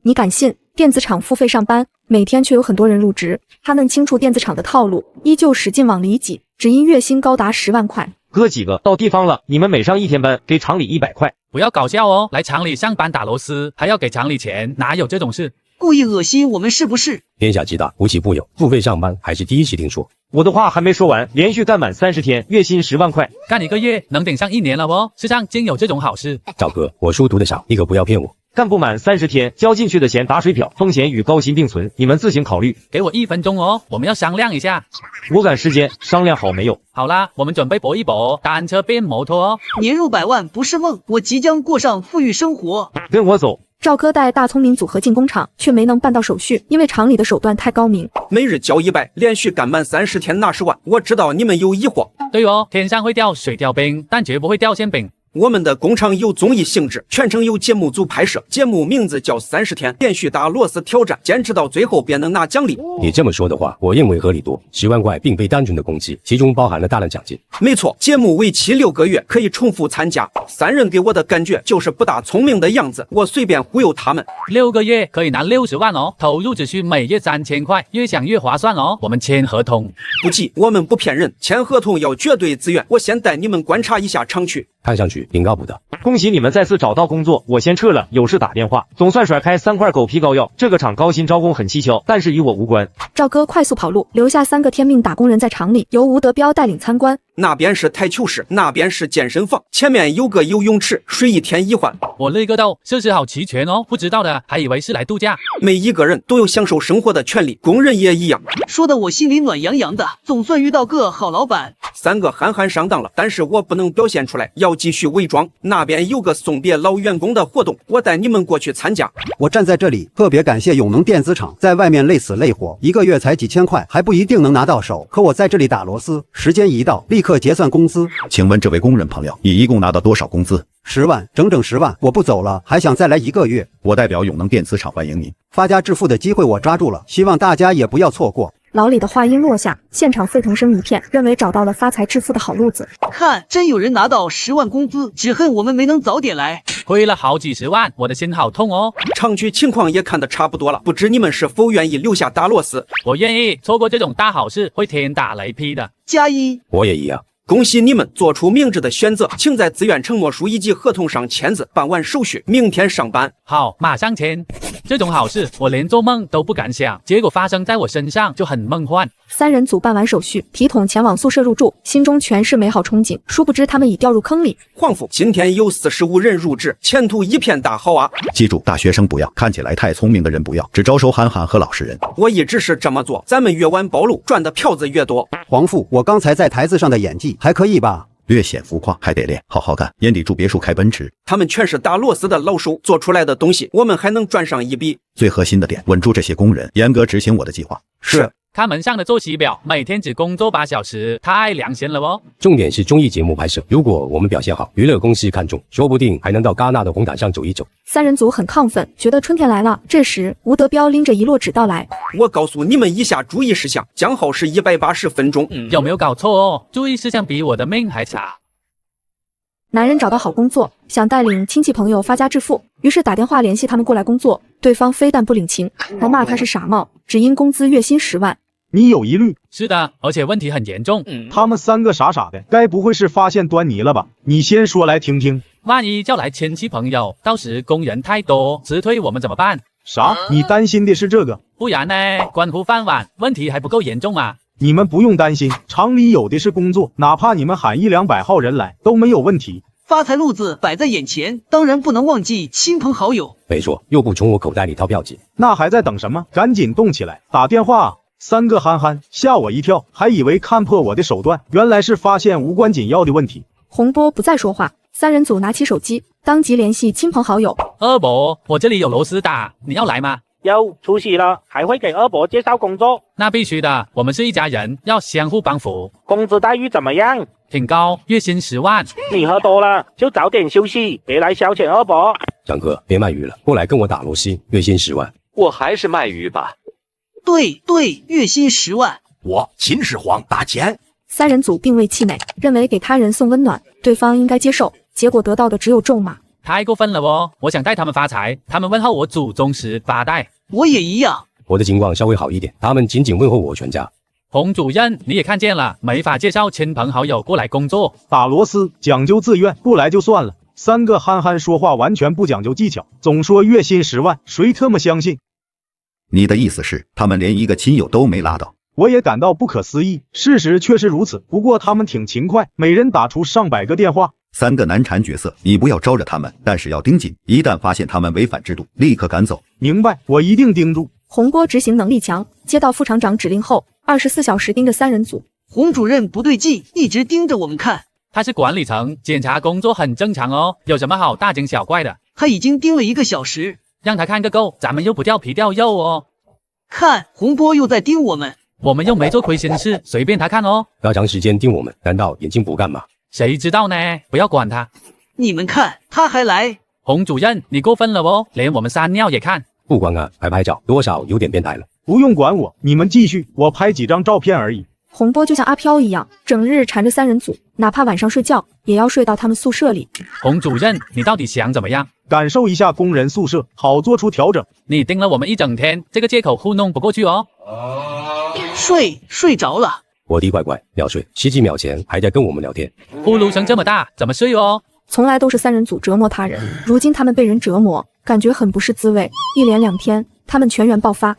你敢信？电子厂付费上班，每天却有很多人入职，他们清楚电子厂的套路，依旧使劲往里挤，只因月薪高达10万块。哥几个到地方了，你们每上1天班，给厂里100块。不要搞笑哦，来厂里上班打螺丝，还要给厂里钱，哪有这种事？故意恶心我们是不是？天下之大，无奇不有，付费上班还是第一次听说。我的话还没说完，连续干满30天，月薪10万块，干1个月能顶上1年了哦，世上竟有这种好事。赵哥，我书读得少，你可不要骗我。干不满30天，交进去的钱打水漂，风险与高薪并存，你们自行考虑。给我1分钟哦，我们要商量一下。我赶时间，商量好没有？好啦，我们准备搏一搏，单车变摩托哦。年入100万不是梦，我即将过上富裕生活。跟我走。赵哥带大聪明组合进工厂，却没能办到手续，因为厂里的手段太高明。每日交100，连续干满30天拿10万。我知道你们有疑惑。对哦，天上会掉水掉冰，但绝不会掉馅饼。我们的工厂有综艺性质，全程由节目组拍摄，节目名字叫30天，连续打螺丝挑战，坚持到最后便能拿奖励。你这么说的话，我认为合理多。10万块并非单纯的工资，其中包含了大量奖金。没错，节目为期6个月，可以重复参加。3人给我的感觉就是不大聪明的样子，我随便忽悠他们。6个月可以拿60万哦，投入只需每月3000块，越想越划算哦。我们签合同。不急，我们不骗人，签合同要绝对自愿。我先带你们观察一下厂区。看上去挺靠谱的。恭喜你们再次找到工作，我先撤了，有事打电话。总算甩开3块狗皮膏药，这个厂高薪招工很蹊跷，但是与我无关。赵哥快速跑路，留下3个天命打工人在厂里，由吴德彪带领参观。那边是台球室，那边是健身房，前面有个游泳池，水1天1换。我勒个豆，设施好齐全哦，不知道的还以为是来度假。每一个人都有享受生活的权利，工人也一样。说的我心里暖洋洋的，总算遇到个好老板。3个憨憨上当了，但是我不能表现出来，要继续伪装。那边有个送别老员工的活动，我带你们过去参加。我站在这里，特别感谢永能电子厂，在外面累死累活，1个月才几千块，还不一定能拿到手。可我在这里打螺丝，时间一到，立刻结算工资。请问这位工人朋友，你一共拿到多少工资？10万，整整10万。我不走了，还想再来1个月。我代表永能电子厂欢迎您。发家致富的机会我抓住了，希望大家也不要错过。老李的话音落下，现场沸腾声一片，认为找到了发财致富的好路子。看，真有人拿到10万工资，只恨我们没能早点来。亏了好几10万，我的心好痛哦。厂区情况也看得差不多了，不知你们是否愿意留下打螺丝？我愿意，错过这种大好事会天打雷劈的。加1，我也一样。恭喜你们做出明智的选择，请在自愿承诺书以及合同上签字，办完手续，明天上班。好，马上签。这种好事我连做梦都不敢想，结果发生在我身上就很梦幻。3人组办完手续，提桶前往宿舍入住，心中全是美好憧憬。殊不知他们已掉入坑里。皇父，今天有45人入职，前途一片大好啊！记住，大学生不要，看起来太聪明的人不要，只招收憨憨和老实人。我一直是这么做，咱们越晚暴露，赚的票子越多。皇父，我刚才在台子上的演技还可以吧？略显浮夸，还得练，好好干。年底住别墅开奔驰。他们全是打螺丝的老手，做出来的东西，我们还能赚上一笔。最核心的点，稳住这些工人，严格执行我的计划。是。看门上的作息表，每天只工作8小时，太良心了哦。重点是综艺节目拍摄，如果我们表现好，娱乐公司看中，说不定还能到戛纳的红毯上走一走。3人组很亢奋，觉得春天来了。这时，吴德彪拎着一摞纸到来。我告诉你们以下注意事项，讲好是180分钟。有没有搞错哦？注意事项比我的命还差。男人找到好工作，想带领亲戚朋友发家致富，于是打电话联系他们过来工作。对方非但不领情，还骂他是傻帽，只因工资月薪10万。你有疑虑？是的，而且问题很严重。他们3个傻傻的，该不会是发现端倪了吧？你先说来听听。万一叫来亲戚朋友，到时工人太多，辞退我们怎么办？啥？你担心的是这个？不然呢？关乎饭碗，问题还不够严重吗？你们不用担心，厂里有的是工作，哪怕你们喊100-200号人来都没有问题。发财路子摆在眼前，当然不能忘记亲朋好友。没错，又不从我口袋里掏票子。那还在等什么？赶紧动起来，打电话啊！3个憨憨吓我一跳，还以为看破我的手段，原来是发现无关紧要的问题。洪波不再说话，3人组拿起手机，当即联系亲朋好友。二伯，我这里有螺丝打，你要来吗？有，出息了，还会给二伯介绍工作。那必须的，我们是一家人，要相互帮扶。工资待遇怎么样？挺高，月薪10万。你喝多了就早点休息，别来消遣二伯。张哥，别卖鱼了，过来跟我打螺丝，月薪10万。我还是卖鱼吧。对，月薪10万。我秦始皇打钱。3人组并未气馁，认为给他人送温暖，对方应该接受，结果得到的只有咒骂。太过分了哦！我想带他们发财，他们问候我祖宗18代。我也一样。我的情况稍微好一点，他们仅仅问候我全家。洪主任，你也看见了，没法介绍亲朋好友过来工作。打螺丝讲究自愿，不来就算了。三个憨憨说话完全不讲究技巧，总说月薪10万，谁他妈相信？你的意思是，他们连一个亲友都没拉到？我也感到不可思议，事实确实如此。不过他们挺勤快，每人打出上百个电话。3个难缠角色，你不要招惹他们，但是要盯紧，一旦发现他们违反制度，立刻赶走。明白，我一定盯住。洪波执行能力强，接到副厂长指令后，24小时盯着3人组。洪主任不对劲，一直盯着我们看。他是管理层，检查工作很正常哦，有什么好大惊小怪的？他已经盯了1个小时，让他看个够，咱们又不掉皮掉肉哦。看，洪波又在盯我们，我们又没做亏心事，随便他看哦。他长时间盯我们，难道眼睛不干吗？谁知道呢？不要管他。你们看，他还来。洪主任，你过分了哦，连我们撒尿也看。不光啊，还拍照，多少有点变态了。不用管我，你们继续，我拍几张照片而已。洪波就像阿飘一样，整日缠着3人组，哪怕晚上睡觉，也要睡到他们宿舍里。洪主任，你到底想怎么样？感受一下工人宿舍，好做出调整。你盯了我们一整天，这个借口糊弄不过去哦。睡着了。我的乖乖，要睡，10几秒前还在跟我们聊天。呼噜声这么大，怎么睡哦？从来都是3人组折磨他人，如今他们被人折磨，感觉很不是滋味。一连2天，他们全员爆发。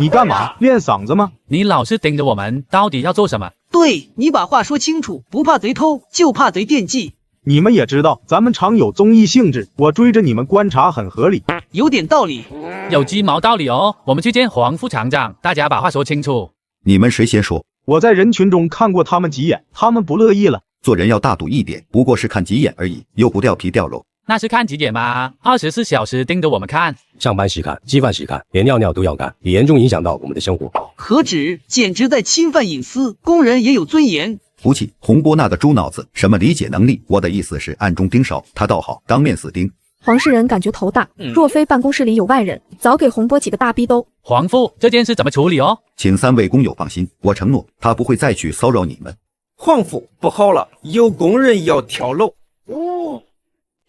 你干嘛？练嗓子吗？你老是盯着我们，到底要做什么？对，你把话说清楚，不怕贼偷，就怕贼惦记。你们也知道，咱们厂有综艺性质，我追着你们观察很合理。有点道理。有鸡毛道理哦。我们去见黄副厂长，大家把话说清楚。你们谁先说？我在人群中看过他们几眼，他们不乐意了。做人要大度一点，不过是看几眼而已，又不掉皮掉肉。那是看几眼吗？24小时盯着我们看，上班时看，吃饭时看，连尿尿都要看，也严重影响到我们的生活。何止，简直在侵犯隐私！工人也有尊严。服气，洪波那个猪脑子，什么理解能力？我的意思是暗中盯梢，他倒好，当面死盯。黄世仁感觉头大，若非办公室里有外人，早给洪波几个大逼兜。黄副，这件事怎么处理哦？请3位工友放心，我承诺他不会再去骚扰你们。黄副，不好了，有工人要跳楼。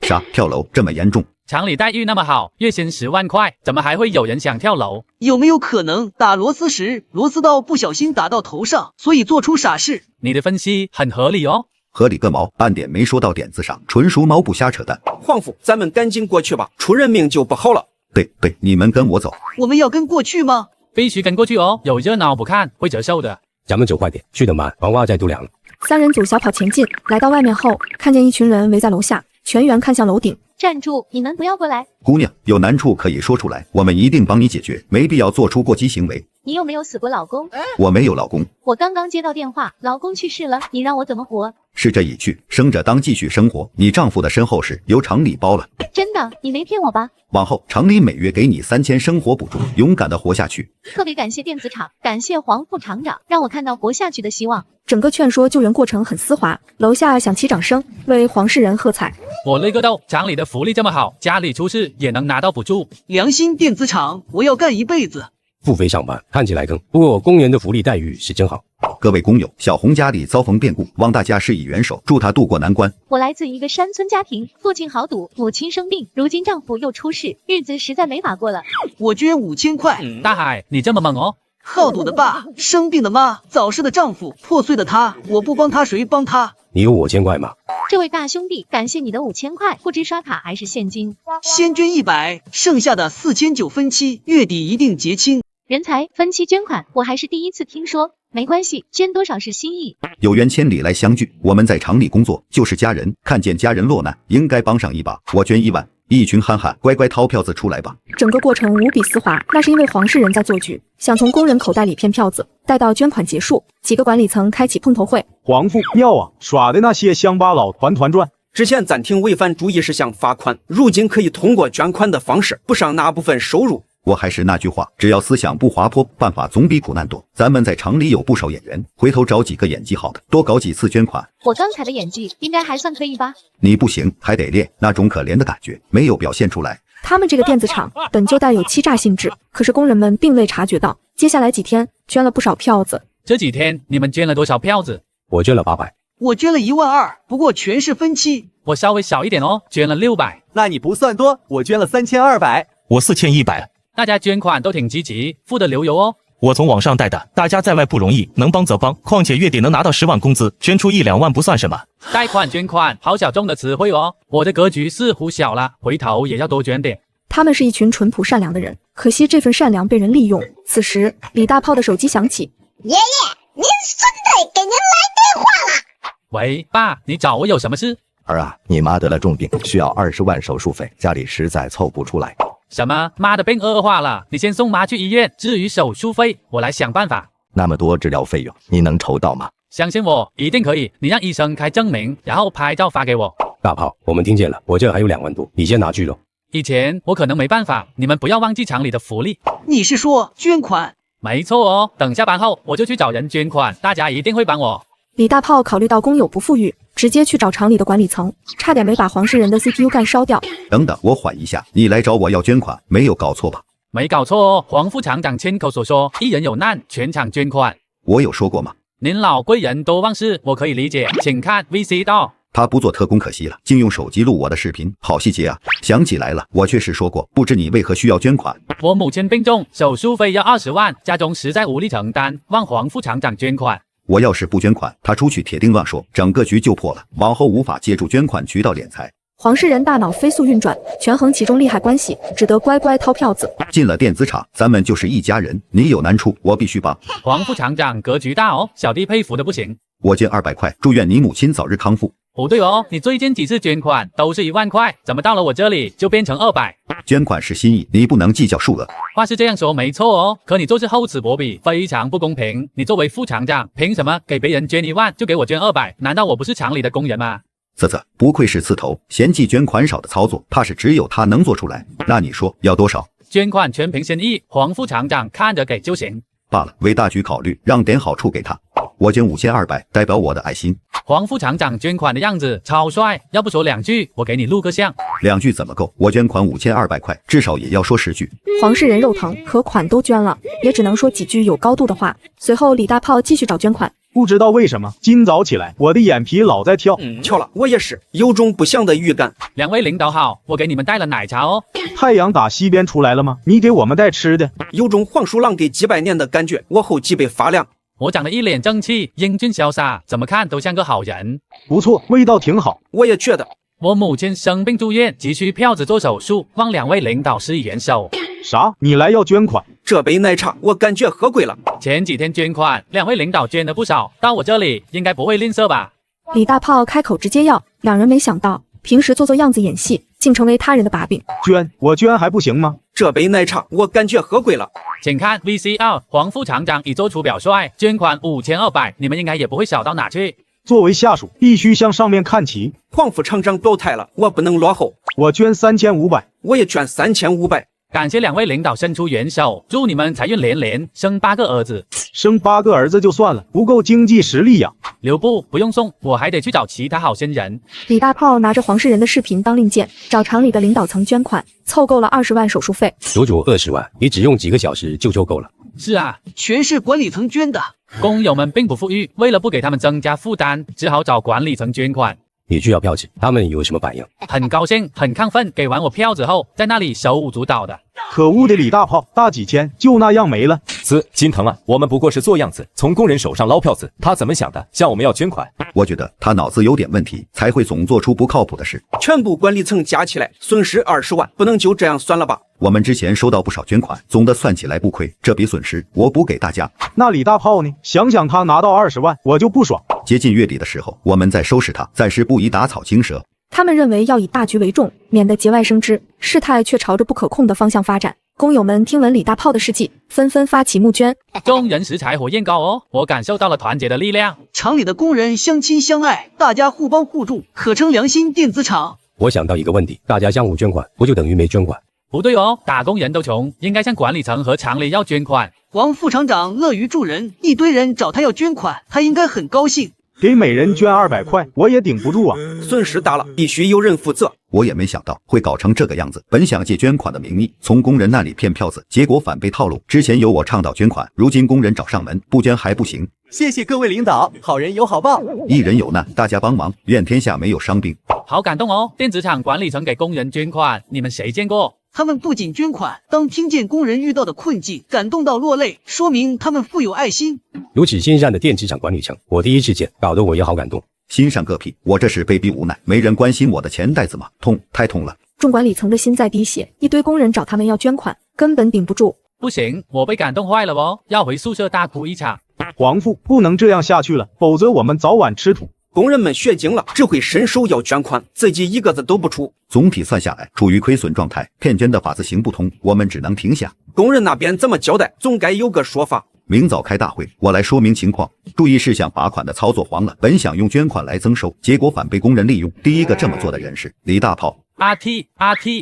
啥？跳楼这么严重？厂里待遇那么好，月薪10万块，怎么还会有人想跳楼？有没有可能打螺丝时，螺丝刀不小心打到头上，所以做出傻事？你的分析很合理哦。合理个毛，半点没说到点子上，纯属脑补瞎扯淡。黄副，咱们赶紧过去吧，出人命就不好了。对，你们跟我走。我们要跟过去吗？必须跟过去哦，有热闹不看会折寿的。咱们走快点，去得慢，黄瓜再度凉了。3人组小跑前进，来到外面后，看见一群人围在楼下，全员看向楼顶。站住！你们不要过来！姑娘，有难处可以说出来，我们一定帮你解决，没必要做出过激行为。你有没有死过老公？我没有老公。我刚刚接到电话，老公去世了，你让我怎么活？是这一去，生着当继续生活。你丈夫的身后事由厂里包了。真的？你没骗我吧？往后厂里每月给你3000生活补助，勇敢的活下去。特别感谢电子厂，感谢黄副厂长，让我看到活下去的希望。整个劝说救援过程很丝滑，楼下响起掌声，为黄世仁喝彩。我勒个豆，厂里的福利这么好，家里出事也能拿到补助。良心电子厂，我要干一辈子。付费上班看起来更，不过工人的福利待遇是真好。各位工友，小红家里遭逢变故，望大家施以援手，助她渡过难关。我来自一个山村家庭，父亲豪赌，母亲生病，如今丈夫又出事，日子实在没法过了。我捐5000块。大海，你这么猛哦！好赌的爸，生病的妈，早逝的丈夫，破碎的他，我不帮他谁帮他？你有5000块吗？这位大兄弟，感谢你的5000块，不知刷卡还是现金？先捐100，剩下的4900分期，月底一定结清。人才分期捐款，我还是第一次听说。没关系，捐多少是心意。有缘千里来相聚，我们在厂里工作就是家人，看见家人落难，应该帮上一把。我捐1万，一群憨憨乖乖掏票子出来吧。整个过程无比丝滑，那是因为黄世仁在做局，想从工人口袋里骗票子。待到捐款结束，几个管理层开启碰头会。黄副妙啊，耍的那些乡巴佬团团转。之前暂停违反注意事项罚款，如今可以通过捐款的方式补上那部分收入。我还是那句话，只要思想不滑坡，办法总比苦难多。咱们在厂里有不少演员，回头找几个演技好的，多搞几次捐款。我刚才的演技应该还算可以吧？你不行，还得练，那种可怜的感觉没有表现出来。他们这个电子厂本就带有欺诈性质，可是工人们并未察觉到，接下来几天捐了不少票子。这几天你们捐了多少票子？我捐了800。我捐了12000，不过全是分期。我稍微少一点哦，捐了600。那你不算多，我捐了3200。我4100。大家捐款都挺积极，富得流油哦。我从网上带的，大家在外不容易，能帮则帮。况且月底能拿到10万工资，捐出1、2万不算什么。贷款捐款，好小众的词汇哦。我的格局似乎小了，回头也要多捐点。他们是一群淳朴善良的人，可惜这份善良被人利用。此时，李大炮的手机响起，爷爷，您孙子给您来电话了。喂，爸，你找我有什么事？儿啊，你妈得了重病，需要20万手术费，家里实在凑不出来。什么？妈的病恶化了，你先送妈去医院，至于手术费，我来想办法。那么多治疗费用，你能筹到吗？相信我，一定可以。你让医生开证明，然后拍照发给我。大炮，我们听见了，我这还有2万多，你先拿去咯。以前我可能没办法，你们不要忘记厂里的福利。你是说捐款？没错哦，等下班后我就去找人捐款，大家一定会帮我。李大炮考虑到工友不富裕，直接去找厂里的管理层，差点没把黄世仁的 CPU 干烧掉。等等，我缓一下，你来找我要捐款，没有搞错吧？没搞错哦，黄副厂长亲口所说，一人有难，全厂捐款。我有说过吗？您老贵人多忘事，我可以理解，请看 VC 道。他不做特工可惜了，竟用手机录我的视频，好细节啊！想起来了，我确实说过，不知你为何需要捐款。我母亲病重，手术费要20万，家中实在无力承担，望黄副厂长捐款。我要是不捐款，他出去铁定乱说，整个局就破了，往后无法借助捐款渠道敛财。黄世仁大脑飞速运转，权衡其中利害关系，只得乖乖掏票子。进了电子厂，咱们就是一家人，你有难处，我必须帮。黄副厂长格局大哦，小弟佩服的不行。我捐200块，祝愿你母亲早日康复。不对哦，你最近几次捐款都是1万块，怎么到了我这里就变成200？捐款是心意，你不能计较数额。话是这样说没错哦，可你做事厚此薄彼，非常不公平。你作为副厂长，凭什么给别人捐1万就给我捐200？难道我不是厂里的工人吗？不愧是刺头，嫌弃捐款少的操作，怕是只有他能做出来。那你说要多少？捐款全凭心意，黄副厂长看着给就行。罢了，为大局考虑，让点好处给他。我捐5200，代表我的爱心。黄副厂长捐款的样子超帅，要不说2句，我给你录个像。2句怎么够？我捐款5200块，至少也要说10句。黄世仁肉疼，可款都捐了，也只能说几句有高度的话。随后李大炮继续找捐款。不知道为什么，今早起来我的眼皮老在跳。巧了，我也是，有种不祥的预感。2位领导好，我给你们带了奶茶哦。太阳打西边出来了吗？你给我们带吃的，有种黄鼠狼给几百年的感觉，我后脊背发凉。我长得一脸正气，英俊潇洒，怎么看都像个好人。不错，味道挺好。我也觉得。我母亲生病住院，急需票子做手术，望2位领导施以援手。啥？你来要捐款？这杯奶茶我感觉喝贵了。前几天捐款，2位领导捐了不少，到我这里应该不会吝啬吧？李大炮开口直接要，两人没想到，平时做样子演戏，竟成为他人的把柄。捐，我捐还不行吗？这杯奶茶我感觉喝贵了。请看 VCR， 黄副厂长已做出表率，捐款5200，你们应该也不会少到哪去。作为下属，必须向上面看齐。黄副厂长表态了，我不能落后。我捐3500，我也捐3500。感谢2位领导伸出援手，祝你们财运连连，生8个儿子。生8个儿子就算了，不够经济实力呀。留步，不用送，我还得去找其他好心人。李大炮拿着黄世仁的视频当令箭，找厂里的领导层捐款，凑够了20万手术费。足足20万，你只用几个小时就够了。是啊，全是管理层捐的。工友们并不富裕，为了不给他们增加负担，只好找管理层捐款。你去要票子，他们有什么反应？很高兴，很亢奋。给完我票子后，在那里手舞足蹈的。可恶的李大炮，大几千就那样没了。心疼啊！我们不过是做样子，从工人手上捞票子，他怎么想的？向我们要捐款？我觉得他脑子有点问题，才会总做出不靠谱的事。全部管理层加起来损失20万，不能就这样算了吧？我们之前收到不少捐款，总的算起来不亏，这笔损失我补给大家。那李大炮呢？想想他拿到20万，我就不爽。接近月底的时候，我们再收拾他，暂时不宜打草惊蛇。他们认为要以大局为重，免得节外生枝，事态却朝着不可控的方向发展。工友们听闻李大炮的事迹，纷纷发起募捐。众人拾柴火焰高哦，我感受到了团结的力量。厂里的工人相亲相爱，大家互帮互助，可称良心电子厂。我想到一个问题，大家相互捐款，不就等于没捐款？不对哦，打工人都穷，应该向管理层和厂里要捐款。王副厂长乐于助人，一堆人找他要捐款，他应该很高兴。给每人捐200块，我也顶不住啊！损失大了，必须有人负责。我也没想到会搞成这个样子，本想借捐款的名义从工人那里骗票子，结果反被套路。之前有我倡导捐款，如今工人找上门，不捐还不行。谢谢各位领导，好人有好报，一人有难，大家帮忙，愿天下没有伤兵。好感动哦！电子厂管理层给工人捐款，你们谁见过？他们不仅捐款，当听见工人遇到的困境，感动到落泪，说明他们富有爱心。如此心善的电子厂管理层，我第一次见，搞得我也好感动。心善个屁！我这是被逼无奈，没人关心我的钱袋子吗？痛，太痛了！众管理层的心在滴血，一堆工人找他们要捐款，根本顶不住。不行，我被感动坏了哦，要回宿舍大哭一场。皇父，不能这样下去了，否则我们早晚吃土。工人们血精了，只会伸手要捐款，自己一个字都不出。总体算下来，处于亏损状态，骗捐的法子行不通，我们只能停下。工人那边怎么交代？总该有个说法。明早开大会，我来说明情况，注意事项罚款的操作黄了。本想用捐款来增收，结果反被工人利用。第一个这么做的人是李大炮。阿 T，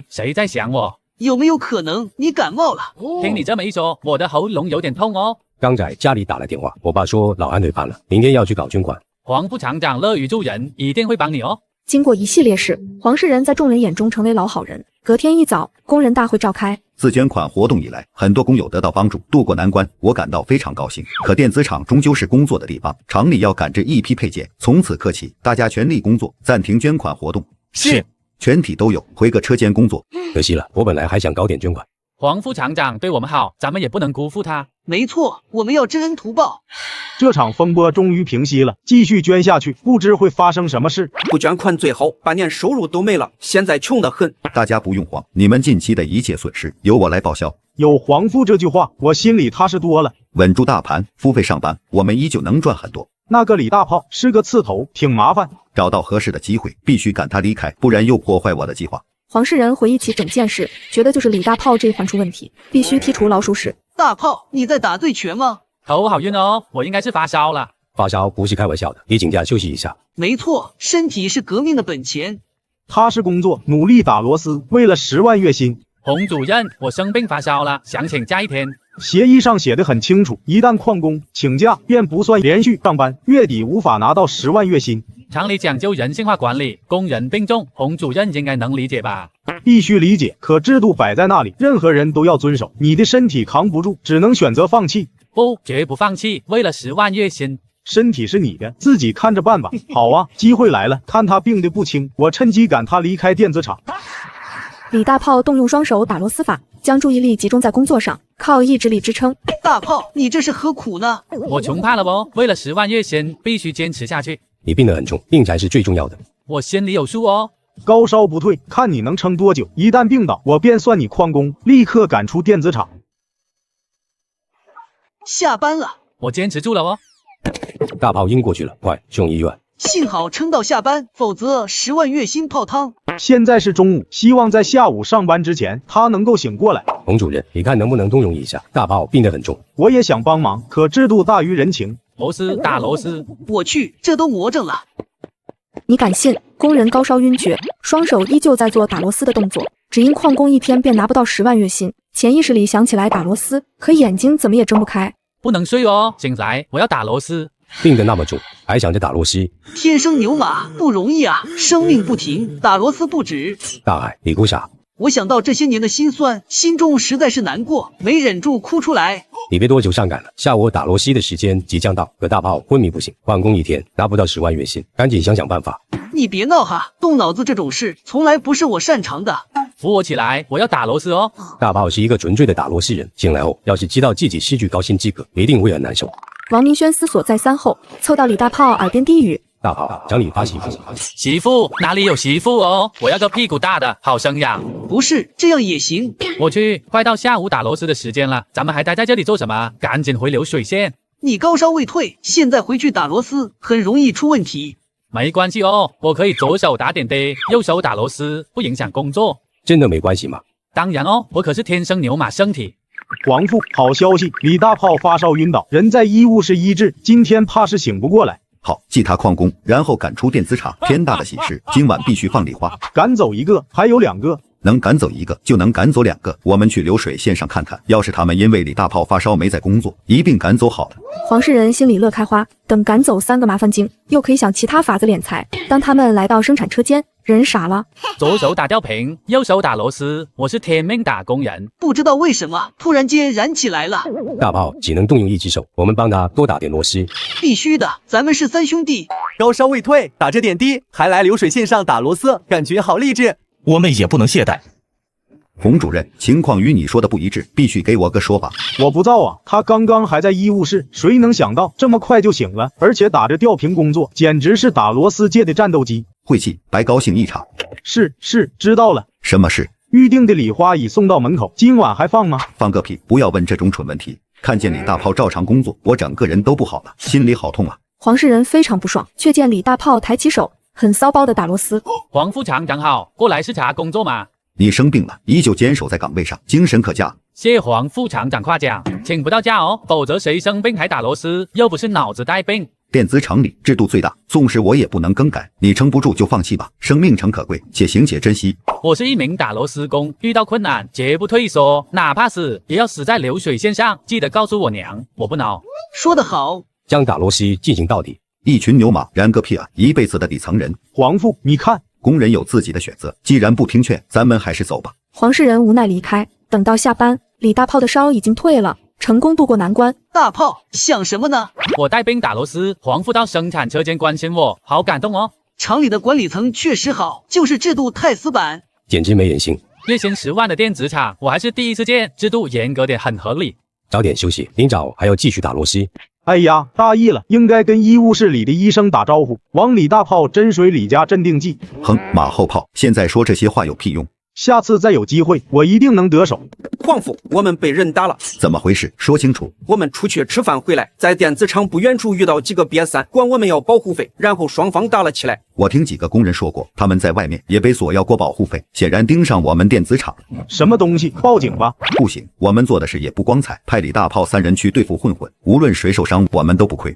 谁在想我？有没有可能你感冒了？听你这么一说，我的喉咙有点痛哦。刚在家里打了电话，我爸说老安腿犯了，明天要去搞捐款。黄副厂长乐于助人，一定会帮你哦。经过一系列事，黄世仁在众人眼中成为老好人。隔天一早，工人大会召开。自捐款活动以来，很多工友得到帮助，渡过难关，我感到非常高兴。可电子厂终究是工作的地方，厂里要赶制一批配件，从此刻起，大家全力工作，暂停捐款活动。是，全体都有，回个车间工作。可惜了，我本来还想搞点捐款。黄副厂长对我们好，咱们也不能辜负他。没错，我们要知恩图报。这场风波终于平息了，继续捐下去，不知会发生什么事。不捐款最好，半年收入都没了，现在穷得很。大家不用慌，你们近期的一切损失由我来报销。有皇父这句话，我心里踏实多了。稳住大盘，付费上班，我们依旧能赚很多。那个李大炮是个刺头，挺麻烦。找到合适的机会，必须赶他离开，不然又破坏我的计划。黄世仁回忆起整件事，觉得就是李大炮这一环出问题，必须剔除老鼠屎。大炮，你在打醉拳吗？头好晕哦，我应该是发烧了。发烧不是开玩笑的，你请假休息一下。没错，身体是革命的本钱。踏实工作，努力打螺丝，为了10万月薪。洪主任，我生病发烧了，想请假一天。协议上写得很清楚，一旦旷工请假，便不算连续上班，月底无法拿到10万月薪。厂里讲究人性化管理，工人并重，洪主任应该能理解吧？必须理解，可制度摆在那里，任何人都要遵守。你的身体扛不住，只能选择放弃。不，绝不放弃，为了10万月薪。身体是你的，自己看着办吧。好啊，机会来了，看他病得不轻，我趁机赶他离开电子厂。李大炮动用双手打螺丝法，将注意力集中在工作上，靠意志力支撑。大炮，你这是何苦呢？我穷怕了哦，为了10万月薪，必须坚持下去。你病得很重，病才是最重要的。我心里有数哦。高烧不退，看你能撑多久。一旦病倒，我便算你旷工，立刻赶出电子厂。下班了，我坚持住了哦。大炮晕过去了，快送医院。幸好撑到下班，否则10万月薪泡汤。现在是中午，希望在下午上班之前他能够醒过来。洪主任，你看能不能动用一下？大炮病得很重，我也想帮忙，可制度大于人情。螺丝打螺丝，我去，这都魔怔了。你敢信？工人高烧晕厥，双手依旧在做打螺丝的动作，只因旷工1天便拿不到10万月薪，潜意识里想起来打螺丝，可眼睛怎么也睁不开。不能睡哦，醒来我要打螺丝。病得那么重，还想着打螺丝，天生牛马不容易啊！生命不停，打螺丝不止。大海，你哭啥？我想到这些年的辛酸，心中实在是难过，没忍住哭出来。你别多久上岗了，下午打螺丝的时间即将到，可大炮昏迷不醒，旷工1天拿不到10万月薪，赶紧想想办法。你别闹哈，动脑子这种事从来不是我擅长的。扶我起来，我要打螺丝哦。大炮是一个纯粹的打螺丝人，醒来后要是知道自己失去高薪资格，一定会很难受。王明轩思索再三后，凑到李大炮耳边低语：大炮，找你发媳妇。媳妇哪里有媳妇哦？我要个屁股大的，好生养。不是这样也行。我去，快到下午打螺丝的时间了，咱们还待在这里做什么？赶紧回流水线。你高烧未退，现在回去打螺丝很容易出问题。没关系哦，我可以左手打点滴，右手打螺丝，不影响工作。真的没关系吗？当然哦，我可是天生牛马身体。皇父，好消息，李大炮发烧晕倒，人在医务室医治，今天怕是醒不过来。好，记他旷工，然后赶出电子厂，天大的喜事，今晚必须放礼花。赶走1个，还有2个。能赶走一个就能赶走2个。我们去流水线上看看，要是他们因为李大炮发烧没在工作，一并赶走好了。黄世仁心里乐开花，等赶走3个麻烦精，又可以想其他法子敛财。当他们来到生产车间，人傻了，左手打吊瓶，右手打螺丝，我是天命打工人。不知道为什么突然间燃起来了。大炮只能动用1只手，我们帮他多打点螺丝。必须的，咱们是3兄弟，高烧未退，打着点滴，还来流水线上打螺丝，感觉好励志。我们也不能懈怠。洪主任，情况与你说的不一致，必须给我个说法。我不造啊，他刚刚还在医务室，谁能想到这么快就醒了，而且打着吊瓶工作，简直是打螺丝界的战斗机。晦气，白高兴一场。是，知道了。什么事？预定的礼花已送到门口，今晚还放吗？放个屁！不要问这种蠢问题。看见李大炮照常工作，我整个人都不好了，心里好痛啊。黄世仁非常不爽，却见李大炮抬起手，很骚包的打螺丝。黄副厂长好，过来视察工作吗？你生病了，依旧坚守在岗位上，精神可嘉。谢黄副厂长夸奖，请不到假哦，否则谁生病还打螺丝，又不是脑子带病。电子厂里制度最大，纵使我也不能更改，你撑不住就放弃吧，生命诚可贵，且行且珍惜。我是一名打螺丝工，遇到困难绝不退缩，哪怕死也要死在流水线上，记得告诉我娘，我不恼。说得好，将打螺丝进行到底。一群牛马，然个屁啊！一辈子的底层人。黄副，你看，工人有自己的选择，既然不听劝，咱们还是走吧。黄世仁无奈离开，等到下班，李大炮的烧已经退了，成功渡过难关。大炮想什么呢？我带兵打螺丝，黄副到生产车间关心我，好感动哦。厂里的管理层确实好，就是制度太死板，简直没人性。月薪10万的电子厂，我还是第一次见，制度严格点很合理。早点休息，明早还要继续打螺丝。哎呀，大意了，应该跟医务室里的医生打招呼，往李大炮真水李家镇定剂。哼，马后炮，现在说这些话有屁用？下次再有机会，我一定能得手。黄副，我们被人打了，怎么回事？说清楚。我们出去吃饭回来，在电子厂不远处遇到几个瘪三，管我们要保护费，然后双方打了起来。我听几个工人说过，他们在外面也被索要过保护费，显然盯上我们电子厂。什么东西？报警吧！不行，我们做的事也不光彩，派李大炮3人去对付混混，无论谁受伤，我们都不亏。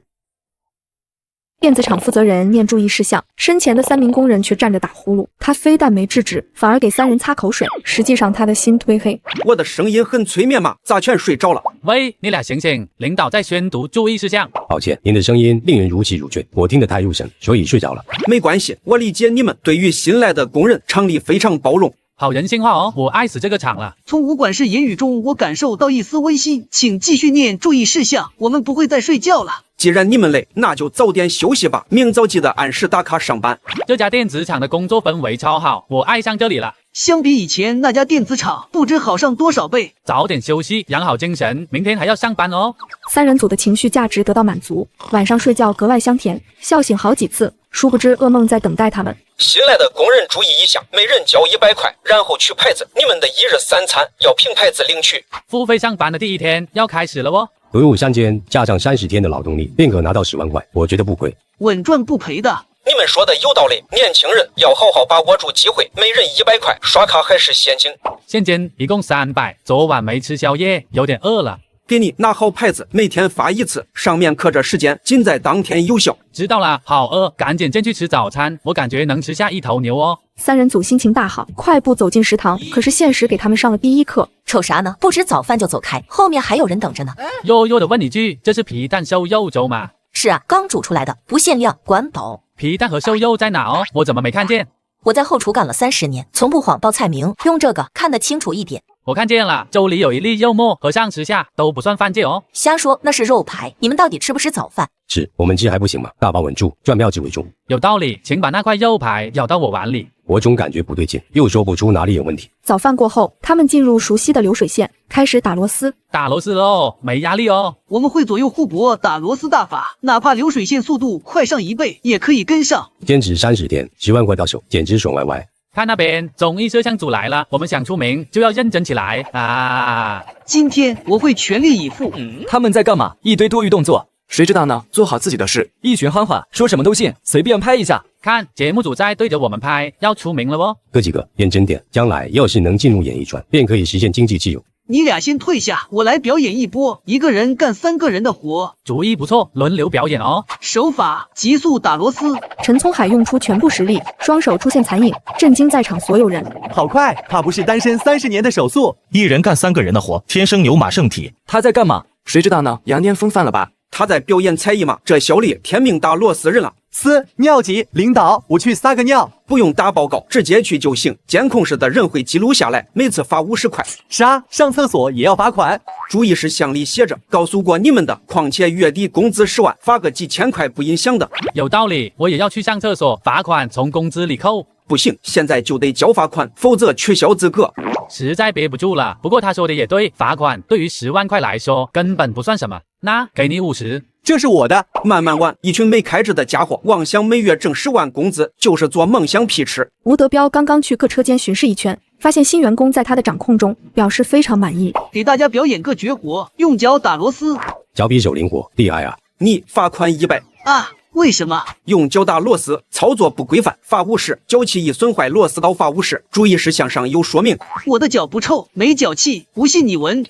电子厂负责人念注意事项，身前的3名工人却站着打呼噜。他非但没制止，反而给3人擦口水。实际上他的心忒黑。我的声音很催眠吗？咋全睡着了？喂，你俩醒醒！领导在宣读注意事项。抱歉，您的声音令人如泣如坠，我听得太入神，所以睡着了。没关系，我理解你们对于新来的工人，厂里非常包容。好人性化哦，我爱死这个厂了。从武管事言语中，我感受到一丝温馨。请继续念注意事项，我们不会再睡觉了。既然你们累，那就早点休息吧，明早记得按时打卡上班。这家电子厂的工作氛围超好，我爱上这里了。相比以前那家电子厂，不知好上多少倍。早点休息，养好精神，明天还要上班哦。3人组的情绪价值得到满足，晚上睡觉格外香甜，笑醒好几次。殊不知噩梦在等待他们。新来的工人注意一下，每人交100块，然后取牌子。你们的1日3餐要凭牌子领取。付费上班的第1天要开始了哦。轮舞3天加上30天的劳动力，便可拿到10万块，我觉得不亏，稳赚不赔的。你们说的有道理，年轻人要好好把握住机会，每人100块，刷卡还是现金？现金一共300，昨晚没吃宵夜，有点饿了。给你拿好牌子，每天发1次，上面刻着时间，仅在当天有效。知道了，好饿，赶紧进去吃早餐，我感觉能吃下1头牛哦。3人组心情大好，快步走进食堂。可是现实给他们上了第1课。瞅啥呢？不吃早饭就走开，后面还有人等着呢。弱弱的问一句，这是皮蛋瘦肉粥吗？是啊，刚煮出来的，不限量，管饱。皮蛋和瘦肉在哪哦？我怎么没看见？我在后厨干了30年，从不谎报菜名，用这个看得清楚一点。我看见了，粥里有一粒肉末，和尚吃下都不算犯戒哦。瞎说，那是肉排。你们到底吃不吃早饭？吃，我们吃还不行吗？大包稳住，赚票子为重。有道理，请把那块肉排舀到我碗里。我总感觉不对劲，又说不出哪里有问题。早饭过后，他们进入熟悉的流水线，开始打螺丝。打螺丝喽，没压力哦。我们会左右互搏打螺丝大法，哪怕流水线速度快上1倍，也可以跟上。坚持30天，10万块到手，简直爽歪歪。看那边综艺摄像组来了，我们想出名就要认真起来啊！今天我会全力以赴。他们在干嘛？一堆多余动作，谁知道呢？做好自己的事，一群憨话，说什么都信，随便拍一下。看节目组在对着我们拍，要出名了哦。哥几个认真点，将来要是能进入演艺圈，便可以实现经济自由。你俩先退下，我来表演一波，一个人干3个人的活。主意不错，轮流表演哦。手法急速打螺丝。陈聪海用出全部实力，双手出现残影，震惊在场所有人。好快，怕不是单身30年的手速。一人干3个人的活，天生牛马圣体。他在干嘛？谁知道呢？羊癫疯犯了吧？他在表演才艺吗？这小李天命打螺丝人了。尿急，领导，我去撒个尿。不用打报告，直接去就行。监控室的人会记录下来，每次罚50块。啥？上厕所也要罚款？注意事项里写着，告诉过你们的。况且月底工资10万，罚个几千块不影响的。有道理，我也要去上厕所，罚款从工资里扣。不行，现在就得交罚款，否则取消资格。实在憋不住了。不过他说的也对，罚款对于10万块来说根本不算什么。那给你50。这是我的。慢慢玩，一群没开智的家伙，妄想每月挣10万工资，就是做梦想屁吃。吴德彪刚刚去各车间巡视一圈，发现新员工在他的掌控中，表示非常满意。给大家表演个绝活，用脚打螺丝。脚比手灵活，厉害啊！你罚款100啊？为什么？用脚打螺丝，操作不规范，罚50；脚气一损坏，螺丝刀罚50。注意事项上有说明。我的脚不臭，没脚气，不信你闻。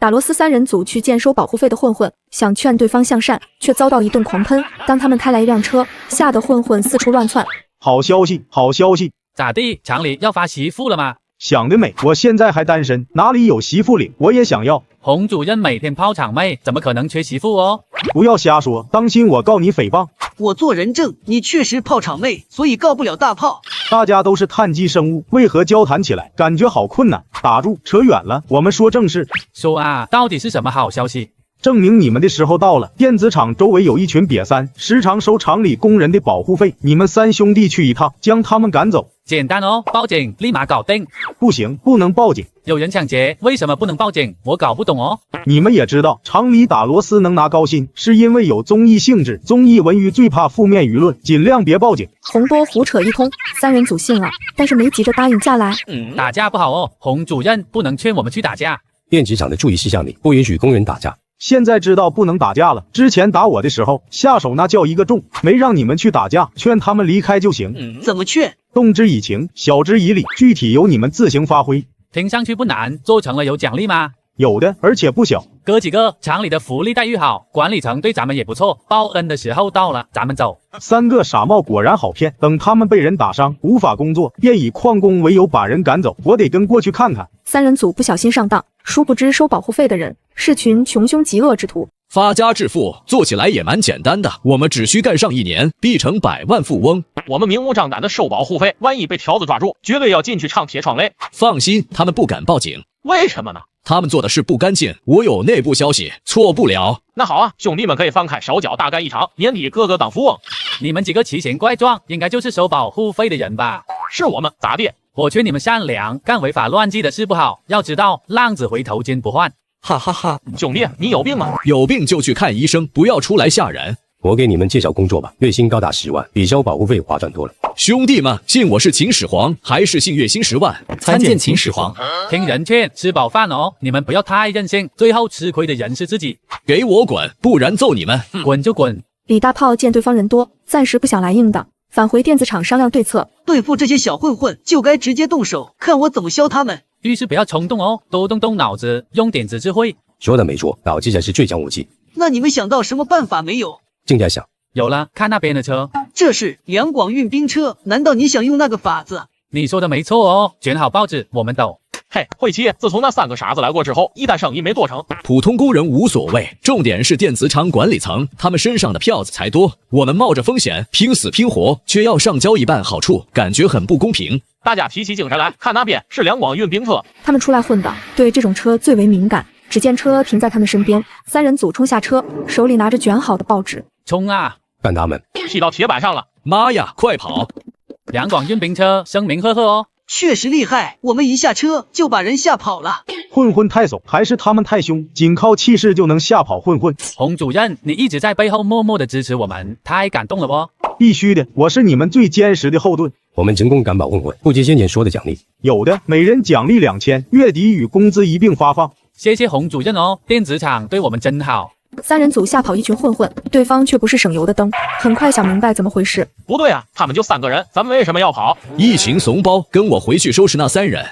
打螺丝3人组去见收保护费的混混，想劝对方向善，却遭到一顿狂喷。当他们开来一辆车，吓得混混四处乱窜。好消息，好消息！咋地？厂里要发媳妇了吗？想得美！我现在还单身，哪里有媳妇领？我也想要。洪主任每天泡厂妹，怎么可能缺媳妇哦？不要瞎说，当心我告你诽谤。我做人证，你确实泡厂妹，所以告不了大炮。大家都是碳基生物，为何交谈起来感觉好困难？打住，扯远了，我们说正事。说啊，到底是什么好消息？证明你们的时候到了。电子厂周围有一群瘪三，时常收厂里工人的保护费。你们3兄弟去一趟，将他们赶走。简单哦，报警，立马搞定。不行，不能报警。有人抢劫，为什么不能报警？我搞不懂哦。你们也知道，厂里打螺丝能拿高薪，是因为有综艺性质。综艺文娱最怕负面舆论，尽量别报警。洪波胡扯一通，3人组信了，但是没急着答应下来。打架不好哦，洪主任不能劝我们去打架。电子厂的注意事项里不允许工人打架。现在知道不能打架了。之前打我的时候，下手那叫一个重，没让你们去打架，劝他们离开就行。怎么劝？动之以情，晓之以理，具体由你们自行发挥。听上去不难，做成了有奖励吗？有的，而且不小。哥几个，厂里的福利待遇好，管理层对咱们也不错，报恩的时候到了，咱们走。3个傻帽果然好骗，等他们被人打伤，无法工作，便以旷工为由把人赶走。我得跟过去看看。3人组不小心上当，殊不知收保护费的人是群穷凶极恶之徒。发家致富做起来也蛮简单的，我们只需干上1年，必成100万富翁。我们明目张胆的收保护费，万一被条子抓住，绝对要进去唱铁窗泪。放心，他们不敢报警。为什么呢？他们做的事不干净，我有内部消息，错不了。那好啊，兄弟们可以放开手脚，大干一场，年底个个当富翁。你们几个奇形怪状，应该就是收保护费的人吧？是我们，咋地？我劝你们善良，干违法乱纪的事不好。要知道，浪子回头金不换。哈哈哈，兄弟，你有病吗？有病就去看医生，不要出来吓人。我给你们介绍工作吧，月薪高达10万，比交保护费划算多了。兄弟们，信我是秦始皇，还是信月薪10万？参见秦始皇。听人劝，吃饱饭哦，你们不要太任性，最后吃亏的人是自己。给我滚，不然揍你们！滚就滚。李大炮见对方人多，暂时不想来硬的，返回电子厂商量对策。对付这些小混混，就该直接动手，看我怎么削他们。遇事不要冲动哦，多动脑子，用点子智慧。说的没错，脑子才是最强武器。那你们想到什么办法没有？正在想。有了，看那边的车，这是两广运兵车，难道你想用那个法子？你说的没错哦，卷好报纸，我们走。嘿，慧琪，自从那3个傻子来过之后，一单生意没做成。普通工人无所谓，重点是电子厂管理层，他们身上的票子才多。我们冒着风险，拼死拼活，却要上交一半好处，感觉很不公平。大家提起精神来，看那边是两广运兵车。他们出来混的，对这种车最为敏感。只见车停在他们身边，3人组冲下车，手里拿着卷好的报纸。冲啊！干他们！劈到铁板上了！妈呀，快跑！两广运兵车声名赫赫哦，确实厉害，我们一下车就把人吓跑了。混混太怂，还是他们太凶？仅靠气势就能吓跑混混？洪主任，你一直在背后默默的支持我们，太感动了哦。必须的，我是你们最坚实的后盾。我们成功赶跑混混，不接先前说的奖励。有的，每人奖励2000，月底与工资一并发放。谢谢洪主任哦，电子厂对我们真好。3人组吓跑一群混混，对方却不是省油的灯。很快想明白怎么回事。不对啊，他们就3个人，咱们为什么要跑？一群怂包，跟我回去收拾那3人。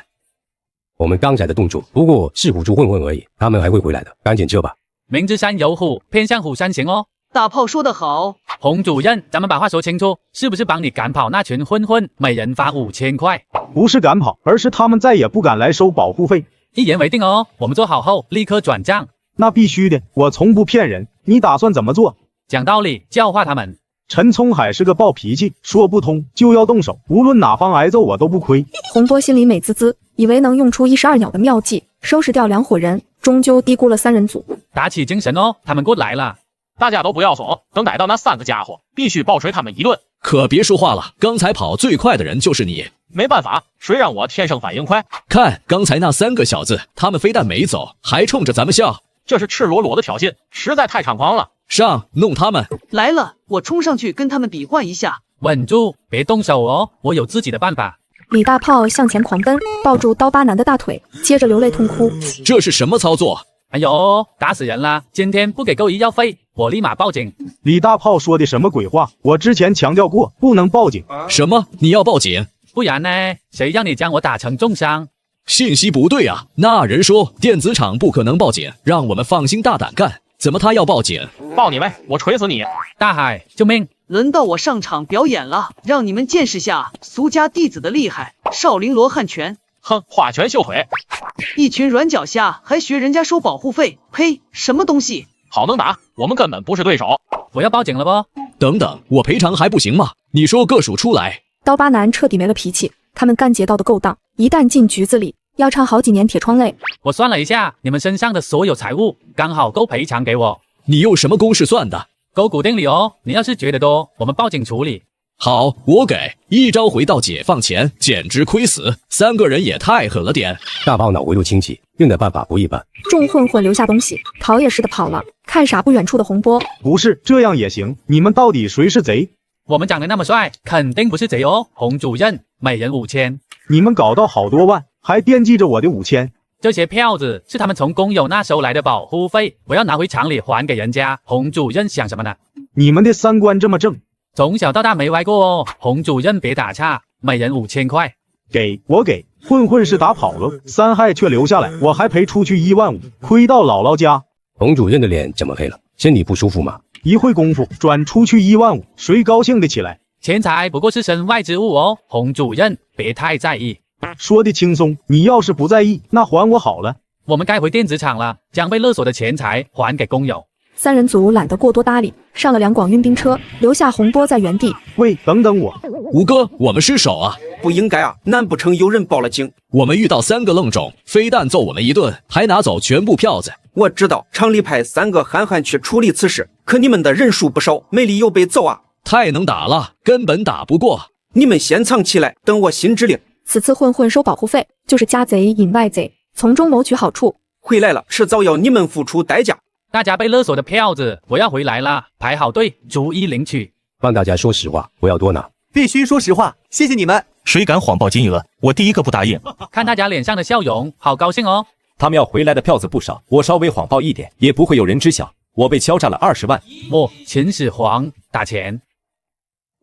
我们刚才的动作不过是唬住混混而已，他们还会回来的，赶紧撤吧。明知山有虎，偏向虎山行哦。大炮说得好，洪主任，咱们把话说清楚，是不是帮你赶跑那群混混，每人发5000块？不是赶跑，而是他们再也不敢来收保护费。一言为定哦，我们做好后立刻转账。那必须的，我从不骗人。你打算怎么做？讲道理，教化他们。陈聪海是个暴脾气，说不通就要动手，无论哪方挨揍我都不亏。洪波心里美滋滋，以为能用出12鸟的妙计收拾掉2伙人，终究低估了3人组。打起精神哦，他们过来了。大家都不要怂，等逮到那3个家伙，必须暴锤他们一顿。可别说话了，刚才跑最快的人就是你。没办法，谁让我天生反应快？看刚才那3个小子，他们非但没走，还冲着咱们笑，这是赤裸裸的挑衅，实在太猖狂了。上，弄他们！来了，我冲上去跟他们比划一下。稳住，别动手哦，我有自己的办法。李大炮向前狂奔，抱住刀疤男的大腿，接着流泪痛哭。这是什么操作？哎呦，打死人了！今天不给够医药费，我立马报警。李大炮说的什么鬼话？我之前强调过，不能报警。什么？你要报警？不然呢？谁让你将我打成重伤？信息不对啊！那人说电子厂不可能报警，让我们放心大胆干。怎么他要报警？报你呗，我锤死你！大海，救命！轮到我上场表演了，让你们见识下苏家弟子的厉害——少林罗汉拳。哼，花拳绣腿，一群软脚虾还学人家收保护费，呸！什么东西？好能打，我们根本不是对手。我要报警了不？等等，我赔偿还不行吗？你说个数出来。刀疤男彻底没了脾气，他们干劫道的勾当，一旦进局子里，要尝好几年铁窗泪。我算了一下，你们身上的所有财物刚好够赔偿给我。你用什么公式算的？勾股定理哦。你要是觉得多，我们报警处理。好，我给一朝回到解放前，简直亏死！3个人也太狠了点。大炮脑回路清奇，用的办法不一般。众混混留下东西，逃也似的跑了。看傻不远处的洪波，不是这样也行。你们到底谁是贼？我们长得那么帅，肯定不是贼哦。洪主任，每人5000。你们搞到好多万，还惦记着我的5000。这些票子是他们从工友那收来的保护费，我要拿回厂里还给人家。洪主任想什么呢？你们的3观这么正，从小到大没歪过哦。洪主任别打岔，每人5000块。我给。混混是打跑了，3害却留下来，我还赔出去15000，亏到姥姥家。洪主任的脸怎么黑了？身体不舒服吗？一会功夫转出去15000，谁高兴得起来？钱财不过是身外之物哦，洪主任别太在意。说的轻松，你要是不在意，那还我好了。我们该回电子厂了，将被勒索的钱财还给工友。3人组懒得过多搭理，上了2广运兵车，留下洪波在原地。喂，等等我！吴哥，我们失手啊！不应该啊！难不成有人报了警？我们遇到3个愣种，非但揍我们一顿，还拿走全部票子。我知道厂里派3个憨憨去处理此事，可你们的人数不少，没理由被揍啊！太能打了，根本打不过。你们先藏起来，等我新指令。此次混混收保护费，就是家贼引外贼，从中谋取好处。回来了，迟早要你们付出代价。大家被勒索的票子，我要回来了，排好队，逐一领取。帮大家说实话，不要多拿。必须说实话，谢谢你们。谁敢谎报金额，我第一个不答应。看大家脸上的笑容，好高兴哦。他们要回来的票子不少，我稍微谎报一点，也不会有人知晓。我被敲诈了20万。秦始皇打钱。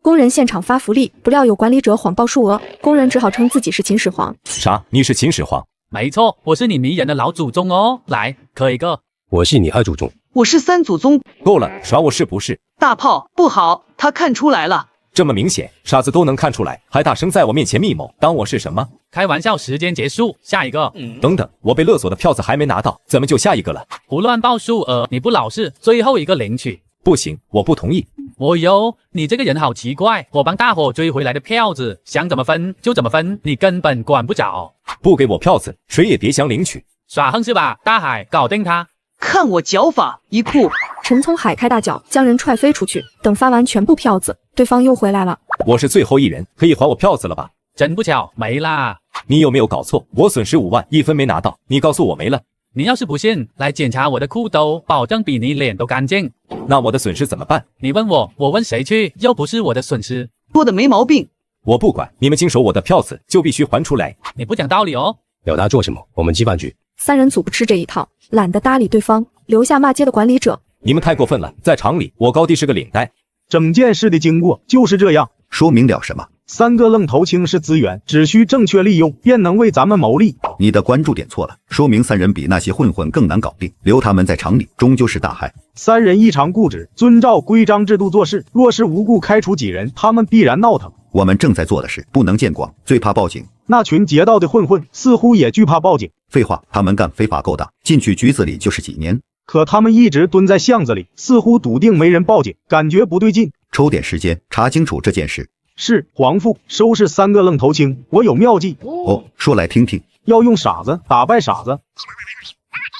工人现场发福利，不料有管理者谎报数额，工人只好称自己是秦始皇。啥？你是秦始皇？没错，我是你迷人的老祖宗哦。来，磕一个。我是你二祖宗。我是3祖宗。够了，耍我是不是？大炮不好，他看出来了。这么明显，傻子都能看出来，还大声在我面前密谋，当我是什么？开玩笑，时间结束，下一个。等等，我被勒索的票子还没拿到，怎么就下一个了？胡乱报数额，你不老实，最后一个领取。不行，我不同意。哦哟，你这个人好奇怪，我帮大伙追回来的票子，想怎么分就怎么分，你根本管不着。不给我票子，谁也别想领取。耍横是吧？大海，搞定他！看我脚法，一库。陈聪海开大脚，将人踹飞出去。等发完全部票子，对方又回来了。我是最后一人，可以还我票子了吧？真不巧，没啦。你有没有搞错？我损失5万，1分没拿到，你告诉我没了。你要是不信，来检查我的裤兜，保证比你脸都干净。那我的损失怎么办？你问我，我问谁去？又不是我的损失。说的没毛病。我不管，你们经手我的票子就必须还出来。你不讲道理哦。表达做什么？我们鸡饭局。3人组不吃这一套，懒得搭理对方，留下骂街的管理者。你们太过分了，在厂里我高低是个领带。整件事的经过就是这样。说明了什么？ 3个愣头青是资源，只需正确利用，便能为咱们谋利。你的关注点错了，说明3人比那些混混更难搞定，留他们在厂里终究是大害。3人异常固执，遵照规章制度做事，若是无故开除几人，他们必然闹腾。我们正在做的事不能见光，最怕报警。那群劫道的混混似乎也惧怕报警。废话，他们干非法勾当，进去局子里就是几年。可他们一直蹲在巷子里，似乎笃定没人报警，感觉不对劲。抽点时间查清楚这件事。是，皇父，收拾3个愣头青，我有妙计。哦，说来听听。要用傻子打败傻子。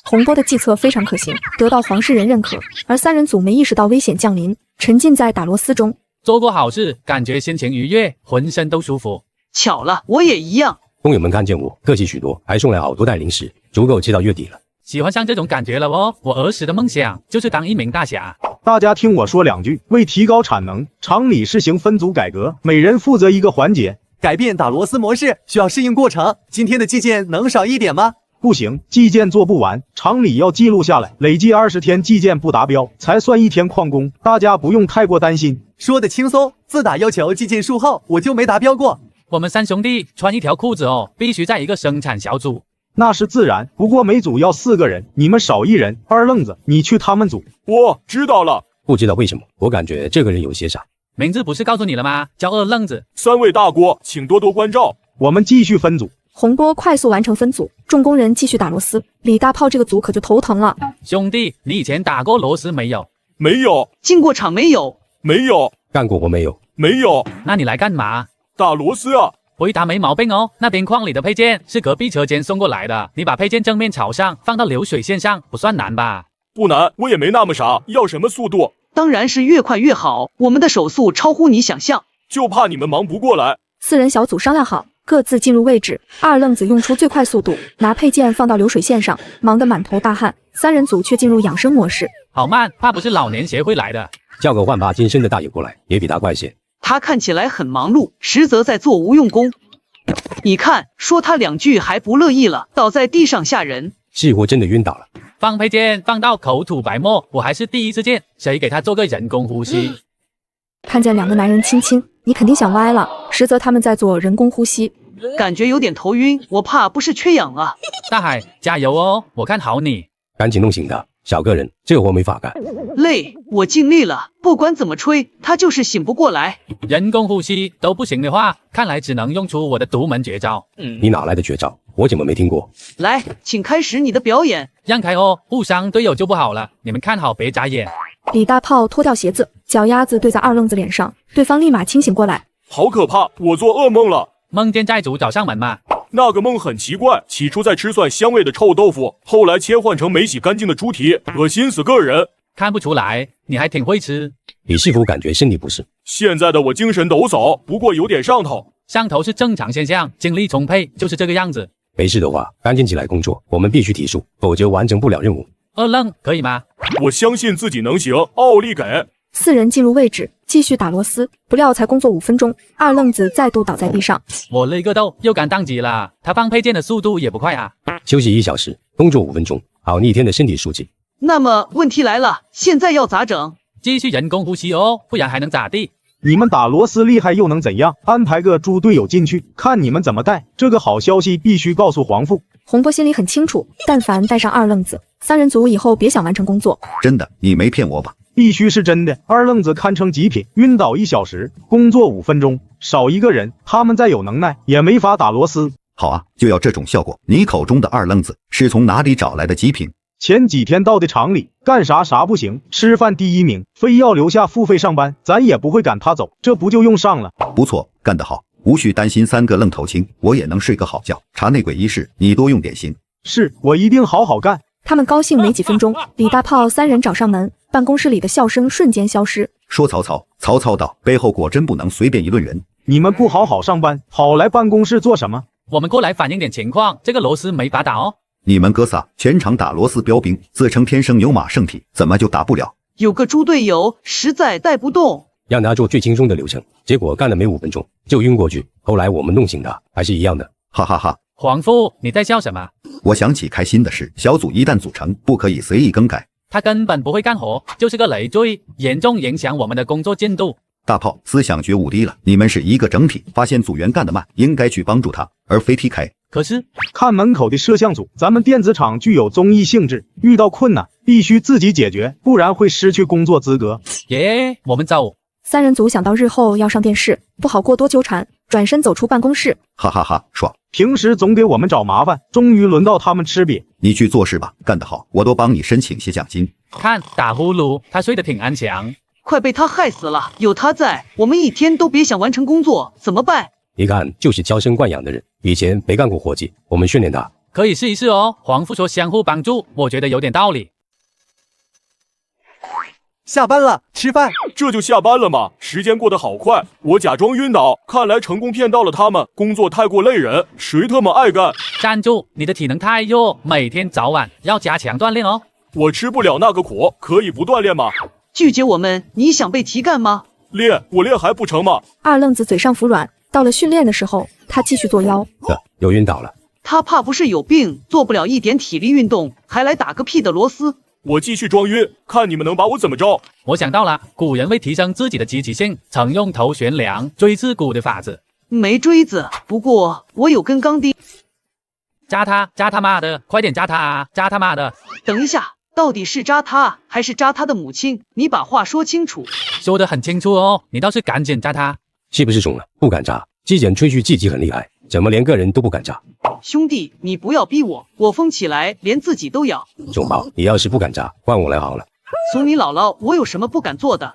洪波的计策非常可行，得到黄世仁认可，而3人组没意识到危险降临，沉浸在打螺丝中。做过好事，感觉心情愉悦，浑身都舒服。巧了，我也一样。工友们看见我，客气许多，还送来好多袋零食，足够吃到月底了。喜欢上这种感觉了哦！我儿时的梦想就是当一名大侠。大家听我说2句，为提高产能，厂里试行分组改革，每人负责一个环节。改变打螺丝模式需要适应过程，今天的计件能少一点吗？不行，计件做不完，厂里要记录下来，累计20天计件不达标，才算1天旷工。大家不用太过担心。说的轻松，自打要求计件数后，我就没达标过。我们3兄弟穿一条裤子哦，必须在一个生产小组。那是自然，不过每组要4个人，你们少1人。二愣子，你去他们组。我知道了。不知道为什么，我感觉这个人有些傻。名字不是告诉你了吗？叫二愣子。3位大锅，请多多关照。我们继续分组。洪波快速完成分组，众工人继续打螺丝。李大炮这个组可就头疼了。兄弟，你以前打过螺丝没有？没有。进过厂没有？没有。干过活没有？没有。那你来干嘛？打螺丝啊。回答没毛病哦，那边矿里的配件是隔壁车间送过来的，你把配件正面朝上放到流水线上，不算难吧？不难，我也没那么傻。要什么速度？当然是越快越好，我们的手速超乎你想象，就怕你们忙不过来。 4人小组商量好，各自进入位置。二愣子用出最快速度，拿配件放到流水线上，忙得满头大汗。3人组却进入养生模式。好慢，怕不是老年协会来的。叫个万八金身的大爷过来，也比他快些。他看起来很忙碌，实则在做无用功。你看，说他2句还不乐意了，倒在地上吓人。似乎真的晕倒了。放配件放到口吐白沫，我还是第一次见，谁给他做个人工呼吸？看见2个男人亲亲，你肯定想歪了，实则他们在做人工呼吸。感觉有点头晕，我怕不是缺氧啊。大海，加油哦，我看好你。赶紧弄醒他，小个人，这活没法干。累，我尽力了，不管怎么吹，他就是醒不过来。人工呼吸都不行的话，看来只能用出我的独门绝招。你哪来的绝招？我怎么没听过？来，请开始你的表演。让开哦，误伤队友就不好了。你们看好，别眨眼。李大炮脱掉鞋子，脚丫子对在二愣子脸上，对方立马清醒过来。好可怕，我做噩梦了。梦见债主找上门吗？那个梦很奇怪，起初在吃蒜香味的臭豆腐，后来切换成没洗干净的猪蹄，恶心死个人。看不出来，你还挺会吃。你是否感觉身体不适？现在的我精神抖擞，不过有点上头。上头是正常现象，精力充沛就是这个样子。没事的话，赶紧起来工作，我们必须提速，否则完成不了任务。二愣可以吗？我相信自己能行，奥利给！4人进入位置，继续打螺丝。不料才工作5分钟，二愣子再度倒在地上。我勒个豆，又赶当机了！他放配件的速度也不快啊！休息1小时，工作5分钟，好逆天的身体素质。那么问题来了，现在要咋整？继续人工呼吸哦，不然还能咋地？你们打螺丝厉害又能怎样？安排个猪队友进去，看你们怎么带。这个好消息必须告诉皇父。洪波心里很清楚，但凡带上二愣子，3人组以后别想完成工作。真的，你没骗我吧？必须是真的。二愣子堪称极品，晕倒1小时，工作5分钟，少1个人，他们再有能耐也没法打螺丝。好啊，就要这种效果。你口中的二愣子是从哪里找来的极品？前几天到的厂里，干啥不行，吃饭第1名，非要留下付费上班，咱也不会赶他走，这不就用上了？不错，干得好，无需担心3个愣头青，我也能睡个好觉。查内鬼一事，你多用点心。是，我一定好好干。他们高兴没几分钟，李大炮3人找上门，办公室里的笑声瞬间消失。说曹操道，背后果真不能随便议论人。你们不好好上班，跑来办公室做什么？我们过来反映点情况，这个螺丝没法打哦。你们哥仨全场打螺丝标兵，自称天生牛马圣体，怎么就打不了？有个猪队友实在带不动，让他做最轻松的流程，结果干了没5分钟就晕过去。后来我们弄醒他，还是一样的，哈哈哈。皇父，你在笑什么？我想起开心的事，小组一旦组成，不可以随意更改。他根本不会干活，就是个累赘，严重影响我们的工作进度。大炮思想觉悟低了，你们是一个整体，发现组员干得慢，应该去帮助他，而非踢开。可是看门口的摄像组，咱们电子厂具有综艺性质，遇到困难必须自己解决，不然会失去工作资格。耶，我们走。三人组想到日后要上电视，不好过多纠缠，转身走出办公室。哈哈哈，爽！平时总给我们找麻烦，终于轮到他们吃瘪。你去做事吧，干得好，我多帮你申请些奖金。看打呼噜，他睡得挺安详。快被他害死了！有他在，我们一天都别想完成工作，怎么办？一看就是娇生惯养的人，以前没干过活计，我们训练他。可以试一试哦。黄父说相互帮助，我觉得有点道理。下班了，吃饭。这就下班了吗？时间过得好快，我假装晕倒，看来成功骗到了他们。工作太过累人，谁他妈爱干？站住！你的体能太弱，每天早晚要加强锻炼哦。我吃不了那个苦，可以不锻炼吗？拒绝我们，你想被提干吗？练，我练还不成吗？二愣子嘴上服软，到了训练的时候，他继续作妖。又晕倒了。他怕不是有病，做不了一点体力运动，还来打个屁的螺丝。我继续装晕，看你们能把我怎么着。我想到了，古人为提升自己的积极性，曾用头悬梁、锥刺股的法子。没锥子，不过我有根钢钉。扎他，扎他妈的，快点扎他啊，扎他妈的！等一下，到底是扎他还是扎他的母亲？你把话说清楚。说得很清楚哦，你倒是赶紧扎他。是不是怂了？不敢扎。纪检吹嘘自己很厉害，怎么连个人都不敢扎？兄弟，你不要逼我，我疯起来连自己都咬。种宝，你要是不敢扎，换我来好了。怂你姥姥，我有什么不敢做的？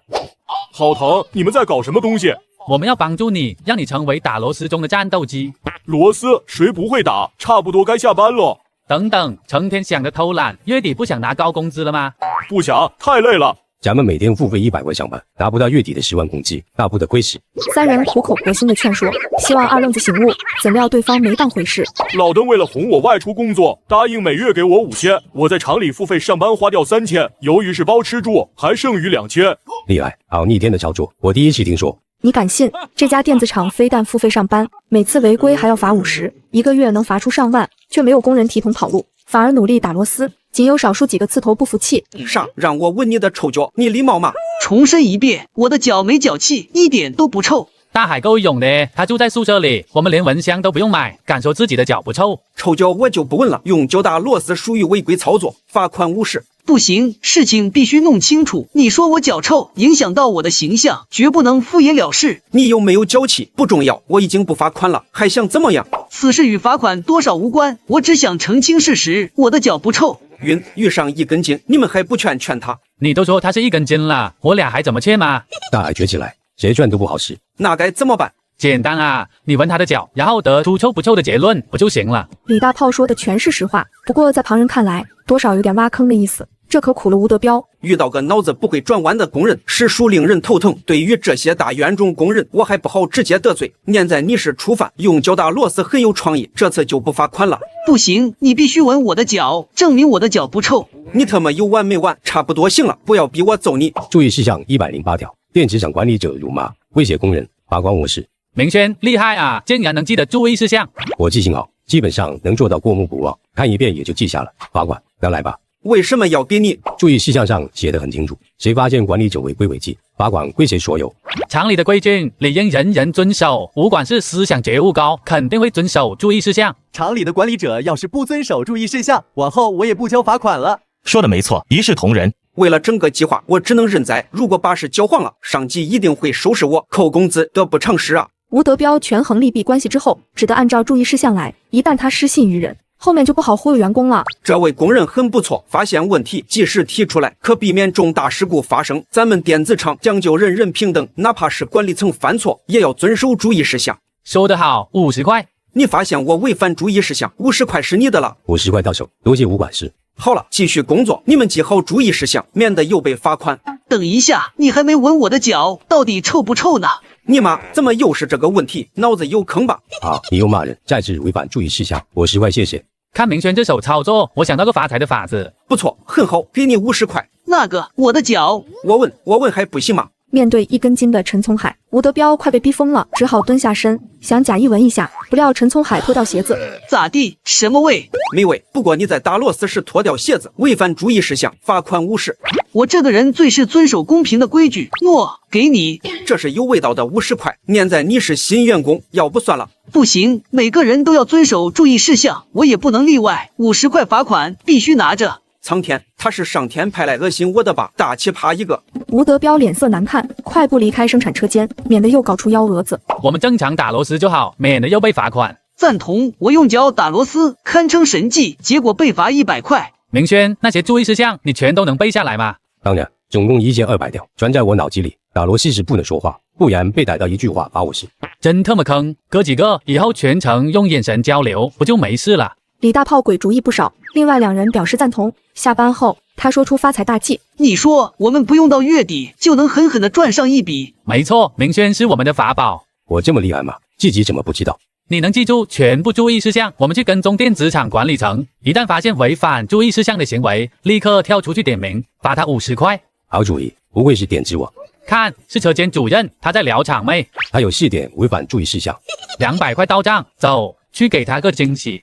好疼！你们在搞什么东西？我们要帮助你，让你成为打螺丝中的战斗机。螺丝谁不会打？差不多该下班了。等等，成天想着偷懒，月底不想拿高工资了吗？不想，太累了。咱们每天付费100块上班，拿不到月底的10万工资，那不得亏死。三人苦口婆心的劝说，希望二愣子醒悟，怎料对方没当回事。老邓为了哄我外出工作，答应每月给我5000，我在厂里付费上班花掉3000，由于是包吃住，还剩余2000。厉害，好逆天的操作，我第一次听说。你敢信？这家电子厂非但付费上班，每次违规还要罚50，一个月能罚出上万，却没有工人提桶跑路，反而努力打螺丝。仅有少数几个刺头不服气。啥？让我闻你的臭脚，你礼貌吗？重申一遍，我的脚没脚气，一点都不臭。大海够勇的，他住在宿舍里，我们连蚊香都不用买，敢说自己的脚不臭？臭脚我就不问了，用脚打螺丝属于违规操作，罚款50。不行，事情必须弄清楚。你说我脚臭，影响到我的形象，绝不能敷衍了事。你有没有脚气不重要，我已经不罚款了，还想怎么样？此事与罚款多少无关，我只想澄清事实，我的脚不臭。晕，遇上一根筋，你们还不劝他？你都说他是一根筋了，我俩还怎么劝吗？大海撅起来，谁劝都不好使。那该怎么办？简单啊，你闻他的脚，然后得出臭不臭的结论，不就行了？李大炮说的全是实话，不过在旁人看来，多少有点挖坑的意思。这可苦了吴德彪，遇到个脑子不会转弯的工人，实属令人头疼。对于这些大冤种工人，我还不好直接得罪。念在你是初犯，用脚打螺丝很有创意，这次就不罚款了。不行，你必须闻我的脚，证明我的脚不臭。你他妈有完没完？差不多行了，不要逼我揍你。注意事项108条，电子厂管理者辱骂、威胁工人，罚款50。明轩厉害啊，竟然能记得注意事项。我记性好，基本上能做到过目不忘，看一遍也就记下了。罚款，那来吧。为什么要给你？注意事项上写得很清楚，谁发现管理者违规违纪，罚款归谁所有。厂里的规矩理应人人遵守，无管是思想觉悟高，肯定会遵守注意事项。厂里的管理者要是不遵守注意事项，往后我也不交罚款了。说的没错，一视同仁。为了整个计划，我只能认栽。如果把事搅黄了，上级一定会收拾我，扣工资，得不偿失啊！吴德彪权衡利弊关系之后，只得按照注意事项来。一旦他失信于人，后面就不好忽悠员工了。这位工人很不错，发现问题及时提出来，可避免重大事故发生。咱们电子厂讲究人人平等，哪怕是管理层犯错，也要遵守注意事项。说得好，50块。你发现我违反注意事项，50块是你的了。50块到手，多谢吴管事。好了，继续工作，你们记好注意事项，免得又被罚款。等一下，你还没闻我的脚，到底臭不臭呢？你妈，怎么又是这个问题？脑子有坑吧？好，你又骂人，再次违反注意事项，50块谢谢。看明轩这手操作，我想到个发财的法子。不错，很好，给你50块。那个，我的脚，我问还不行吗？面对一根筋的陈聪海，吴德彪快被逼疯了，只好蹲下身，想假意闻一下，不料陈聪海脱掉鞋子。咋地？什么味？没味。不过你在打螺丝时脱掉鞋子，违反注意事项，罚款50。我这个人最是遵守公平的规矩。诺，给你。这是有味道的50块，念在你是新员工，要不算了。不行，每个人都要遵守注意事项，我也不能例外。50块罚款必须拿着。苍天，他是上天派来恶心我的吧？大奇葩一个！吴德彪脸色难看，快步离开生产车间，免得又搞出幺蛾子。我们正常打螺丝就好，免得又被罚款。赞同，我用脚打螺丝堪称神迹，结果被罚100块。明轩，那些注意事项你全都能背下来吗？当然，总共1件200条，全在我脑子里。打螺丝时不能说话，不然被逮到一句话罚50。真他妈坑！哥几个以后全程用眼神交流，不就没事了？李大炮鬼主意不少，另外2人表示赞同。下班后，他说出发财大计。你说我们不用到月底就能狠狠地赚上一笔？没错，明轩是我们的法宝。我这么厉害吗？自己怎么不知道？你能记住全部注意事项，我们去跟踪电子厂管理层，一旦发现违反注意事项的行为，立刻跳出去点名，罚他50块。好主意，不愧是点子王。看，是车间主任，他在聊场妹。他有4点违反注意事项，200块到账，走去给他个惊喜。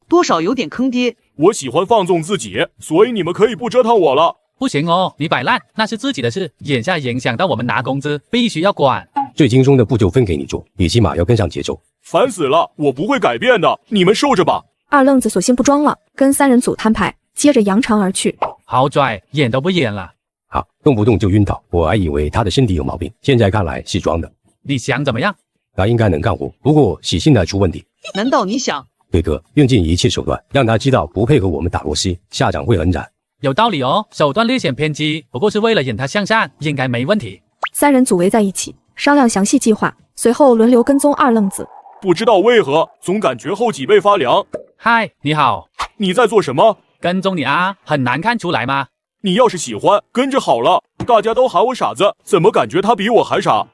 多少有点坑爹。我喜欢放纵自己，所以你们可以不折腾我了。不行哦，你摆烂那是自己的事，眼下影响到我们拿工资，必须要管。最轻松的步骤分给你做，你起码要跟上节奏。烦死了，我不会改变的，你们受着吧。二愣子索性不装了，跟3人组摊牌，接着扬长而去。好拽，演都不演了。好，动不动就晕倒，我还以为他的身体有毛病，现在看来是装的。你想怎么样？他应该能干活，不过洗心态出问题。难道你想？对哥，用尽一切手段，让他知道不配合我们打螺丝，下场会很惨。有道理哦，手段略显偏激，不过是为了引他向善，应该没问题。 3人组围在一起，商量详细计划，随后轮流跟踪二愣子。不知道为何，总感觉后脊背发凉。嗨，你好，你在做什么？跟踪你啊，很难看出来吗？你要是喜欢，跟着好了。大家都喊我傻子，怎么感觉他比我还傻？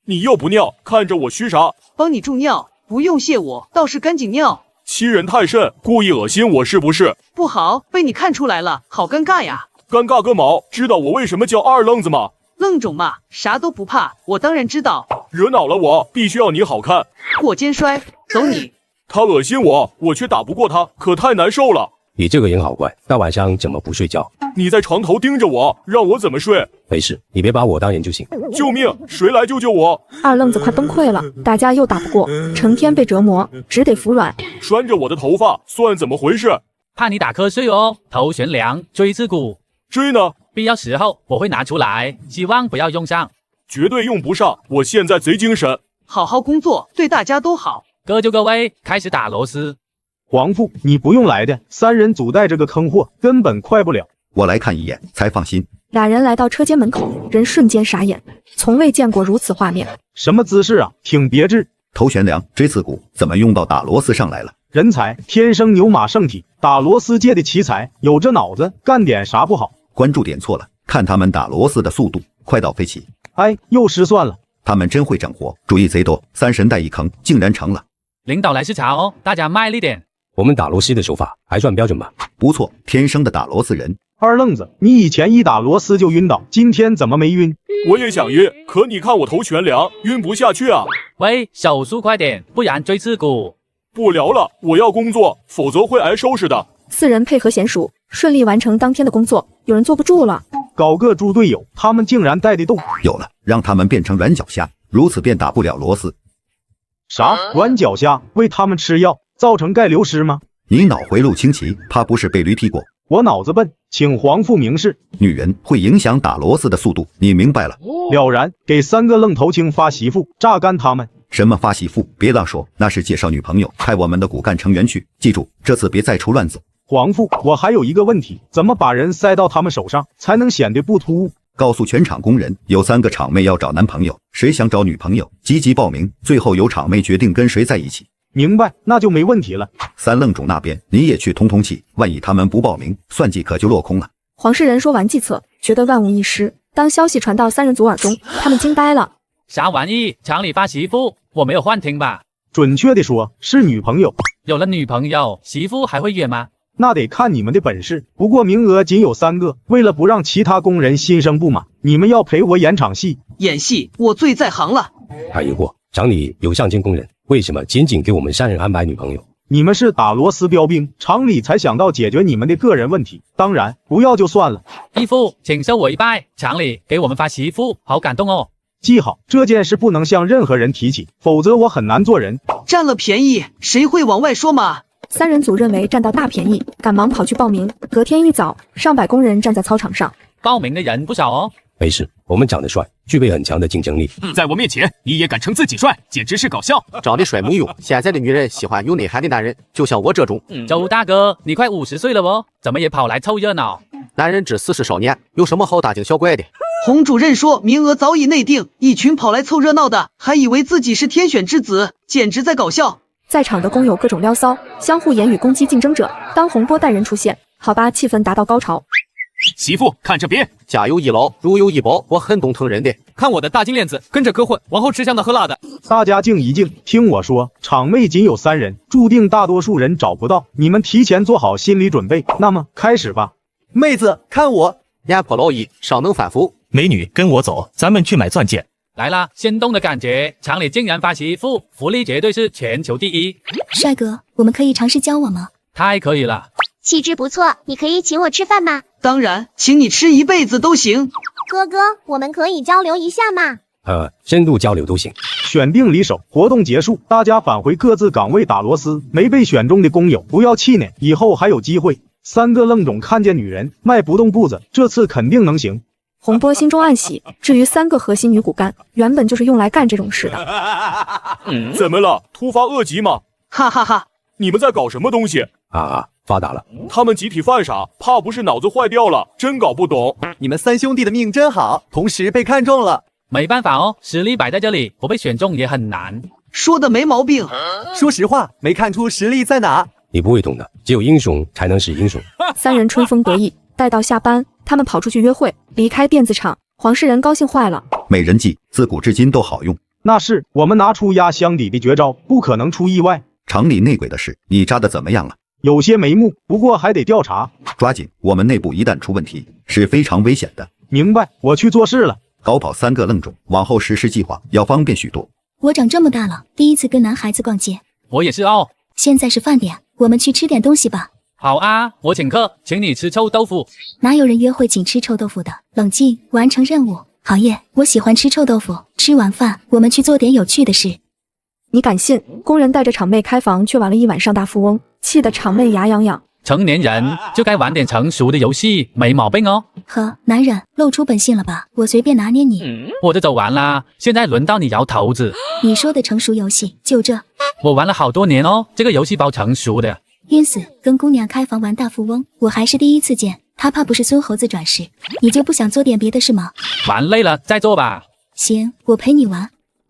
你又不尿，看着我虚啥？帮你助尿，不用谢我，倒是赶紧尿。欺人太甚，故意恶心我是不是？不好，被你看出来了，好尴尬呀！尴尬个毛！知道我为什么叫二愣子吗？愣种嘛，啥都不怕，我当然知道。惹恼了我，必须要你好看。过肩摔，走你！他恶心我，我却打不过他，可太难受了。你这个人好怪，大晚上怎么不睡觉？你在床头盯着我，让我怎么睡？没事，你别把我当人就行。救命！谁来救救我？二愣子快崩溃了，打架又打不过，成天被折磨，只得服软。拴着我的头发，算怎么回事？怕你打瞌睡哦，头悬梁，锥刺股。锥呢？必要时候我会拿出来，希望不要用上。绝对用不上，我现在贼精神。好好工作，对大家都好。各就各位，开始打螺丝。皇父，你不用来的，3人组带着个坑货，根本快不了。我来看一眼才放心。俩人来到车间门口，人瞬间傻眼，从未见过如此画面。什么姿势啊，挺别致。头悬梁，锥刺股，怎么用到打螺丝上来了？人才，天生牛马圣体，打螺丝界的奇才，有这脑子，干点啥不好？关注点错了，看他们打螺丝的速度快到飞起。哎，又失算了。他们真会整活，主意贼多，3神带一坑，竟然成了。领导来视察哦，大家卖力点。我们打螺丝的手法还算标准吧？不错，天生的打螺丝人。二愣子，你以前一打螺丝就晕倒，今天怎么没晕？我也想晕，可你看我头悬梁，晕不下去啊！喂，手速快点，不然锥刺股。不聊了，我要工作，否则会挨收拾的。 4人配合娴熟，顺利完成当天的工作。有人坐不住了，搞个猪队友，他们竟然带得动。有了，让他们变成软脚虾，如此便打不了螺丝。啥？软脚虾？喂他们吃药，造成钙流失吗？你脑回路清奇，怕不是被驴踢过？我脑子笨，请皇父明示。女人会影响打螺丝的速度，你明白了？了然，给3个愣头青发媳妇，榨干他们。什么发媳妇？别乱说，那是介绍女朋友，派我们的骨干成员去。记住，这次别再出乱子。 皇父，我还有一个问题，怎么把人塞到他们手上，才能显得不突兀？告诉全场工人，有3个厂妹要找男朋友，谁想找女朋友，积极报名，最后由厂妹决定跟谁在一起。明白，那就没问题了。3愣种那边，你也去通通气，万一他们不报名，算计可就落空了。黄世仁说完计策，觉得万无一失。当消息传到3人组耳中，他们惊呆了。啥玩意？厂里发媳妇？我没有幻听吧？准确地说，是女朋友。有了女朋友，媳妇还会约吗？ 那得看你们的本事，不过名额仅有3个，为了不让其他工人心生不满，你们要陪我演场戏。演戏，我最在行了。他疑惑，厂里有上千工人，为什么仅仅给我们3人安排女朋友？你们是打螺丝标兵，厂里才想到解决你们的个人问题，当然不要就算了。义父，请受我一拜，厂里给我们发媳妇，好感动哦。记好，这件事不能向任何人提起，否则我很难做人。占了便宜，谁会往外说嘛？三人组认为占到大便宜，赶忙跑去报名。隔天一早，上百工人站在操场上，报名的人不少哦。没事，我们长得帅，具备很强的竞争力。在我面前，你也敢称自己帅，简直是搞笑。长得帅没用，现在的女人喜欢有内涵的男人，就像我这种。周大哥，你快50岁了哦，怎么也跑来凑热闹？男人至死是少年，有什么好大惊小怪的？洪主任说名额早已内定，一群跑来凑热闹的，还以为自己是天选之子，简直在搞笑。在场的工友各种撩骚，相互言语攻击竞争者。当洪波带人出现，好吧，气氛达到高潮。媳妇，看这边，家有一老，如有一宝，我很懂疼人的。看我的大金链子，跟着哥混，往后吃香的喝辣的。大家静一静，听我说，场内仅有3人，注定大多数人找不到，你们提前做好心理准备。那么开始吧。妹子，看我，压迫老一，尚能反腐。美女，跟我走，咱们去买钻戒。来啦，心动的感觉，厂里竟然发媳妇，福利绝对是全球第一。帅哥，我们可以尝试交往吗？太可以了，气质不错，你可以请我吃饭吗？当然，请你吃一辈子都行。哥哥，我们可以交流一下吗？深度交流都行。选定离手，活动结束，大家返回各自岗位打螺丝。没被选中的工友不要气馁，以后还有机会。3个愣种看见女人迈不动步子，这次肯定能行。洪波心中暗喜，至于3个核心女骨干，原本就是用来干这种事的。怎么了？突发恶疾吗？哈哈哈！你们在搞什么东西？发达了。他们集体犯傻，怕不是脑子坏掉了，真搞不懂。你们3兄弟的命真好，同时被看中了。没办法哦，实力摆在这里，不被选中也很难。说的没毛病。说实话，没看出实力在哪。你不会懂的，只有英雄才能是英雄。3人春风得意，待到下班，他们跑出去约会，离开电子厂。黄世仁高兴坏了，美人计自古至今都好用。那是我们拿出压箱底的绝招，不可能出意外。厂里内鬼的事，你扎的怎么样了？有些眉目，不过还得调查。抓紧，我们内部一旦出问题，是非常危险的。明白，我去做事了。高跑3个愣种，往后实施计划要方便许多。我长这么大了，第一次跟男孩子逛街。我也是哦。现在是饭点，我们去吃点东西吧。好啊，我请客，请你吃臭豆腐。哪有人约会请吃臭豆腐的？冷静，完成任务。好耶，我喜欢吃臭豆腐。吃完饭，我们去做点有趣的事。你敢信？工人带着厂妹开房，却玩了一晚上大富翁，气得厂妹牙痒痒。成年人就该玩点成熟的游戏，没毛病哦。呵，男人露出本性了吧？我随便拿捏你。我这走完啦，现在轮到你摇头子。你说的成熟游戏就这？我玩了好多年哦，这个游戏包成熟的。晕死！跟姑娘开房玩大富翁，我还是第一次见。他怕不是孙猴子转世？你就不想做点别的事吗？玩累了再做吧。行，我陪你玩。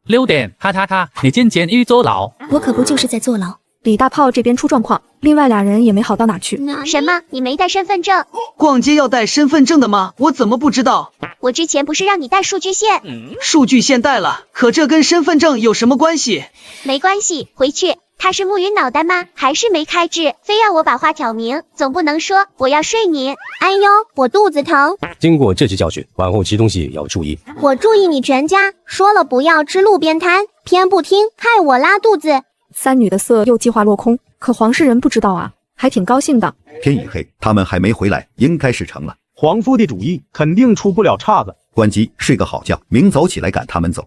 6点，哈哈哈！你进监狱坐牢。我可不就是在坐牢。李大炮这边出状况，另外2人也没好到哪去。什么？你没带身份证？逛街要带身份证的吗？我怎么不知道？我之前不是让你带数据线？数据线带了，可这跟身份证有什么关系？没关系，回去。他是木鱼脑袋吗？还是没开智？非要我把话挑明，总不能说我要睡你。哎呦，我肚子疼。经过这次教训，往后吃东西要注意。我注意你全家，说了不要吃路边摊，偏不听，害我拉肚子。3女的色又计划落空，可黄世仁不知道啊，还挺高兴的。天已黑，他们还没回来，应该是成了。黄父的主意肯定出不了岔子。关机，睡个好觉，明早起来赶他们走。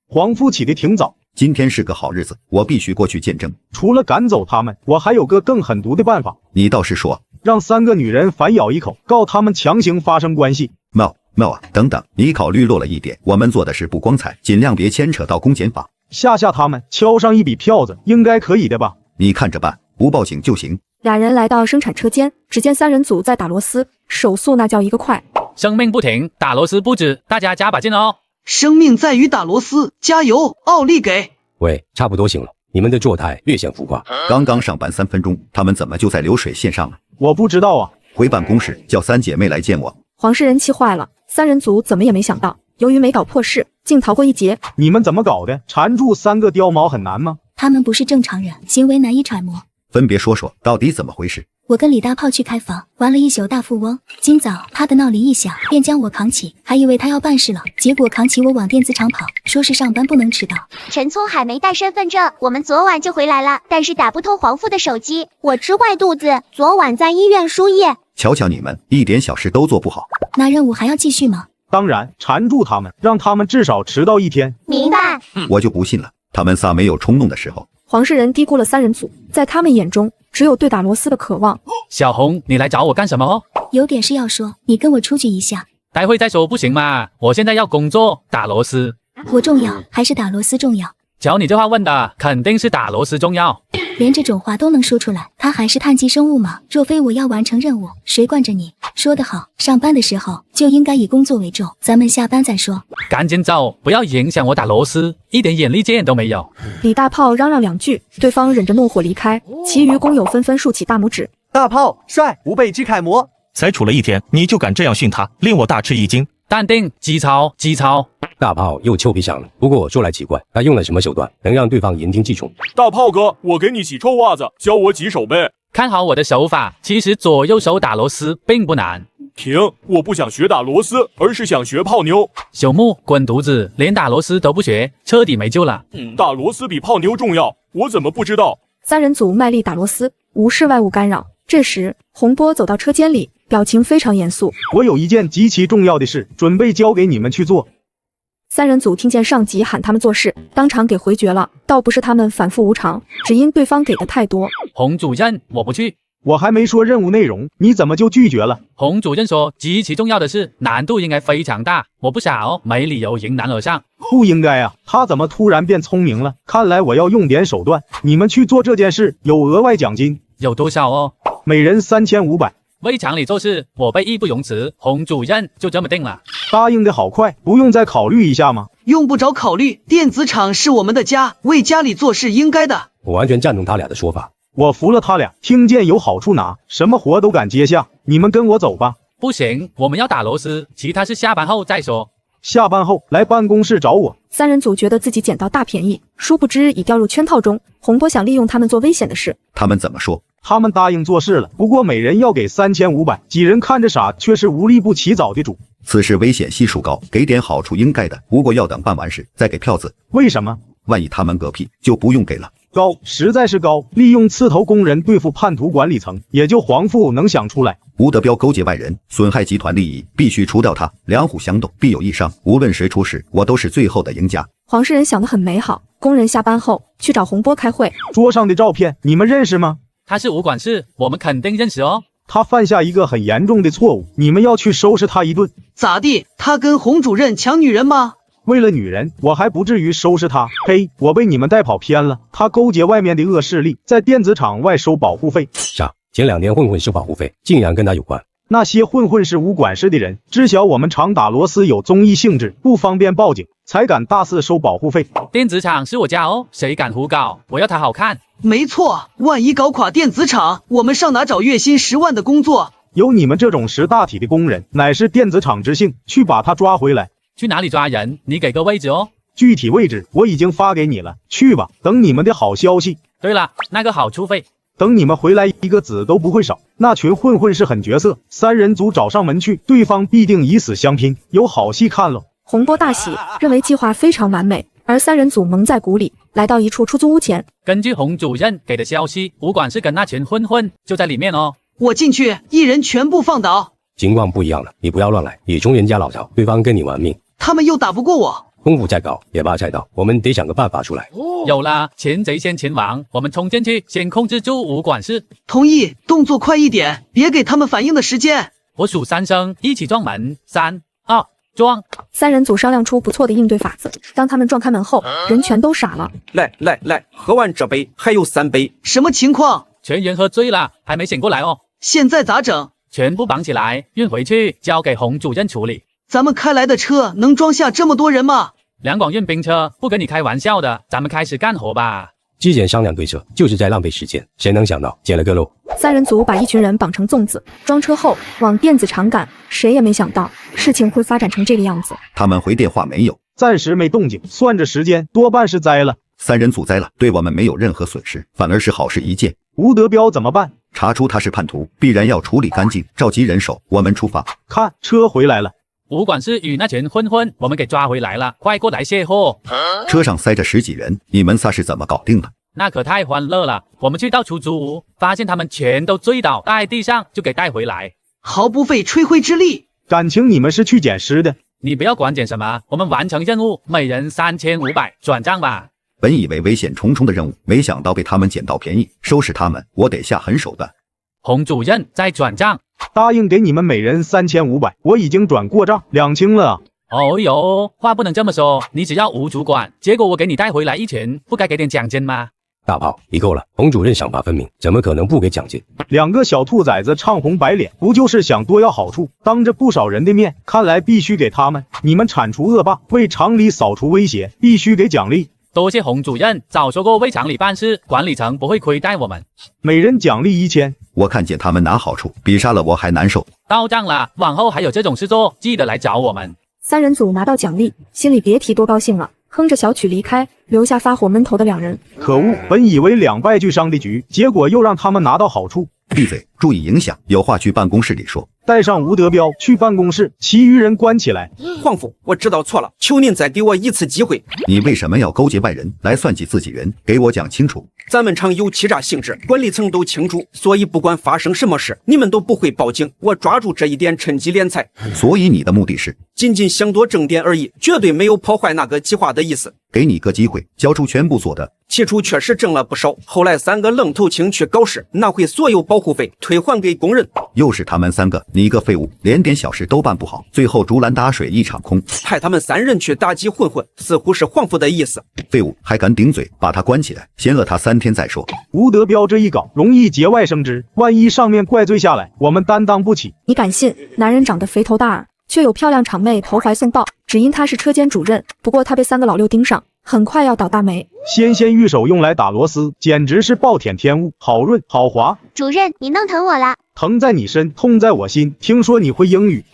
黄父起得挺早。今天是个好日子，我必须过去见证。除了赶走他们，我还有个更狠毒的办法。你倒是说。让3个女人反咬一口，告他们强行发生关系。妙啊，等等，你考虑落了一点，我们做的是不光彩，尽量别牵扯到公检法。吓他们，敲上一笔票子，应该可以的吧？你看着办，不报警就行。2人来到生产车间，只见3人组在打螺丝，手速那叫一个快。生命不停，打螺丝不止，大家加把劲哦。生命在于打螺丝，加油，奥利给！喂，差不多行了，你们的状态略显浮夸。刚刚上班3分钟，他们怎么就在流水线上了？我不知道啊。回办公室叫3姐妹来见我。黄世仁气坏了，3人组怎么也没想到，由于没搞破事，竟逃过一劫。你们怎么搞的？缠住3个碉堡很难吗？他们不是正常人，行为难以揣摩。分别说说到底怎么回事。我跟李大炮去开房，玩了一宿大富翁。今早他的闹铃一响，便将我扛起，还以为他要办事了，结果扛起我往电子厂跑，说是上班不能迟到。陈聪还没带身份证，我们昨晚就回来了，但是打不通黄父的手机，我吃坏肚子，昨晚在医院输液。瞧瞧你们，一点小事都做不好。那任务还要继续吗？当然，缠住他们，让他们至少迟到1天。明白。我就不信了，他们仨没有冲动的时候。黄世仁低估了3人组，在他们眼中只有对打螺丝的渴望。小红，你来找我干什么哦？有点事要说，你跟我出去一下。待会再说不行吗？我现在要工作，打螺丝。我重要还是打螺丝重要？瞧你这话问的，肯定是打螺丝重要。连这种话都能说出来，他还是碳基生物吗？若非我要完成任务，谁惯着你？说得好，上班的时候就应该以工作为重，咱们下班再说。赶紧走，不要影响我打螺丝，一点眼力见都没有。李大炮嚷嚷2句，对方忍着怒火离开，其余工友纷纷竖起大拇指。大炮帅，吾辈之楷模。才处了1天，你就敢这样训他，令我大吃一惊。淡定，基操。大炮又臭皮响了。不过说来奇怪，他用了什么手段能让对方言听计从？大炮哥，我给你洗臭袜子，教我洗手呗。看好我的手法，其实左右手打螺丝并不难。停，我不想学打螺丝，而是想学泡妞。朽木，滚犊子，连打螺丝都不学，彻底没救了。打螺丝比泡妞重要，我怎么不知道？3人组卖力打螺丝，无视外物干扰。这时，洪波走到车间里，表情非常严肃。我有一件极其重要的事，准备交给你们去做。3人组听见上级喊他们做事，当场给回绝了。倒不是他们反复无常，只因对方给的太多。洪主任，我不去。我还没说任务内容，你怎么就拒绝了？洪主任说极其重要的事，难度应该非常大。我不傻哦，没理由迎难而上。不应该啊，他怎么突然变聪明了？看来我要用点手段。你们去做这件事，有额外奖金。有多少哦？每人3500。为厂里做事，我辈义不容辞。洪主任就这么定了。答应的好快，不用再考虑一下吗？用不着考虑，电子厂是我们的家，为家里做事应该的。我完全赞同他俩的说法。我服了他俩，听见有好处拿，什么活都敢接下。你们跟我走吧。不行，我们要打螺丝，其他事下班后再说。下班后来办公室找我。3人组觉得自己捡到大便宜，殊不知已掉入圈套中。洪波想利用他们做危险的事。他们怎么说？他们答应做事了，不过每人要给3500。几人看着傻，却是无利不起早的主。此事危险系数高，给点好处应该的，不过要等办完事再给票子。为什么？万一他们嗝屁，就不用给了。高，实在是高。利用刺头工人对付叛徒管理层，也就黄父能想出来。吴德彪勾结外人，损害集团利益，必须除掉他。两虎相斗，必有一伤。无论谁出事，我都是最后的赢家。黄世仁想得很美好。工人下班后去找洪波开会。桌上的照片，你们认识吗？他是吴管事，我们肯定认识哦。他犯下一个很严重的错误，你们要去收拾他一顿。咋地？他跟洪主任抢女人吗？为了女人，我还不至于收拾他。嘿，我被你们带跑偏了。他勾结外面的恶势力，在电子厂外收保护费。傻，前2年混混收保护费，竟然跟他有关。那些混混是吴管事的人，知晓我们厂打螺丝有综艺性质，不方便报警，才敢大肆收保护费。电子厂是我家哦，谁敢胡搞？我要他好看。没错，万一搞垮电子厂，我们上哪找月薪10万的工作？有你们这种识大体的工人，乃是电子厂之幸，去把他抓回来。去哪里抓人？你给个位置哦。具体位置我已经发给你了，去吧，等你们的好消息。对了，那个好处费，等你们回来一个子都不会少。那群混混是狠角色，3人组找上门去，对方必定以死相拼，有好戏看喽。洪波大喜，认为计划非常完美，而3人组蒙在鼓里，来到一处出租屋前。根据洪主任给的消息，吴管事跟那群混混就在里面哦。我进去，一人全部放倒。情况不一样了，你不要乱来，你冲人家老巢，对方跟你玩命，他们又打不过我。功夫再高也怕菜到，我们得想个办法出来。有了，擒贼先擒王，我们冲进去，先控制住吴管事。同意，动作快一点，别给他们反应的时间。我数3声，一起撞门，3、2，撞。3人组商量出不错的应对法子。当他们撞开门后，人全都傻了。来，喝完这杯，还有3杯。什么情况？全员喝醉了，还没醒过来哦。现在咋整？全部绑起来，运回去，交给洪主任处理。咱们开来的车能装下这么多人吗？两广运兵车，不跟你开玩笑的，咱们开始干活吧。之前商量对策，就是在浪费时间，谁能想到捡了个漏。3人组把一群人绑成粽子，装车后往电子厂赶。谁也没想到事情会发展成这个样子。他们回电话没有？暂时没动静，算着时间，多半是栽了。 3人组栽了，对我们没有任何损失，反而是好事一件。吴德彪怎么办？查出他是叛徒，必然要处理干净，召集人手，我们出发。看，车回来了。吴管事与那群混混，我们给抓回来了，快过来卸货。车上塞着10几人，你们仨是怎么搞定的？那可太欢乐了！我们去到出租屋，发现他们全都醉倒在地上，就给带回来，毫不费吹灰之力。感情你们是去捡尸的？你不要管捡什么，我们完成任务，每人3500，转账吧。本以为危险重重的任务，没想到被他们捡到便宜，收拾他们，我得下狠手段。洪主任在转账，答应给你们每人3500，我已经转过账2清了啊。哦哟，话不能这么说，你只要吴主管，结果我给你带回来一群，不该给点奖金吗？大炮，你够了！洪主任赏罚分明，怎么可能不给奖金？2个小兔崽子唱红白脸，不就是想多要好处？当着不少人的面，看来必须给他们。你们铲除恶霸，为厂里扫除威胁，必须给奖励。多谢洪主任，早说过为厂里办事，管理层不会亏待我们。每人奖励1000。我看见他们拿好处，比杀了我还难受。到账了，往后还有这种事做，记得来找我们。3人组拿到奖励，心里别提多高兴了，哼着小曲离开，留下发火闷头的2人。可恶，本以为2败俱伤的局，结果又让他们拿到好处。闭嘴，注意影响，有话去办公室里说。带上吴德彪去办公室，其余人关起来。皇父，我知道错了，求您再给我一次机会。你为什么要勾结外人来算计自己人？给我讲清楚。咱们厂有欺诈性质，管理层都清楚，所以不管发生什么事，你们都不会报警。我抓住这一点，趁机敛财。所以你的目的是仅仅想多挣点而已，绝对没有破坏那个计划的意思。给你个机会，交出全部所得。起初确实挣了不少，后来3个愣头青去搞事，拿回所有保护费，退还给工人。又是他们3个，你一个废物，连点小事都办不好，最后竹篮打水一场空。派他们3人去打击混混，似乎是皇父的意思。废物还敢顶嘴，把他关起来，先饿他3天再说。吴德彪这一搞，容易节外生枝，万一上面怪罪下来，我们担当不起。你敢信？男人长得肥头大耳，却有漂亮厂妹投怀送抱，只因他是车间主任。不过他被3个老六盯上，很快要倒大霉。纤纤玉手用来打螺丝，简直是暴殄天物，好润好滑。主任，你弄疼我了。疼在你身，痛在我心。听说你会英语？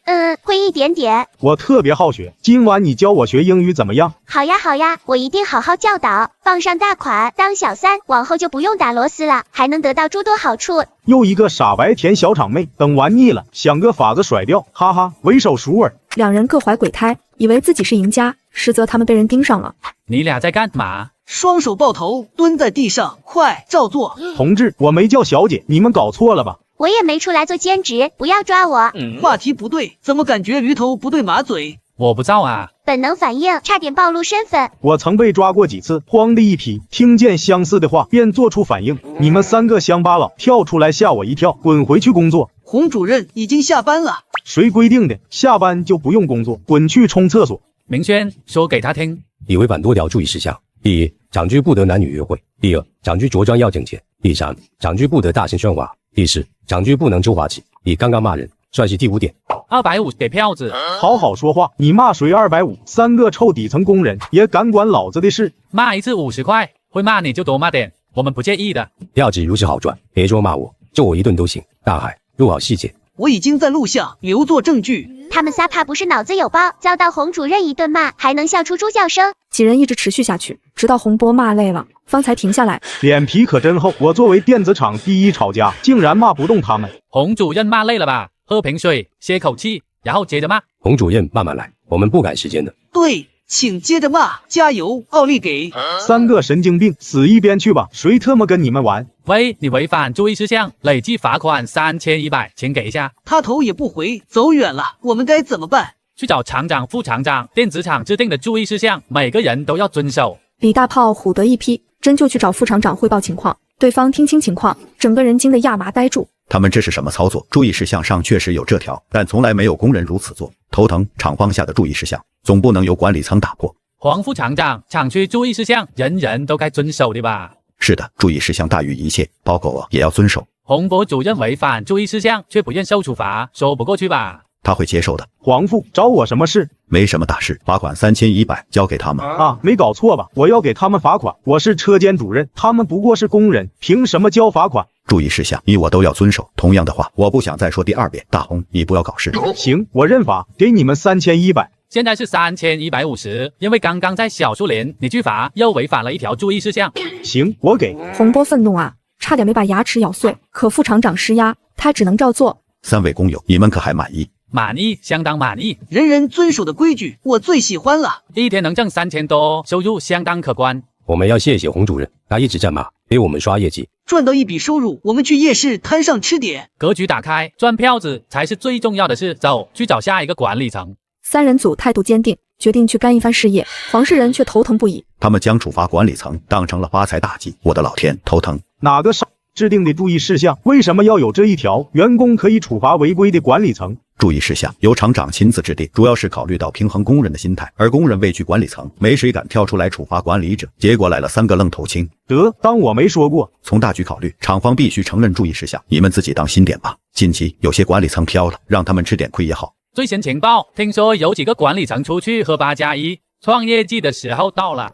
会一点点。我特别好学，今晚你教我学英语怎么样？好呀好呀，我一定好好教导。放上大款，当小三，往后就不用打螺丝了，还能得到诸多好处。又一个傻白甜小厂妹，等玩腻了，想个法子甩掉，哈哈，为首熟耳。2人各怀鬼胎，以为自己是赢家，实则他们被人盯上了。你俩在干嘛？双手抱头，蹲在地上，快照做。同志，我没叫小姐，你们搞错了吧？我也没出来做兼职，不要抓我。话题不对，怎么感觉驴头不对马嘴？我不造啊！本能反应，差点暴露身份。我曾被抓过几次，慌的一批，听见相似的话便做出反应。你们3个乡巴佬跳出来吓我一跳，滚回去工作。洪主任已经下班了。谁规定的？下班就不用工作，滚去冲厕所。明轩，说给他听。已违反多条注意事项。第一，厂区不得男女约会；第二，厂区着装要挣钱；第三，厂区不得大声喧哗；第四，厂区不能周滑起。你刚刚骂人，算是第5点。250给票子。好好说话，你骂谁250？3个臭底层工人也敢管老子的事？骂一次50块，会骂你就多骂点，我们不介意的。票子如此好赚，别说骂我，揍我一顿都行。大海，录好细节。我已经在录像，留作证据。他们仨怕不是脑子有包，遭到洪主任一顿骂，还能笑出猪叫声。几人一直持续下去，直到洪波骂累了，方才停下来。脸皮可真厚，我作为电子厂第一炒家，竟然骂不动他们。洪主任骂累了吧？喝瓶水，歇口气，然后接着骂。洪主任慢慢来，我们不赶时间的。对，请接着骂，加油，奥利给！3个神经病，死一边去吧！谁特么跟你们玩？喂，你违反注意事项，累计罚款3100，请给一下。他头也不回，走远了，我们该怎么办？去找厂长、副厂长，电子厂制定的注意事项，每个人都要遵守。李大炮唬得一批，真就去找副厂长汇报情况。对方听清情况，整个人惊得亚麻呆住。他们这是什么操作？注意事项上确实有这条，但从来没有工人如此做。头疼，厂方下的注意事项总不能由管理层打破。黄副厂长，厂区注意事项，人人都该遵守的吧？是的，注意事项大于一切，包括我也要遵守。洪博主任违反注意事项，却不愿受处罚，说不过去吧？他会接受的。黄副找我什么事？没什么大事，罚款3100，交给他们。啊，没搞错吧？我要给他们罚款，我是车间主任，他们不过是工人，凭什么交罚款？注意事项你我都要遵守。同样的话，我不想再说第2遍。大红，你不要搞事。行，我认罚，给你们3100。现在是3150，因为刚刚在小树林你拒罚，又违反了一条注意事项。行，我给。洪波愤怒啊！差点没把牙齿咬碎。可副厂长施压，他只能照做。三位工友，你们可还满意？满意，相当满意。人人遵守的规矩，我最喜欢了。一天能挣3000多，收入相当可观。我们要谢谢洪主任，他一直在骂，给我们刷业绩，赚到一笔收入，我们去夜市摊上吃点。格局打开，赚票子才是最重要的事。走，去找下一个管理层。三人组态度坚定，决定去干一番事业。黄世仁却头疼不已。他们将处罚管理层当成了发财大计，我的老天，头疼！哪个制定的注意事项？为什么要有这一条？员工可以处罚违规的管理层。注意事项由厂长亲自制定，主要是考虑到平衡工人的心态，而工人畏惧管理层，没谁敢跳出来处罚管理者。结果来了3个愣头青。得当我没说过。从大局考虑，厂方必须承认注意事项，你们自己当心点吧。近期有些管理层飘了，让他们吃点亏也好。最新情报，听说有几个管理层出去喝8+1，创业季的时候到了。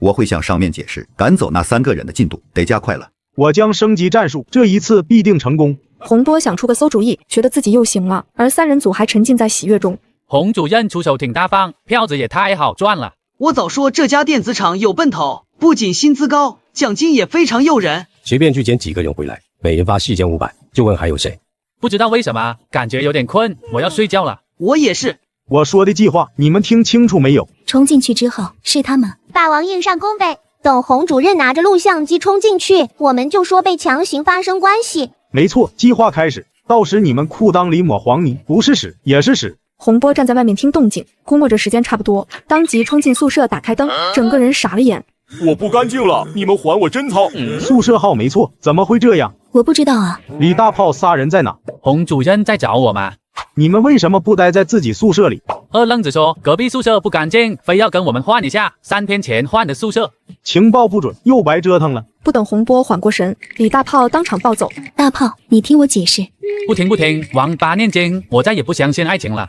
我会向上面解释，赶走那3个人的进度得加快了。我将升级战术，这一次必定成功。洪波想出个馊主意，觉得自己又行了，而三人组还沉浸在喜悦中。洪主任出手挺大方，票子也太好赚了。我早说这家电子厂有奔头，不仅薪资高，奖金也非常诱人。随便去捡几个人回来，每人发4500，就问还有谁？不知道为什么，感觉有点困，我要睡觉了。我也是。我说的计划，你们听清楚没有？冲进去之后，是他们霸王硬上弓呗。等洪主任拿着录像机冲进去，我们就说被强行发生关系。没错，计划开始，到时你们裤裆里抹黄泥，不是屎也是屎。洪波站在外面听动静，估摸着时间差不多，当即冲进宿舍，打开灯，整个人傻了眼。我不干净了，你们还我贞操！宿舍号没错，怎么会这样？我不知道啊。李大炮仨人在哪？洪主任在找我吗？你们为什么不待在自己宿舍里？二愣子说隔壁宿舍不干净，非要跟我们换一下，3天前换的宿舍。情报不准，又白折腾了。不等洪波缓过神，李大炮当场暴走。大炮，你听我解释。不听，王八念经，我再也不相信爱情了。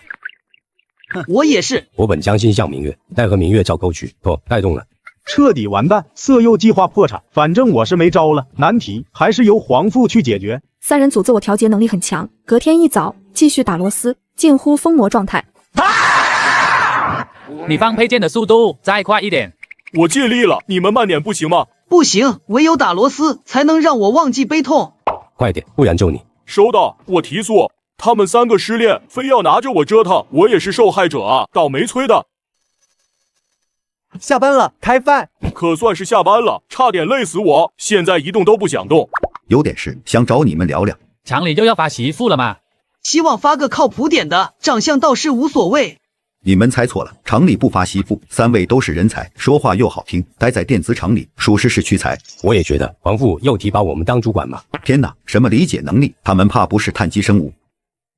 我也是。我本将心向明月，待和明月照沟渠，带动了。彻底完蛋，色诱计划破产。反正我是没招了，难题还是由黄父去解决。三人组自我调节能力很强，隔天一早继续打螺丝，近乎疯魔状态。你放配件的速度再快一点。我尽力了，你们慢点不行吗？不行，唯有打螺丝才能让我忘记悲痛。快点，不然就你。收到，我提速。他们3个失恋，非要拿着我折腾，我也是受害者啊，倒霉催的。下班了，开饭。可算是下班了，差点累死我，现在一动都不想动。有点事想找你们聊聊。厂里又要发媳妇了吗？希望发个靠谱点的，长相倒是无所谓。你们猜错了，厂里不发媳妇，3位都是人才，说话又好听，待在电子厂里属实是屈才。我也觉得，黄父又提拔我们当主管嘛。天哪，什么理解能力？他们怕不是碳基生物。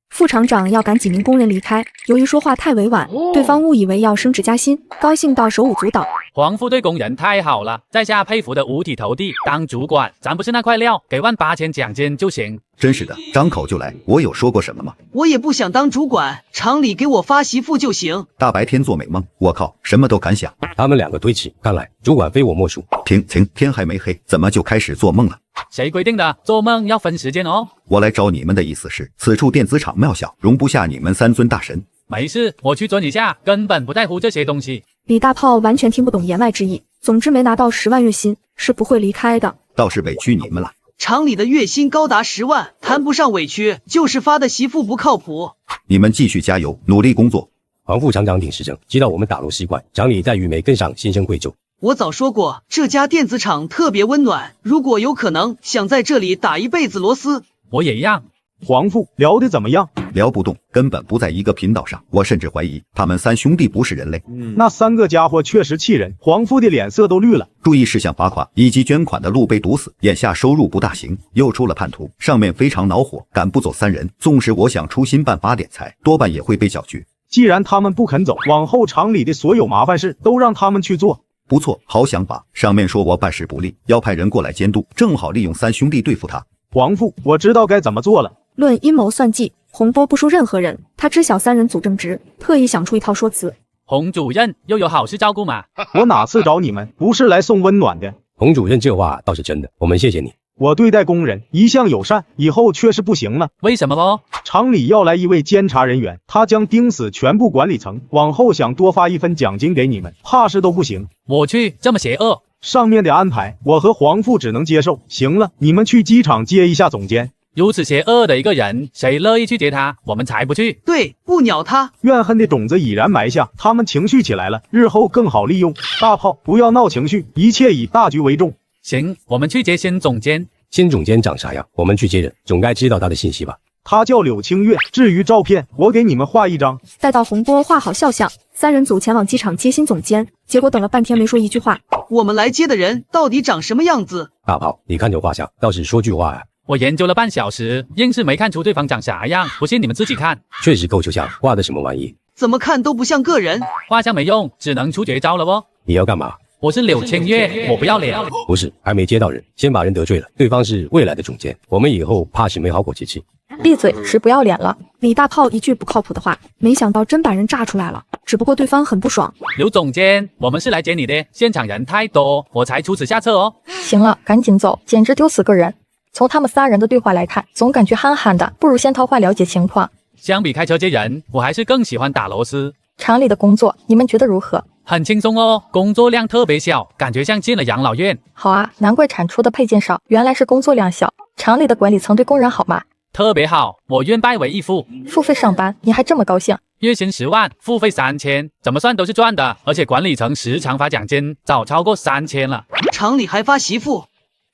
副厂长要赶几名工人离开，由于说话太委婉，对方误以为要升职加薪，高兴到手舞足蹈。黄父对工人太好了，在下佩服的五体投地。当主管，咱不是那块料，给18000奖金就行。真是的，张口就来，我有说过什么吗？我也不想当主管，厂里给我发媳妇就行。大白天做美梦，我靠，什么都敢想。他们2个对齐，看来主管非我莫属。停，天还没黑，怎么就开始做梦了？谁规定的？做梦要分时间哦。我来找你们的意思是，此处电子厂庙小，容不下你们3尊大神。没事，我去蹲一下，根本不在乎这些东西。李大炮完全听不懂言外之意，总之没拿到10万月薪是不会离开的。倒是委屈你们了。厂里的月薪高达10万，谈不上委屈，就是发的媳妇不靠谱。你们继续加油，努力工作。黄副厂长挺实诚，知道我们打螺习惯，厂里待遇没跟上，心生愧疚。我早说过，这家电子厂特别温暖，如果有可能，想在这里打一辈子螺丝。我也一样。黄父聊得怎么样？聊不动，根本不在一个频道上。我甚至怀疑他们3兄弟不是人类。那3个家伙确实气人，黄父的脸色都绿了。注意事项罚款以及捐款的路被堵死，眼下收入不大行，又出了叛徒，上面非常恼火，赶不走3人。纵使我想出新办法敛财，多半也会被搅局。既然他们不肯走，往后厂里的所有麻烦事都让他们去做。不错，好想法。上面说我办事不力，要派人过来监督，正好利用3兄弟对付他。黄父，我知道该怎么做了。论阴谋算计，洪波不输任何人，他知晓3人组正直，特意想出一套说辞。洪主任又有好事照顾吗？我哪次找你们不是来送温暖的？洪主任这话倒是真的，我们谢谢你。我对待工人一向友善，以后却是不行了。为什么不？厂里要来一位监察人员，他将盯死全部管理层，往后想多发1分奖金给你们，怕是都不行。我去，这么邪恶？上面的安排，我和黄富只能接受。行了，你们去机场接一下总监。如此邪恶的一个人，谁乐意去接他？我们才不去。对，不鸟他。怨恨的种子已然埋下，他们情绪起来了，日后更好利用。大炮，不要闹情绪，一切以大局为重。行，我们去接新总监。新总监长啥样？我们去接人，总该知道他的信息吧？他叫柳清月。至于照片，我给你们画一张。待到洪波画好肖像，三人组前往机场接新总监。结果等了半天没说一句话。我们来接的人到底长什么样子？大炮，你看这画像，倒是说句话呀。我研究了半小时，硬是没看出对方长啥样，不信你们自己看。确实够抽象，画的什么玩意？怎么看都不像个人。画像没用，只能出绝招了哦。你要干嘛？我是柳清月，我不要脸。不是，还没接到人，先把人得罪了。对方是未来的总监，我们以后怕是没好果子吃。闭嘴，是不要脸了。李大炮一句不靠谱的话，没想到真把人炸出来了。只不过对方很不爽。刘总监，我们是来接你的，现场人太多，我才出此下策哦。行了，赶紧走，简直丢死个人。从他们仨人的对话来看，总感觉憨憨的，不如先套话了解情况。相比开车接人，我还是更喜欢打螺丝。厂里的工作，你们觉得如何？很轻松哦，工作量特别小，感觉像进了养老院。好啊，难怪产出的配件少，原来是工作量小。厂里的管理层对工人好吗？特别好，我愿拜为义父。付费上班，你还这么高兴？月薪10万，付费3000，怎么算都是赚的。而且管理层时常发奖金，早超过3000了。厂里还发媳妇。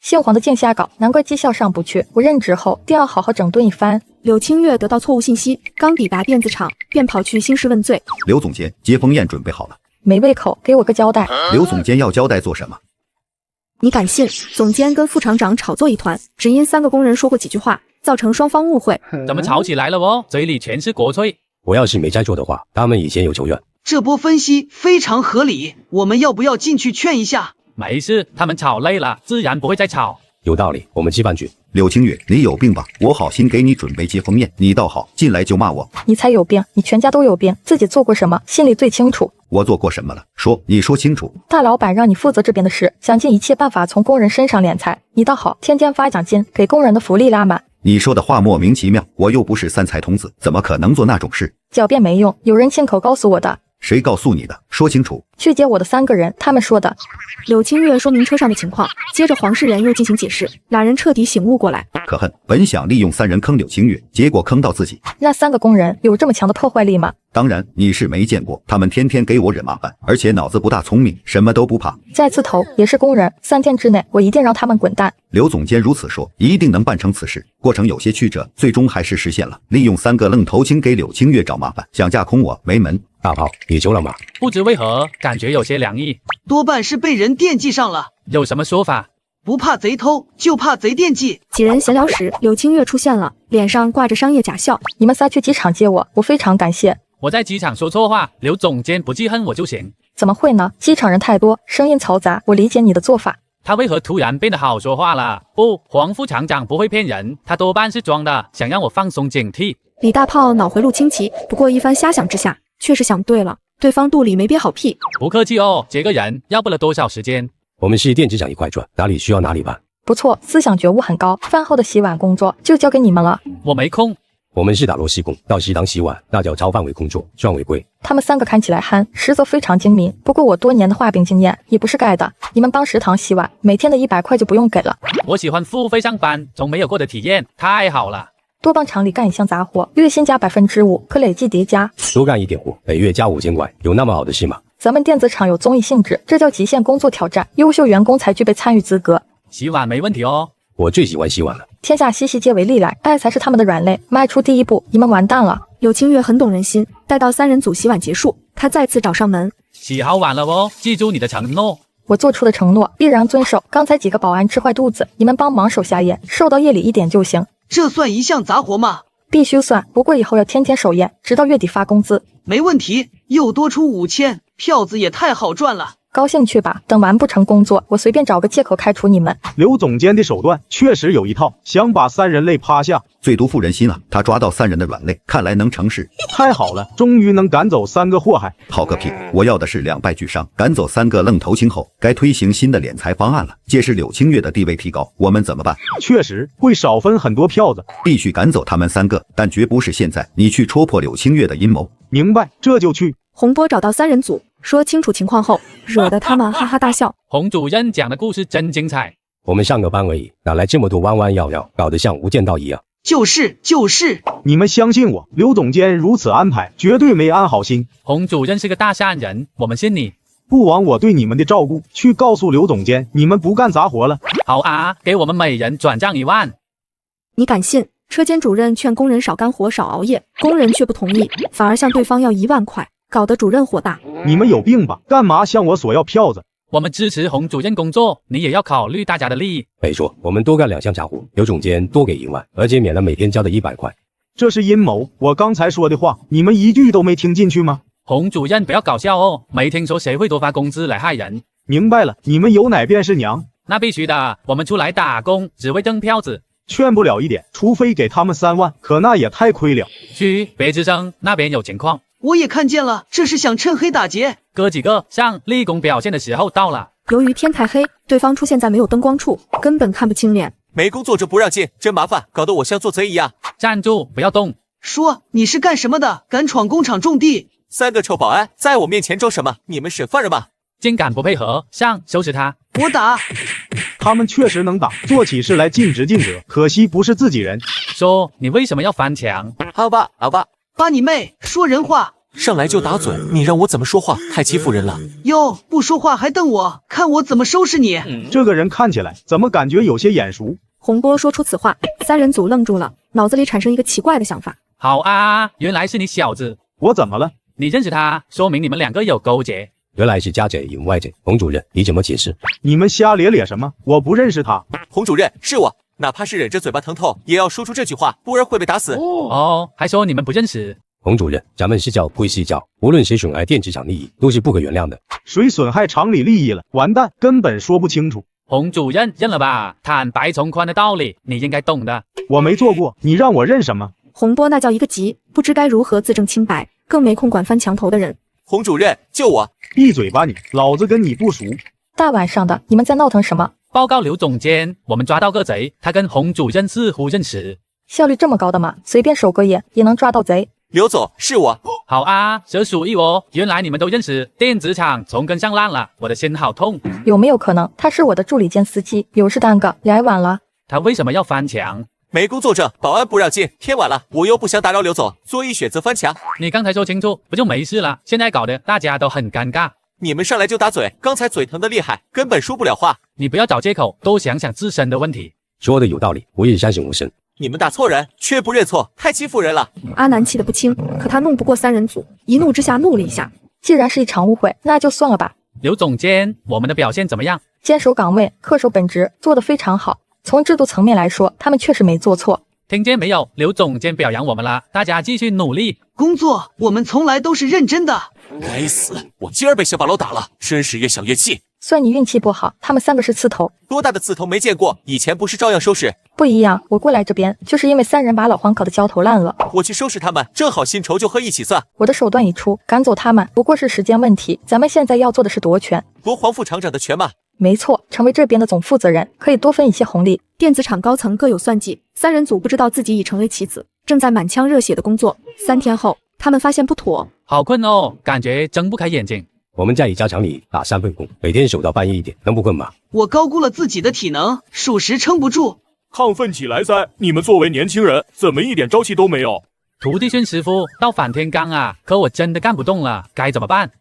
姓黄的净瞎搞，难怪绩效上不去。我任职后定要好好整顿一番。柳清月得到错误信息，刚抵达电子厂，便跑去兴师问罪。刘总监，接风宴准备好了。没胃口，给我个交代。刘总监要交代做什么？你敢信？总监跟副厂长炒作一团，只因3个工人说过几句话，造成双方误会。怎么吵起来了哦？嘴里全是国粹。我要是没猜错的话，他们以前有仇怨。这波分析非常合理，我们要不要进去劝一下？没事，他们吵累了，自然不会再吵。有道理，我们吃饭去。柳清月，你有病吧？我好心给你准备接风宴，你倒好，进来就骂我。你才有病，你全家都有病，自己做过什么，心里最清楚。我做过什么了？你说清楚。大老板让你负责这边的事，想尽一切办法从工人身上敛财，你倒好，天天发奖金，给工人的福利拉满。你说的话莫名其妙，我又不是三才童子，怎么可能做那种事？狡辩没用，有人亲口告诉我的。谁告诉你的？说清楚。去接我的3个人，他们说的。柳清月说明车上的情况，接着黄世仁又进行解释，俩人彻底醒悟过来。可恨，本想利用3人坑柳清月，结果坑到自己。那3个工人有这么强的破坏力吗？当然，你是没见过，他们天天给我惹麻烦，而且脑子不大聪明，什么都不怕。再次投也是工人，3天之内我一定让他们滚蛋。刘总监如此说，一定能办成此事。过程有些曲折，最终还是实现了。利用3个愣头青给柳清月找麻烦，想架空我没门。大炮，你求了吗？不知为何，感觉有些凉意。多半是被人惦记上了。有什么说法？不怕贼偷，就怕贼惦记。几人闲聊时，柳清月出现了，脸上挂着商业假笑。你们仨去机场接我，我非常感谢。我在机场说错话，刘总监不记恨我就行。怎么会呢？机场人太多，声音嘈杂，我理解你的做法。他为何突然变得好说话了？不，黄副厂长不会骗人，他多半是装的，想让我放松警惕。李大炮脑回路清奇，不过一番瞎想之下，确实想对了，对方肚里没憋好屁。不客气哦，接个人要不了多少时间？我们是电子厂一块砖，哪里需要哪里办。不错，思想觉悟很高。饭后的洗碗工作就交给你们了。我没空。我们是打螺丝工，到食堂洗碗那叫超范围工作，算违规。他们3个看起来憨，实则非常精明。不过我多年的画饼经验也不是盖的。你们帮食堂洗碗，每天的100块就不用给了。我喜欢付费上班，从没有过的体验，太好了。多帮厂里干一项杂活，月薪加5%，可累计叠加。多干一点活，每月加5000块，有那么好的事吗？咱们电子厂有综艺性质，这叫极限工作挑战，优秀员工才具备参与资格。洗碗没问题哦。我最喜欢洗碗了。天下熙熙皆为利来，爱才是他们的软肋。迈出第一步，你们完蛋了。柳清月很懂人心，待到3人组洗碗结束，他再次找上门。洗好碗了哦，记住你的承诺。我做出的承诺必然遵守。刚才几个保安吃坏肚子，你们帮忙守下夜，守到夜里1点就行。这算一项杂活吗？必须算，不过以后要天天守夜，直到月底发工资。没问题，又多出5000，票子也太好赚了。高兴去吧，等完不成工作，我随便找个借口开除你们。刘总监的手段确实有一套，想把3人类趴下，最毒妇人心啊！他抓到3人的软肋，看来能成事。太好了，终于能赶走3个祸害。好个屁！我要的是两败俱伤。赶走3个愣头青后，该推行新的敛财方案了。届时柳清月的地位提高，我们怎么办？确实会少分很多票子。必须赶走他们3个，但绝不是现在。你去戳破柳清月的阴谋。明白，这就去。洪波找到3人组，说清楚情况后，惹得他们哈哈大笑。洪主任讲的故事真精彩。我们上个班而已，哪来这么多弯弯绕绕，搞得像无间道一样？就是，你们相信我，刘总监如此安排，绝对没安好心。洪主任是个大善人，我们信你。不枉我对你们的照顾，去告诉刘总监，你们不干杂活了。好啊，给我们每人转账1万。你敢信？车间主任劝工人少干活、少熬夜，工人却不同意，反而向对方要1万块，搞得主任火大。你们有病吧？干嘛向我索要票子？我们支持洪主任工作，你也要考虑大家的利益。没错，我们多干2项家活，刘总监多给1万，而且免了每天交的100块。这是阴谋！我刚才说的话，你们一句都没听进去吗？洪主任不要搞笑哦，没听说谁会多发工资来害人。明白了，你们有奶便是娘。那必须的，我们出来打工只为挣票子。劝不了一点，除非给他们3万，可那也太亏了。嘘，别吱声，那边有情况。我也看见了，这是想趁黑打劫。哥几个上，立功表现的时候到了。由于天太黑，对方出现在没有灯光处，根本看不清脸。没工作就不让进，真麻烦，搞得我像做贼一样。站住，不要动。说你是干什么的？敢闯工厂种地？3个臭保安在我面前装什么？你们审犯人吗？竟敢不配合，上，收拾他。我打。他们确实能打，做起事来尽职尽责，可惜不是自己人。说你为什么要翻墙？好吧，把你妹，说人话。上来就打嘴，你让我怎么说话？太欺负人了。哟，不说话还瞪我，看我怎么收拾你。这个人看起来怎么感觉有些眼熟？洪波说出此话，3人组愣住了，脑子里产生一个奇怪的想法。好啊，原来是你小子。我怎么了？你认识他，说明你们2个有勾结。原来是家贼引外贼，洪主任你怎么解释？你们瞎咧咧什么？我不认识他。洪主任是我，哪怕是忍着嘴巴疼痛，也要说出这句话，不然会被打死。哦，还说你们不认识。洪主任，咱们是叫归是叫，无论谁损害电子厂利益，都是不可原谅的。谁损害厂里利益了？完蛋，根本说不清楚。洪主任认了吧，坦白从宽的道理，你应该懂的。我没做过，你让我认什么？洪波那叫一个急，不知该如何自证清白，更没空管翻墙头的人。洪主任，救我！闭嘴吧你，老子跟你不熟。大晚上的，你们在闹腾什么？报告刘总监，我们抓到个贼，他跟洪主任似乎认识。效率这么高的吗？随便守个夜也能抓到贼？刘总，是我。好啊，蛇鼠一窝，原来你们都认识。电子厂从根上烂了，我的心好痛。有没有可能他是我的助理兼司机，有事耽搁，来晚了？他为什么要翻墙？没工作证，保安不让进，天晚了，我又不想打扰刘总，所以选择翻墙。你刚才说清楚，不就没事了？现在搞得大家都很尴尬。你们上来就打嘴，刚才嘴疼的厉害，根本说不了话。你不要找借口，多想想自身的问题。说的有道理，我也相信无声。你们打错人，却不认错，太欺负人了。阿南气得不轻，可他弄不过3人组，一怒之下怒了一下。既然是一场误会，那就算了吧。刘总监，我们的表现怎么样？坚守岗位，恪守本职，做得非常好。从制度层面来说，他们确实没做错。听见没有？刘总监表扬我们了，大家继续努力工作。我们从来都是认真的。该死，我今儿被小把楼打了，真是越想越气。算你运气不好，他们3个是刺头。多大的刺头没见过？以前不是照样收拾？不一样，我过来这边就是因为3人把老黄搞得焦头烂额。我去收拾他们，正好新仇旧恨一起算。我的手段已出，赶走他们不过是时间问题。咱们现在要做的是夺权，夺黄副厂长的权嘛。没错，成为这边的总负责人，可以多分一些红利。电子厂高层各有算计，3人组不知道自己已成为棋子，正在满腔热血的工作。3天后，他们发现不妥，好困哦，感觉睁不开眼睛。我们在一家厂里打3份工，每天守到半夜1点，能不困吗？我高估了自己的体能，属实撑不住。亢奋起来噻！你们作为年轻人，怎么一点朝气都没有？徒弟训师傅，到反天罡啊！可我真的干不动了，该怎么办？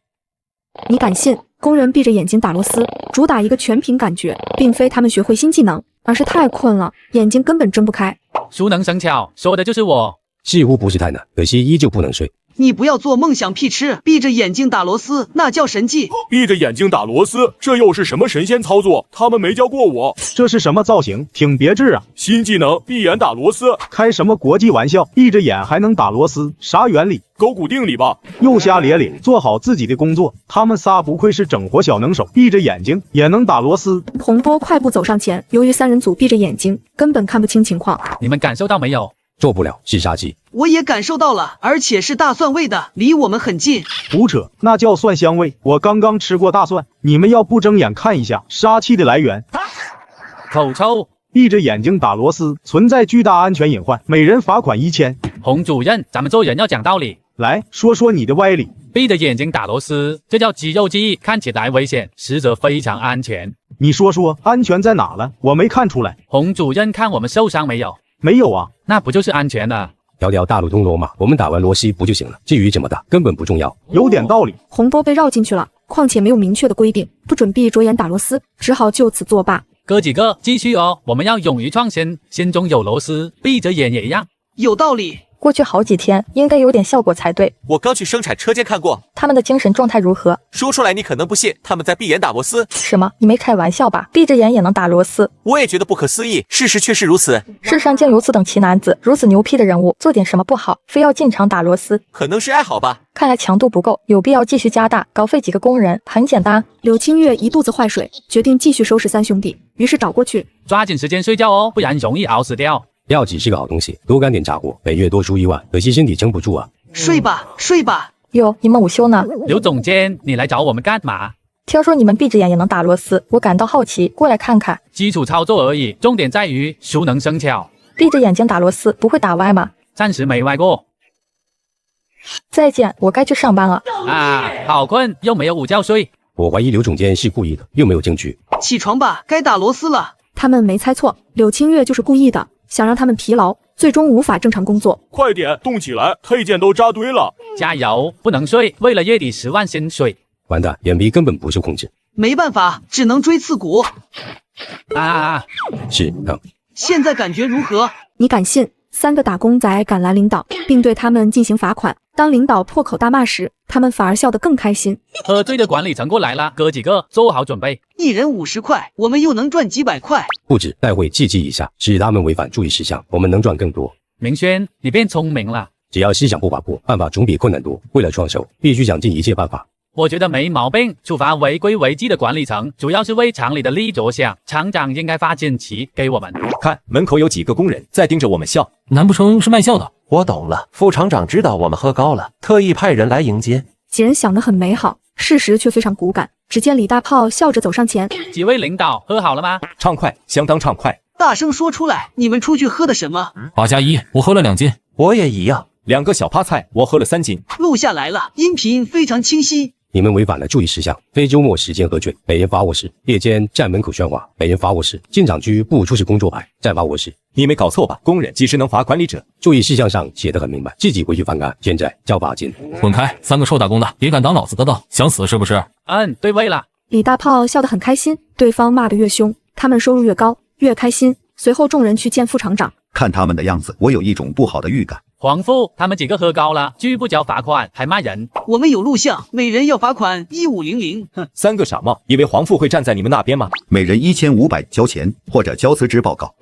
你敢信？工人闭着眼睛打螺丝，主打一个全凭感觉，并非他们学会新技能，而是太困了，眼睛根本睁不开。熟能生巧，说的就是我。似乎不是太难，可惜依旧不能睡。你不要做梦想屁吃，闭着眼睛打螺丝，那叫神技。闭着眼睛打螺丝，这又是什么神仙操作？他们没教过我。这是什么造型？挺别致啊！新技能，闭眼打螺丝。开什么国际玩笑？闭着眼还能打螺丝？啥原理？勾股定理吧。又瞎咧咧，做好自己的工作。他们仨不愧是整活小能手，闭着眼睛也能打螺丝。洪波快步走上前，由于3人组闭着眼睛，根本看不清情况。你们感受到没有？做不了是杀鸡。我也感受到了，而且是大蒜味的，离我们很近。胡扯，那叫蒜香味。我刚刚吃过大蒜，你们要不睁眼看一下杀气的来源。口臭。闭着眼睛打螺丝，存在巨大安全隐患，每人罚款1000。洪主任，咱们做人要讲道理。来说说你的歪理。闭着眼睛打螺丝，这叫肌肉记忆，看起来危险，实则非常安全。你说说安全在哪了？我没看出来。洪主任看我们受伤没有？没有啊，那不就是安全了？条条大路通罗马，我们打完罗西不就行了？至于这么大，根本不重要。有点道理。洪波被绕进去了，况且没有明确的规定，不准闭着眼打螺丝，只好就此作罢。哥几个继续哦，我们要勇于创新，心中有螺丝，闭着眼也一样。有道理。过去好几天应该有点效果才对。我刚去生产车间看过，他们的精神状态如何？说出来你可能不信，他们在闭眼打螺丝。什么？你没开玩笑吧？闭着眼也能打螺丝？我也觉得不可思议，事实却是如此。世上竟有此等奇男子，如此牛批的人物，做点什么不好，非要进厂打螺丝？可能是爱好吧。看来强度不够，有必要继续加大，高费几个工人。很简单。柳清月一肚子坏水，决定继续收拾三兄弟，于是找过去，抓紧时间睡觉哦，不然容易熬死掉。药剂是个好东西，多干点杂活，每月多出1万，可惜身体撑不住啊。睡吧，睡吧。哟，你们午休呢？刘总监，你来找我们干嘛？听说你们闭着眼也能打螺丝，我感到好奇，过来看看。基础操作而已，重点在于熟能生巧。闭着眼睛打螺丝不会打歪吗？暂时没歪过。再见，我该去上班了。啊，好困，又没有午觉睡。我怀疑刘总监是故意的，又没有证据。起床吧，该打螺丝了。他们没猜错，柳清月就是故意的，想让他们疲劳，最终无法正常工作。快点动起来，配件都扎堆了。加油，不能睡，为了月底10万薪水。完蛋，眼皮根本不受控制。没办法，只能锥刺股。是疼。现在感觉如何？你敢信？3个打工仔赶来领导，并对他们进行罚款。当领导破口大骂时，他们反而笑得更开心。喝醉的管理层过来了，哥几个做好准备。1人50块，我们又能赚几百块。不止，待会记一下，指他们违反注意事项，我们能赚更多。明轩，你变聪明了。只要思想不滑坡，办法总比困难多。为了创收，必须想尽一切办法。我觉得没毛病，处罚违规违纪的管理层，主要是为厂里的利益着想。厂长应该发锦旗给我们。看门口有几个工人在盯着我们笑，难不成是卖笑的？我懂了，副厂长知道我们喝高了，特意派人来迎接。几人想得很美好，事实却非常骨感。只见李大炮笑着走上前，几位领导喝好了吗？畅快，相当畅快。大声说出来，你们出去喝的什么8+1，我喝了2斤。我也一样，2个小趴菜，我喝了3斤。录下来了，音频非常清晰。你们违反了注意事项，非周末时间喝醉，每人罚50；夜间站门口喧哗，每人罚50；进厂区不出示工作牌，再罚50。你没搞错吧？工人几时能罚管理者？注意事项上写得很明白，自己回去翻看，现在交罚金。滚开！3个臭打工的，也敢挡老子的道，想死是不是？对位了。李大炮笑得很开心，对方骂得越凶，他们收入越高，越开心。随后众人去见副厂长，看他们的样子，我有一种不好的预感。黄副，他们几个喝高了，拒不交罚款，还骂人。我们有录像，每人要罚款1500。哼，3个傻帽，以为黄副会站在你们那边吗？每人1500交钱，或者交辞职报告。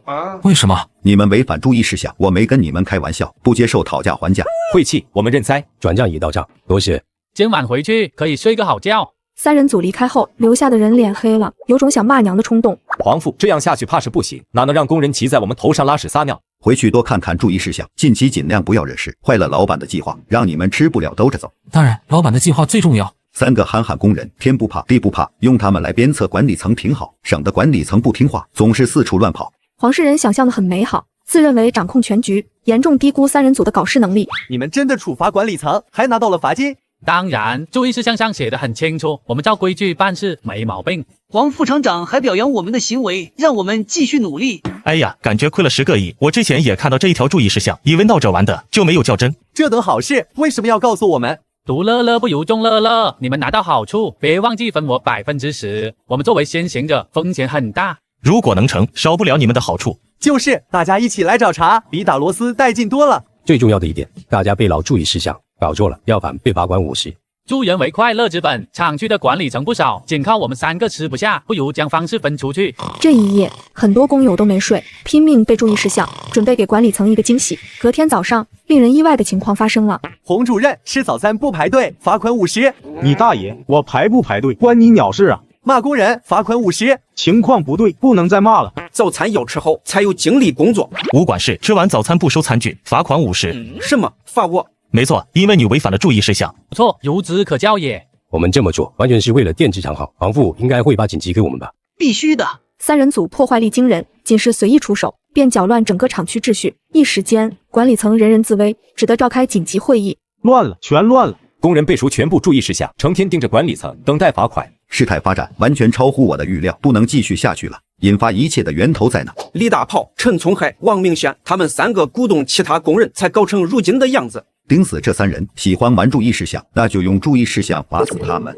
为什么？你们违反注意事项，我没跟你们开玩笑，不接受讨价还价。晦气，我们认栽，转账已到账，多谢。今晚回去可以睡个好觉。3人组离开后，留下的人脸黑了，有种想骂娘的冲动。黄副，这样下去怕是不行，哪能让工人骑在我们头上拉屎撒尿？回去多看看注意事项，近期尽量不要惹事，坏了老板的计划，让你们吃不了兜着走。当然，老板的计划最重要。 3个憨憨工人，天不怕地不怕，用他们来鞭策管理层挺好，省得管理层不听话，总是四处乱跑。黄世仁想象的很美好，自认为掌控全局，严重低估3人组的搞事能力。你们真的处罚管理层，还拿到了罚金？当然，注意事项上写的很清楚，我们照规矩办事，没毛病。黄副厂长还表扬我们的行为，让我们继续努力。哎呀，感觉亏了10个亿。我之前也看到这一条注意事项，以为闹着玩的，就没有较真。这等好事，为什么要告诉我们？ 独乐乐不如众乐乐，你们拿到好处，别忘记分我10%。我们作为先行者，风险很大。如果能成，少不了你们的好处。就是大家一起来找茬，比打螺丝带劲多了。最重要的一点，大家备牢注意事项，搞错了要罚被罚款50。助人为快乐之本，厂区的管理层不少，仅靠我们3个吃不下，不如将方式分出去。这一夜，很多工友都没睡，拼命背注意事项，准备给管理层一个惊喜。隔天早上，令人意外的情况发生了。洪主任吃早餐不排队，罚款50。你大爷！我排不排队关你鸟事啊！骂工人罚款50。情况不对，不能再骂了。早餐要吃好，才有精力工作。武管事吃完早餐不收餐具，罚款50。什么？罚我？ 没错，因为你违反了注意事项。不错，孺子可教也。我们这么做完全是为了电职场好，黄副应该会发锦旗给我们吧？必须的。3人组破坏力惊人，仅是随意出手，便搅乱整个厂区秩序。一时间，管理层人人自危，只得召开紧急会议。乱了，全乱了。工人背熟全部注意事项，成天盯着管理层，等待罚款。事态发展完全超乎我的预料，不能继续下去了。引发一切的源头在哪？李大炮、陈从海、王明轩，他们3个鼓动其他工人，才搞成如今的样子。盯死这3人，喜欢玩注意事项，那就用注意事项罚死他们。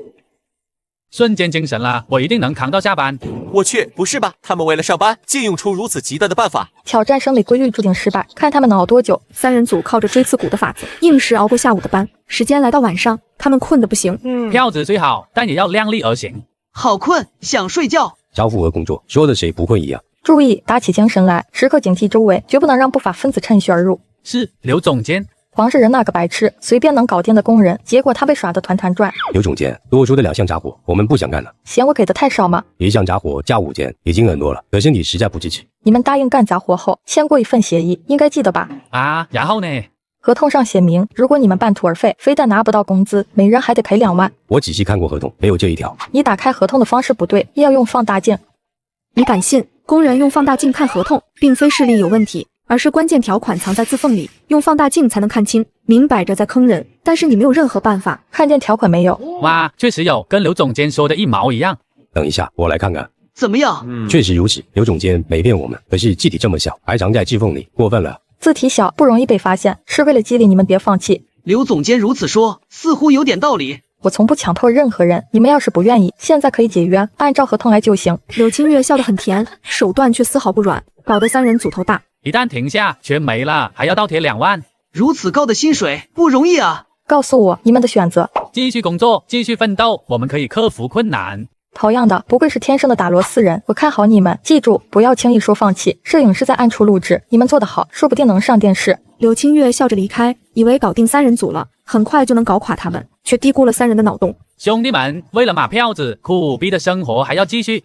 瞬间精神了，我一定能扛到下班。我去，不是吧？他们为了上班，竟用出如此极端的办法。挑战生理规律注定失败，看他们能熬多久。3人组靠着锥刺股的法子，硬是熬过下午的班。时间来到晚上，他们困得不行。票子最好，但也要量力而行。好困，想睡觉。交付和工作，说的谁不困一样。注意，打起精神来，时刻警惕周围，绝不能让不法分子趁虚而入。是，刘总监。黄世仁那个白痴，随便能搞定的工人，结果他被耍得团团转。刘总监，多出的2项杂活，我们不想干了。嫌我给的太少吗？1项杂活加5件，已经很多了，可身体实在不支持。你们答应干杂活后，签过一份协议，应该记得吧？啊，然后呢？合同上写明，如果你们半途而废，非但拿不到工资，每人还得赔2万。我仔细看过合同，没有这一条。你打开合同的方式不对，要用放大镜。你敢信？工人用放大镜看合同，并非视力有问题，而是关键条款藏在字缝里，用放大镜才能看清，明摆着在坑人。但是你没有任何办法，看见条款没有？哇，确实有，跟刘总监说的一毛一样。等一下，我来看看。怎么样？确实如此，刘总监没骗我们，可是字体这么小，还藏在字缝里，过分了。字体小不容易被发现，是为了激励你们别放弃。刘总监如此说，似乎有点道理。我从不强迫任何人，你们要是不愿意，现在可以解约，按照合同来就行。柳清月笑得很甜，手段却丝毫不软，搞得3人组头大。一旦停下，全没了，还要倒贴2万，如此高的薪水不容易啊！告诉我你们的选择。继续工作，继续奋斗，我们可以克服困难。同样的，不愧是天生的打螺丝人，我看好你们。记住，不要轻易说放弃。摄影师在暗处录制，你们做得好，说不定能上电视。柳清月笑着离开，以为搞定3人组了，很快就能搞垮他们，却低估了3人的脑洞。兄弟们，为了马票子，苦逼的生活还要继续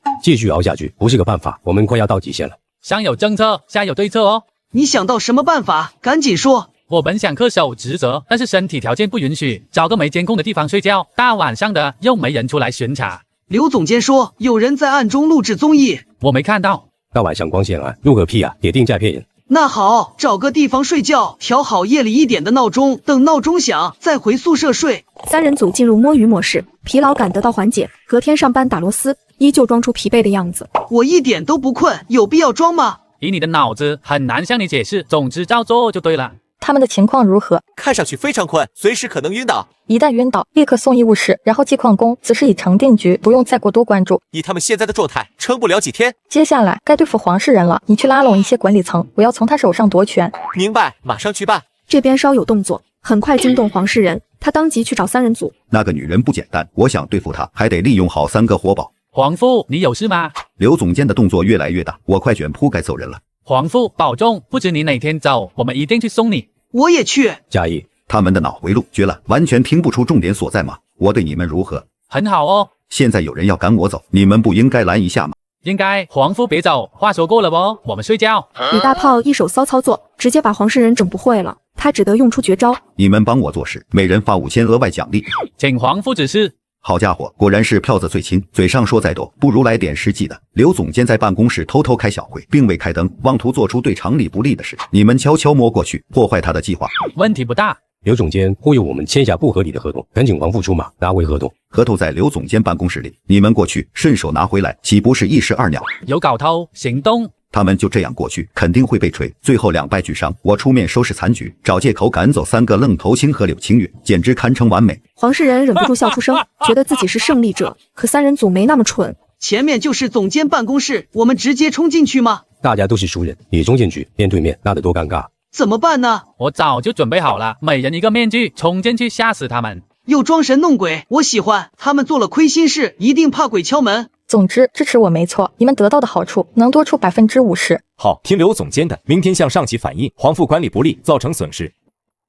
熬下去，不是个办法，我们快要到极限了。上有政策，下有对策哦。你想到什么办法？赶紧说。我本想恪守职责，但是身体条件不允许，找个没监控的地方睡觉，大晚上的又没人出来巡查。刘总监说有人在暗中录制综艺，我没看到。大晚上光线暗，录个屁啊，铁定在骗人。那好，找个地方睡觉，调好夜里1点的闹钟，等闹钟响再回宿舍睡。3人组进入摸鱼模式，疲劳感得到缓解，隔天上班打螺丝，依旧装出疲惫的样子。我一点都不困，有必要装吗？以你的脑子很难向你解释，总之照做就对了。他们的情况如何？看上去非常困，随时可能晕倒。一旦晕倒，立刻送医务室，然后记旷工。此事已成定局，不用再过多关注。以他们现在的状态，撑不了几天。接下来该对付黄世仁了，你去拉拢一些管理层，我要从他手上夺权。明白，马上去办。这边稍有动作，很快惊动黄世仁，他当即去找3人组。那个女人不简单，我想对付她，还得利用好3个活宝。黄父，你有事吗？刘总监的动作越来越大，我快卷铺盖走人了。黄父，保重，不知你哪天走，我们一定去送你。我也去。加一，他们的脑回路绝了，完全听不出重点所在吗？我对你们如何？很好哦。现在有人要赶我走，你们不应该拦一下吗？应该。黄父别走，话说过了不？我们睡觉。李大炮一手骚操作，直接把黄世仁整不会了，他只得用出绝招。你们帮我做事，每人发5000额外奖励。请黄父指示。好家伙，果然是票子最轻，嘴上说再多，不如来点实际的。刘总监在办公室偷偷开小会，并未开灯，妄图做出对常理不利的事。你们悄悄摸过去，破坏他的计划。问题不大。刘总监忽悠我们签下不合理的合同，赶紧黄父出马，拿回合同。合同在刘总监办公室里，你们过去顺手拿回来，岂不是一石二鸟？有搞头，行动。他们就这样过去，肯定会被锤，最后2败俱伤。我出面收拾残局，找借口赶走3个愣头青和柳清月，简直堪称完美。黄世仁忍不住笑出声，觉得自己是胜利者。可3人组没那么蠢，前面就是总监办公室，我们直接冲进去吗？大家都是熟人，你冲进去，面对面，那得多尴尬。怎么办呢？我早就准备好了，每人一个面具，冲进去吓死他们。又装神弄鬼，我喜欢。他们做了亏心事，一定怕鬼敲门。总之，支持我没错，你们得到的好处能多出50%。好，听刘总监的，明天向上级反映，黄父管理不力，造成损失。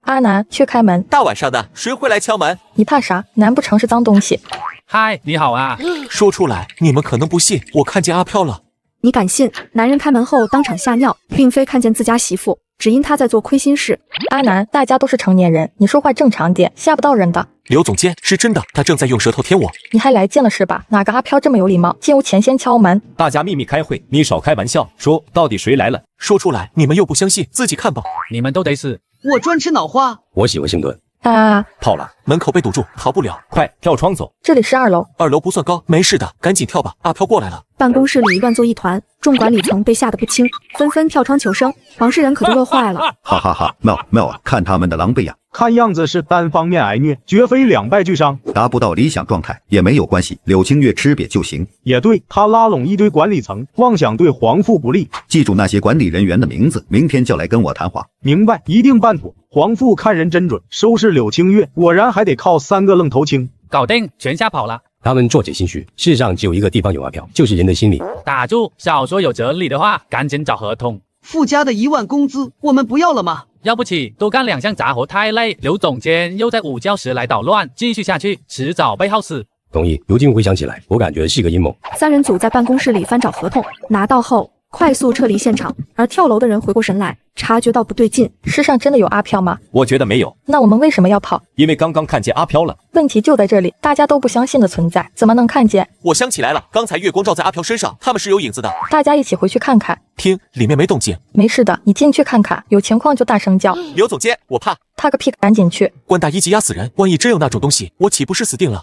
阿南，去开门。大晚上的，谁会来敲门？你怕啥？难不成是脏东西？嗨，你好啊。说出来，你们可能不信，我看见阿飘了。你敢信？男人开门后当场吓尿，并非看见自家媳妇，只因他在做亏心事。阿南，大家都是成年人，你说话正常点，吓不到人的。刘总监是真的，他正在用舌头舔我。你还来劲了是吧？哪个阿飘这么有礼貌，进屋前先敲门？大家秘密开会，你少开玩笑。说到底谁来了？说出来，你们又不相信，自己看吧。你们都得死。我专吃脑花。我喜欢星盾。跑了，门口被堵住，逃不了，快跳窗走。这里是2楼，2楼不算高，没事的，赶紧跳吧。阿飘过来了。办公室里乱作一团，众管理层被吓得不轻，纷纷跳窗求生。黄世仁可都乐坏了，哈哈哈！妙啊，看他们的狼狈呀！看样子是单方面挨虐，绝非两败俱伤。达不到理想状态也没有关系，柳青月吃瘪就行。也对，他拉拢一堆管理层，妄想对皇父不利。记住那些管理人员的名字，明天叫来跟我谈话。明白，一定办妥。皇父看人真准，收拾柳青月果然还得靠3个愣头青。搞定，全吓跑了。他们做贼心虚，世上只有一个地方有阿飘，就是人的心里。打住，少说有哲理的话，赶紧找合同。附加的1万工资，我们不要了吗？要不起，多干2项杂活太累。刘总监又在午觉时来捣乱，继续下去，迟早被耗死。同意。如今回想起来，我感觉是个阴谋。3人组在办公室里翻找合同，拿到后快速撤离现场。而跳楼的人回过神来，察觉到不对劲，世上真的有阿飘吗？我觉得没有。那我们为什么要跑？因为刚刚看见阿飘了。问题就在这里，大家都不相信的存在，怎么能看见？我想起来了，刚才月光照在阿飘身上，他们是有影子的。大家一起回去看看。听，里面没动静。没事的，你进去看看，有情况就大声叫。刘总监，我怕。他个屁，赶紧去！官大一级压死人，万一真有那种东西，我岂不是死定了？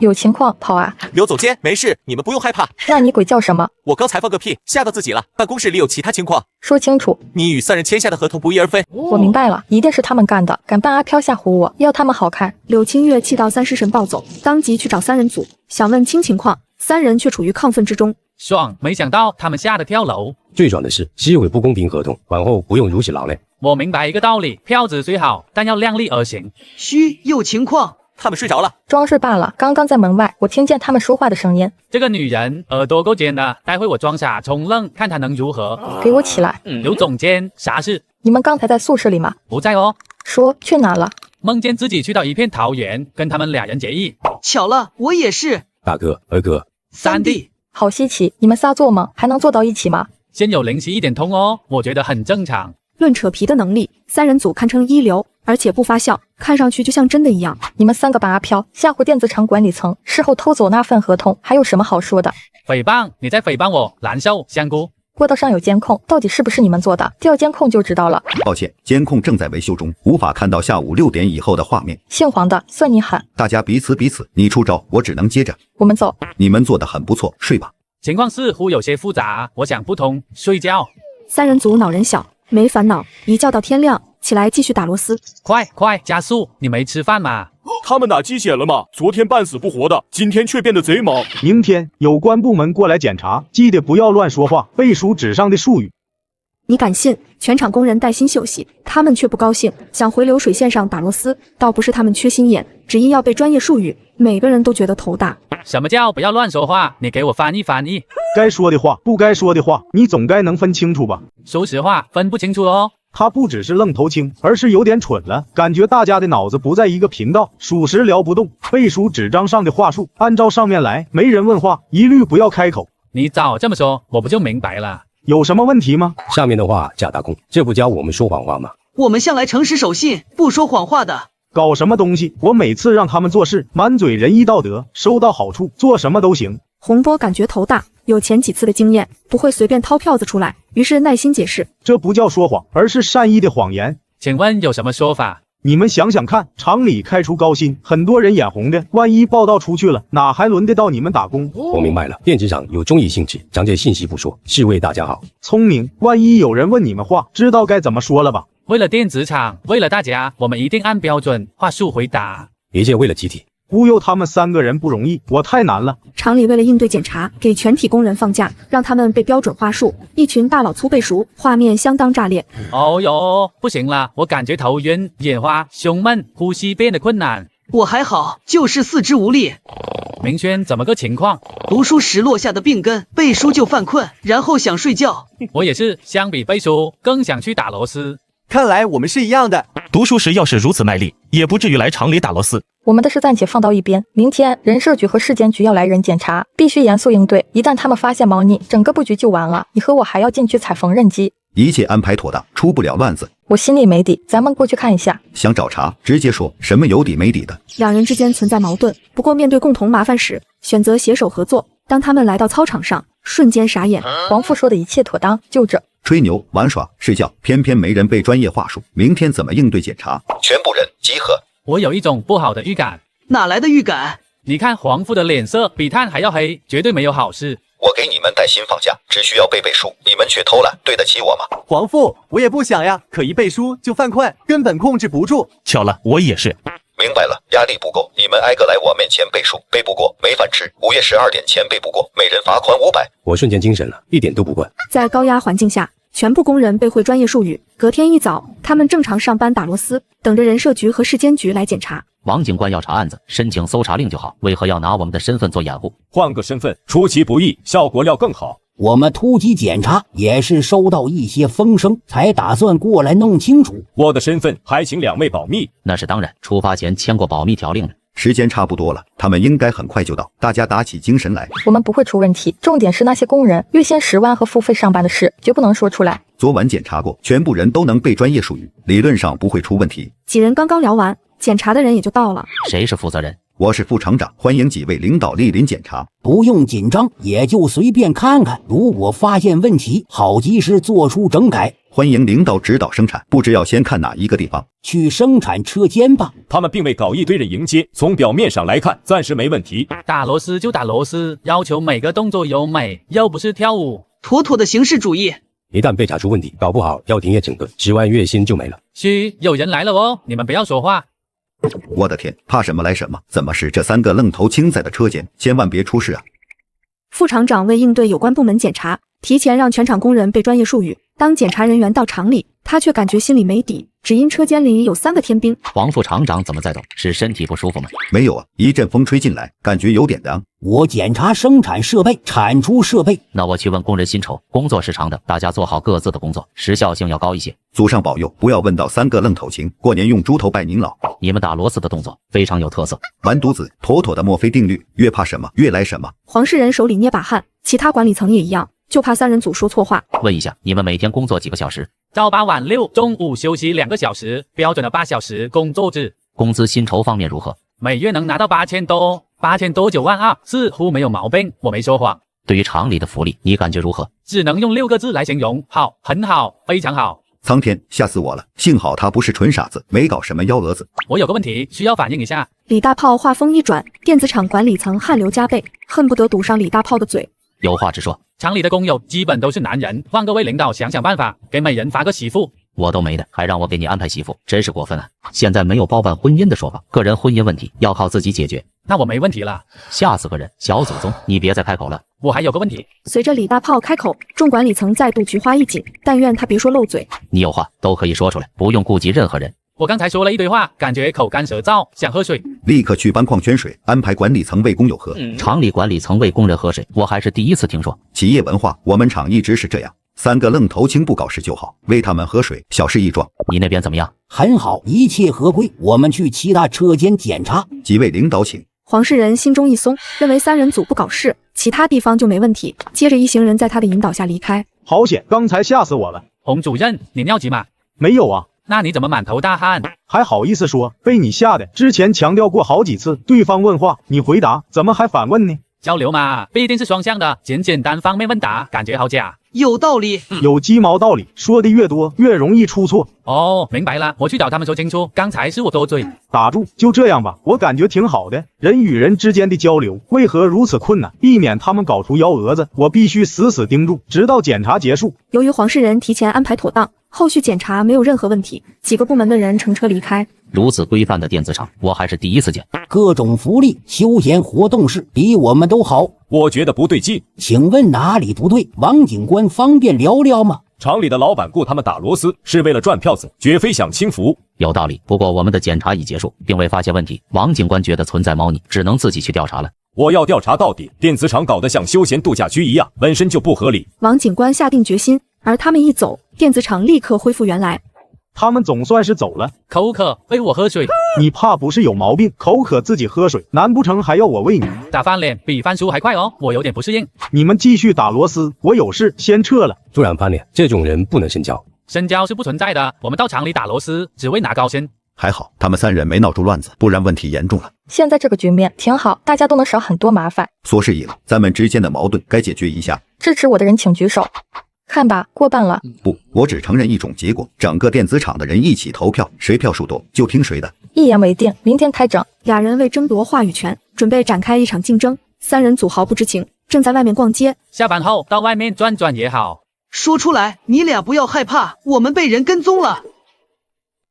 有情况跑啊！刘总监，没事，你们不用害怕。那你鬼叫什么？我刚才放个屁，吓到自己了。办公室里有其他情况，说清楚。你与3人签下的合同不翼而飞。我明白了，一定是他们干的，敢扮阿飘吓唬我，要他们好看。柳青月气到3尸神暴走，当即去找3人组，想问清情况，3人却处于亢奋之中。爽，没想到他们吓得跳楼。最爽的是撕毁不公平合同，往后不用如此劳累。我明白一个道理，票子虽好，但要量力而行。嘘，有情况。他们睡着了，装睡罢了。刚刚在门外，我听见他们说话的声音。这个女人耳朵够尖的，待会我装傻充愣，看她能如何。给我起来！刘总监，啥事？你们刚才在宿舍里吗？不在哦。说去哪了？梦见自己去到一片桃源，跟他们2人结义。巧了，我也是。大哥、二哥、3弟，好稀奇，你们仨做梦还能做到一起吗？先有灵犀一点通哦，我觉得很正常。论扯皮的能力，3人组堪称一流，而且不发笑，看上去就像真的一样。你们3个扮阿飘吓唬电子厂管理层，事后偷走那份合同，还有什么好说的？诽谤，你在诽谤我，难受，香菇。过道上有监控，到底是不是你们做的？调监控就知道了。抱歉，监控正在维修中，无法看到下午6点以后的画面。姓黄的，算你狠。大家彼此，你出招，我只能接着。我们走。你们做得很不错，睡吧。情况似乎有些复杂，我想不通，睡觉。 3人组恼人小，没烦恼，一觉到天亮，起来继续打螺丝。快加速！你没吃饭吗？他们打鸡血了吗？昨天半死不活的，今天却变得贼忙。明天有关部门过来检查，记得不要乱说话，背书纸上的术语。你敢信？全场工人带薪休息，他们却不高兴，想回流水线上打螺丝。倒不是他们缺心眼，只因要背专业术语，每个人都觉得头大。什么叫不要乱说话？你给我翻译翻译。该说的话，不该说的话，你总该能分清楚吧？说实话，分不清楚哦。 他不只是愣头青，而是有点蠢了，感觉大家的脑子不在一个频道，属实聊不动。背书纸张上的话术，按照上面来，没人问话，一律不要开口。你早这么说，我不就明白了？有什么问题吗？上面的话假大空，这不教我们说谎话吗？我们向来诚实守信，不说谎话的。搞什么东西？我每次让他们做事，满嘴仁义道德，收到好处，做什么都行。洪波感觉头大，有前几次的经验，不会随便掏票子出来，于是耐心解释：这不叫说谎，而是善意的谎言。请问有什么说法？你们想想看，厂里开出高薪，很多人眼红的，万一报道出去了，哪还轮得到你们打工？我明白了，电子厂有综艺性质，讲解信息不说，是为大家好。聪明，万一有人问你们话，知道该怎么说了吧？为了电子厂，为了大家，我们一定按标准话术回答。一切为了集体。 忽悠他们3个人不容易，我太难了。厂里为了应对检查，给全体工人放假，让他们背标准话术。一群大老粗背熟，画面相当炸裂。哦哟，不行了，我感觉头晕、眼花、胸闷，呼吸变得困难。我还好，就是四肢无力。明轩怎么个情况？读书时落下的病根，背书就犯困，然后想睡觉。我也是，相比背书，更想去打螺丝。 看来我们是一样的。读书时要是如此卖力，也不至于来厂里打螺丝。我们的事暂且放到一边，明天人社局和市监局要来人检查，必须严肃应对。一旦他们发现猫腻，整个布局就完了。你和我还要进去踩缝纫机。一切安排妥当，出不了乱子。我心里没底，咱们过去看一下。想找茬，直接说，什么有底没底的。2人之间存在矛盾，不过面对共同麻烦时，选择携手合作。当他们来到操场上，瞬间傻眼。王父说的一切妥当，就这。吹牛、玩耍、睡觉，偏偏没人背专业话术。明天怎么应对检查？全部人集合。我有一种不好的预感。哪来的预感？你看皇父的脸色比炭还要黑，绝对没有好事。我给你们带薪放假，只需要背书，你们却偷懒，对得起我吗？皇父，我也不想呀，可一背书就犯快，根本控制不住。巧了，我也是。明白了，压力不够，你们挨个来我面前背书，背不过没饭吃。5月12点前背不过，每人罚款500。我瞬间精神了，一点都不困。在高压环境下，全部工人背会专业术语。隔天一早，他们正常上班打螺丝，等着人社局和市监局来检查。王警官要查案子，申请搜查令就好，为何要拿我们的身份做掩护？换个身份，出其不意，效果要更好。我们突击检查也是收到一些风声，才打算过来弄清楚。我的身份还请两位保密。那是当然，出发前签过保密条令的。时间差不多了，他们应该很快就到，大家打起精神来。我们不会出问题，重点是那些工人月薪10万和付费上班的事，绝不能说出来。昨晚检查过，全部人都能背专业术语，理论上不会出问题。几人刚刚聊完，检查的人也就到了。谁是负责人？我是副厂长，欢迎几位领导莅临检查。不用紧张，也就随便看看，如果发现问题，好及时做出整改。欢迎领导指导生产，不知要先看哪一个地方？去生产车间吧。他们并未搞一堆人迎接，从表面上来看，暂时没问题。打螺丝就打螺丝，要求每个动作优美，又不是跳舞，妥妥的形式主义。一旦被查出问题，搞不好要停业整顿，10万月薪就没了。嘘，有人来了哦，你们不要说话。我的天，怕什么来什么，怎么是这3个愣头青在的车间？千万别出事啊！副厂长为应对有关部门检查，提前让全厂工人背专业术语。当检查人员到厂里，他却感觉心里没底，只因车间里有3个天兵。黄副厂长怎么在走？是身体不舒服吗？没有啊，一阵风吹进来，感觉有点凉。我检查生产设备、产出设备。那我去问工人薪酬。工作是长的，大家做好各自的工作，时效性要高一些。祖上保佑，不要问到3个愣头青，过年用猪头拜您老。你们打螺丝的动作非常有特色。完犊子，妥妥的墨菲定律，越怕什么越来什么。黄世仁手里捏把汗，其他管理层也一样，就怕3人组说错话。问一下，你们每天工作几个小时？朝8晚6，中午休息2个小时，标准的8小时工作制。工资薪酬方面如何？每月能拿到8000多，8000多9万2，似乎没有毛病，我没说谎。对于厂里的福利，你感觉如何？只能用6个字来形容：好，很好，非常好。苍天，吓死我了！幸好他不是纯傻子，没搞什么幺蛾子。我有个问题需要反映一下。李大炮话锋一转，电子厂管理层汗流浃背，恨不得堵上李大炮的嘴。有话直说。厂里的工友基本都是男人，望各位领导想想办法，给每人发个媳妇。我都没的，还让我给你安排媳妇，真是过分啊！现在没有包办婚姻的说法，个人婚姻问题要靠自己解决。那我没问题了。吓死个人！小祖宗，你别再开口了。我还有个问题。随着李大炮开口，众管理层再度菊花一紧，但愿他别说漏嘴。你有话都可以说出来，不用顾及任何人。我刚才说了一堆话，感觉口干舌燥，想喝水。立刻去搬矿泉水，安排管理层为工友喝。厂里管理层为工人喝水，我还是第一次听说。企业文化，我们厂一直是这样，3个愣头青不搞事就好，为他们喝水，小事一桩。你那边怎么样？很好，一切合规。我们去其他车间检查。几位领导请。黄世仁心中一松，认为3人组不搞事，其他地方就没问题。接着一行人在他的引导下离开。好险，刚才吓死我了。洪主任，你尿急吗？没有啊。那你怎么满头大汗？还好意思说？被你吓的。之前强调过好几次，对方问话你回答，怎么还反问呢？交流嘛，必定是双向的，简简单方面问答，感觉好假。有道理，有鸡毛道理，说的越多越容易出错。哦，明白了，我去找他们说清楚，刚才是我多嘴。打住，就这样吧，我感觉挺好的。人与人之间的交流为何如此困难？避免他们搞出幺蛾子，我必须死死盯住，直到检查结束。由于黄世仁提前安排妥当，后续检查没有任何问题，几个部门的人乘车离开。如此规范的电子厂，我还是第一次见。各种福利、休闲活动室比我们都好。我觉得不对劲，请问哪里不对？王警官方便聊聊吗？厂里的老板雇他们打螺丝是为了赚票子，绝非享清福。有道理，不过我们的检查已结束，并未发现问题。王警官觉得存在猫腻，只能自己去调查了。我要调查到底，电子厂搞得像休闲度假区一样，本身就不合理。王警官下定决心，而他们一走，电子厂立刻恢复原来。他们总算是走了。口渴，喂我喝水。你怕不是有毛病？口渴自己喝水，难不成还要我喂你？打翻脸比翻书还快哦，我有点不适应。你们继续打螺丝，我有事先撤了。突然翻脸，这种人不能深交。深交是不存在的，我们到厂里打螺丝只为拿高薪。还好他们3人没闹出乱子，不然问题严重了。现在这个局面挺好，大家都能少很多麻烦。说是以了，咱们之间的矛盾该解决一下。支持我的人请举手。看吧，过半了。不，我只承认一种结果，整个电子厂的人一起投票，谁票数多就听谁的。一言为定，明天开整。俩人为争夺话语权，准备展开一场竞争。三人组毫不知情，正在外面逛街。下班后到外面转转也好。说出来，你俩不要害怕，我们被人跟踪了。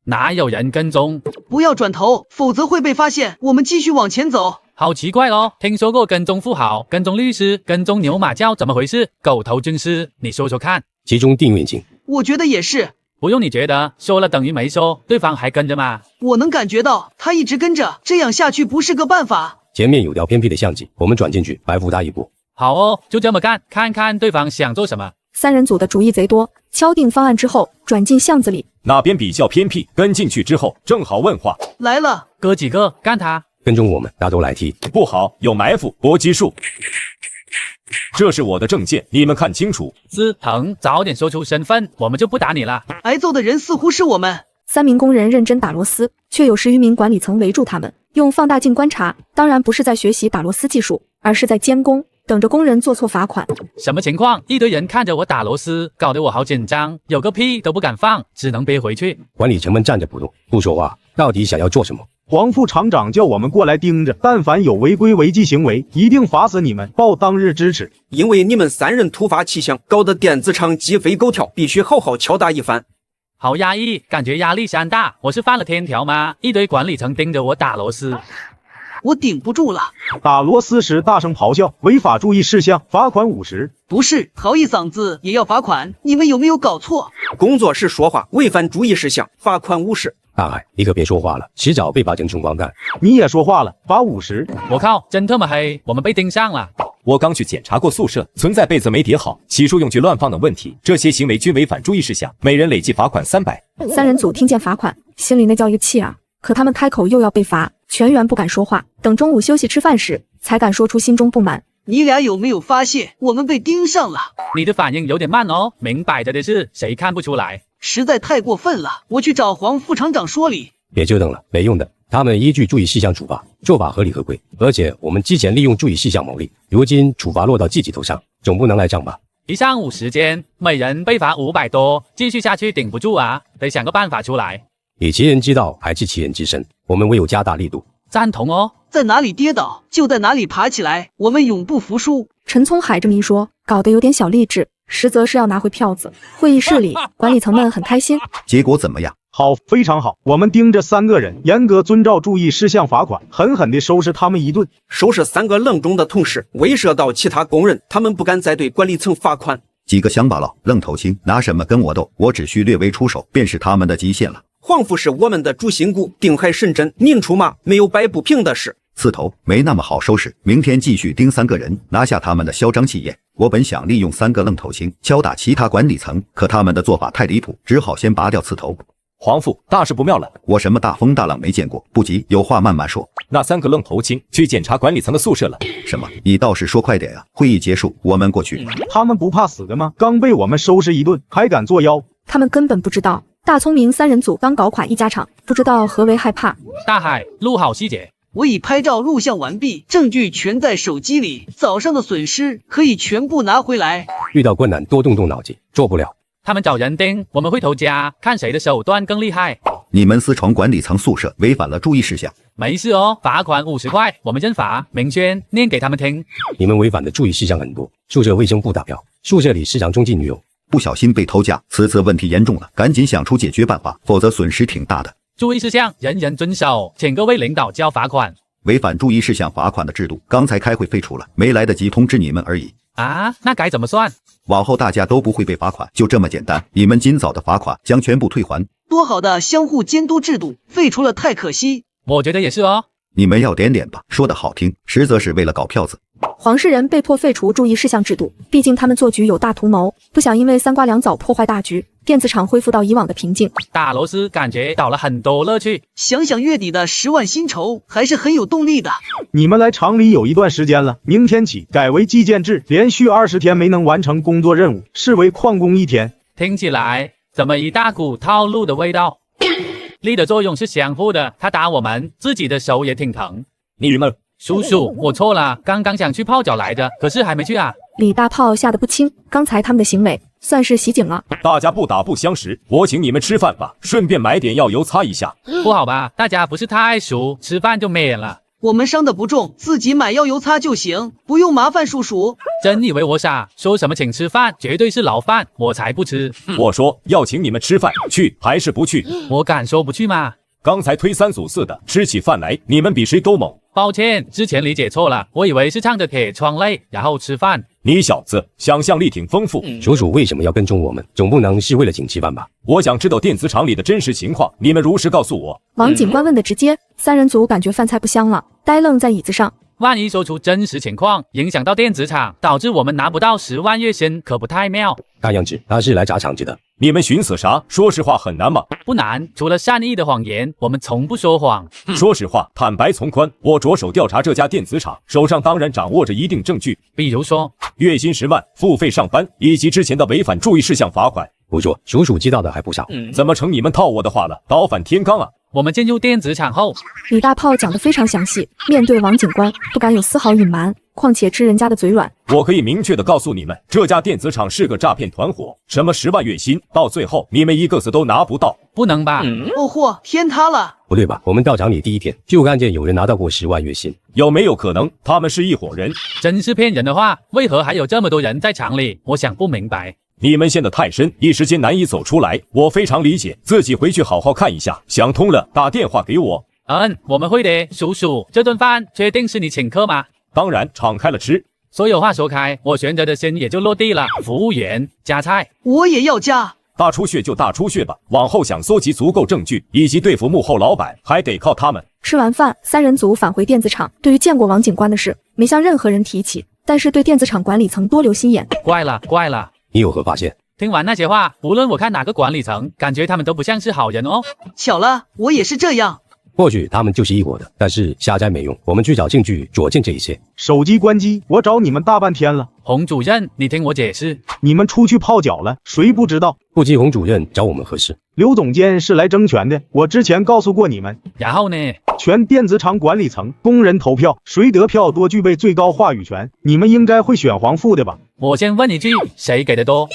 哪有人跟踪？不要转头，否则会被发现。我们继续往前走。好奇怪哦，听说过跟踪富豪、跟踪律师、跟踪牛马教，怎么回事？狗头军师，你说说看。集中定运镜。我觉得也是。不用你觉得，说了等于没说，对方还跟着吗？我能感觉到他一直跟着，这样下去不是个办法。前面有条偏僻的巷子，我们转进去，埋伏他一步。好哦，就这么干，看看对方想做什么。三人组的主意贼多，敲定方案之后，转进巷子里。哪边比较偏僻，跟进去之后正好问话。来了，哥几个干他！跟踪我们，拿刀来踢。不好，有埋伏，搏击术。这是我的证件，你们看清楚。思腾，早点说出身份，我们就不打你了。挨揍的人似乎是我们。3名工人认真打螺丝，却有10余名管理层围住他们，用放大镜观察。当然不是在学习打螺丝技术，而是在监工，等着工人做错罚款。什么情况？一堆人看着我打螺丝，搞得我好紧张，有个屁都不敢放，只能憋回去。管理层们站着不动，不说话，到底想要做什么？黄副厂长叫我们过来盯着，但凡有违规违纪行为，一定罚死你们，报当日支持。因为你们3人突发奇想，搞得电子厂鸡飞狗跳，必须好好敲打一番。好压抑，感觉压力山大。我是犯了天条吗？一堆管理层盯着我打螺丝，我顶不住了。打螺丝时大声咆哮，违法注意事项，罚款50。不是，嚎一嗓子也要罚款，你们有没有搞错？工作时说话违反注意事项，罚款50。大海，你可别说话了，迟早被罚成穷光蛋。你也说话了，罚50。我靠，真他妈黑，我们被盯上了。我刚去检查过宿舍，存在被子没叠好、洗漱用具乱放等问题，这些行为均违反注意事项，每人累计罚款300。3人组听见罚款，心里那叫一个气啊！可他们开口又要被罚，全员不敢说话，等中午休息吃饭时，才敢说出心中不满。你俩有没有发现我们被盯上了？你的反应有点慢哦，明摆着的事，谁看不出来？实在太过分了，我去找黄副厂长说理。别折腾了，没用的。他们依据注意事项处罚，做法合理合规，而且我们之前利用注意事项牟利，如今处罚落到自己头上，总不能赖账吧？一上午时间，每人被罚500多，继续下去顶不住啊，得想个办法出来。以其人之道还治其人之身，我们唯有加大力度。赞同哦，在哪里跌倒就在哪里爬起来，我们永不服输。陈聪海这么一说，搞得有点小励志，实则是要拿回票子。会议室里，管理层们很开心。结果怎么样？好，非常好。我们盯着3个人，严格遵照注意事项罚款，狠狠地收拾他们一顿。收拾3个愣中的同事，威慑到其他工人，他们不敢再对管理层罚款。几个乡巴佬愣头青，拿什么跟我斗？我只需略微出手，便是他们的极限了。黄副是我们的主心骨，定海神针，您出马，没有摆不平的事。刺头没那么好收拾，明天继续盯3个人，拿下他们的嚣张气焰。我本想利用3个愣头青敲打其他管理层，可他们的做法太离谱，只好先拔掉刺头。黄副，大事不妙了！我什么大风大浪没见过，不急，有话慢慢说。那3个愣头青去检查管理层的宿舍了。什么？你倒是说快点啊！会议结束，我们过去。他们不怕死的吗？刚被我们收拾一顿，还敢作妖？他们根本不知道，大聪明3人组刚搞垮一家厂，不知道何为害怕。大海，录好细节。我已拍照录像完毕，证据全在手机里，早上的损失可以全部拿回来。遇到困难多动动脑筋，做不了。他们找人盯，我们会投家，看谁的手段更厉害。你们私闯管理层宿舍，违反了注意事项。没事哦，罚款50块，我们认罚。明轩念给他们听。你们违反的注意事项很多，宿舍卫生不达标，宿舍里时常中进女友，不小心被偷家，此次问题严重了，赶紧想出解决办法，否则损失挺大的。注意事项，人人遵守，请各位领导交罚款。违反注意事项罚款的制度，刚才开会废除了，没来得及通知你们而已。啊，那该怎么算？往后大家都不会被罚款，就这么简单。你们今早的罚款将全部退还。多好的相互监督制度，废除了太可惜。我觉得也是哦。你们要点脸吧，说的好听，实则是为了搞票子。黄世仁被迫废除注意事项制度，毕竟他们做局有大图谋，不想因为3瓜2枣破坏大局，电子厂恢复到以往的平静。打螺丝感觉少了很多乐趣，想想月底的10万薪酬，还是很有动力的。你们来厂里有一段时间了，明天起改为计件制，连续20天没能完成工作任务，视为旷工1天。听起来怎么一大股套路的味道？力的作用是相互的，他打我们，自己的手也挺疼。你们叔叔，我错了，刚刚想去泡脚来着，可是还没去啊。李大炮吓得不轻，刚才他们的行为算是袭警了。大家不打不相识，我请你们吃饭吧，顺便买点药油擦一下。不好吧？大家不是太熟，吃饭就免了。我们伤的不重，自己买药油擦就行，不用麻烦叔叔。真以为我傻？说什么请吃饭，绝对是牢饭，我才不吃。我说要请你们吃饭，去还是不去？我敢说不去吗？刚才推三阻四的，吃起饭来你们比谁都猛。抱歉，之前理解错了，我以为是唱着铁窗泪，然后吃饭。你小子想象力挺丰富。叔叔为什么要跟踪我们？总不能是为了请吃饭吧？我想知道电子厂里的真实情况，你们如实告诉我。王警官问的直接，三人组感觉饭菜不香了，呆愣在椅子上。万一说出真实情况，影响到电子厂，导致我们拿不到10万月薪，可不太妙。看样子他是来砸场子的。你们寻死啥？说实话很难吗？不难，除了善意的谎言，我们从不说谎。说实话，坦白从宽。我着手调查这家电子厂，手上当然掌握着一定证据，比如说月薪10万、付费上班，以及之前的违反注意事项罚款。不错，叔叔知道的还不少。怎么成你们套我的话了？倒反天罡啊！我们进入电子厂后，李大炮讲得非常详细，面对王警官不敢有丝毫隐瞒，况且吃人家的嘴软。我可以明确的告诉你们，这家电子厂是个诈骗团伙，什么10万月薪，到最后你们一个子都拿不到。不能吧？哦嚯，天塌了！不对吧？我们到厂里第一天就看见有人拿到过10万月薪，有没有可能他们是一伙人？真是骗人的话，为何还有这么多人在厂里？我想不明白。你们陷得太深，一时间难以走出来，我非常理解，自己回去好好看一下，想通了打电话给我。我们会的，叔叔。这顿饭确定是你请客吗？当然，敞开了吃。所有话说开，我悬着的心也就落地了。服务员加菜，我也要加。大出血就大出血吧，往后想搜集足够证据以及对付幕后老板，还得靠他们。吃完饭，三人组返回电子厂。对于见过王警官的事，没向任何人提起，但是对电子厂管理层多留心眼。怪了。你有何发现？听完那些话，无论我看哪个管理层，感觉他们都不像是好人哦。巧了，我也是这样。或许他们就是一伙的，但是瞎猜没用，我们去找证据佐证这一切。手机关机，我找你们大半天了。洪主任，你听我解释。你们出去泡脚了，谁不知道？不知洪主任找我们何事？刘总监是来争权的，我之前告诉过你们。然后呢？全电子厂管理层工人投票，谁得票多具备最高话语权。你们应该会选黄富的吧？我先问一句，谁给的多？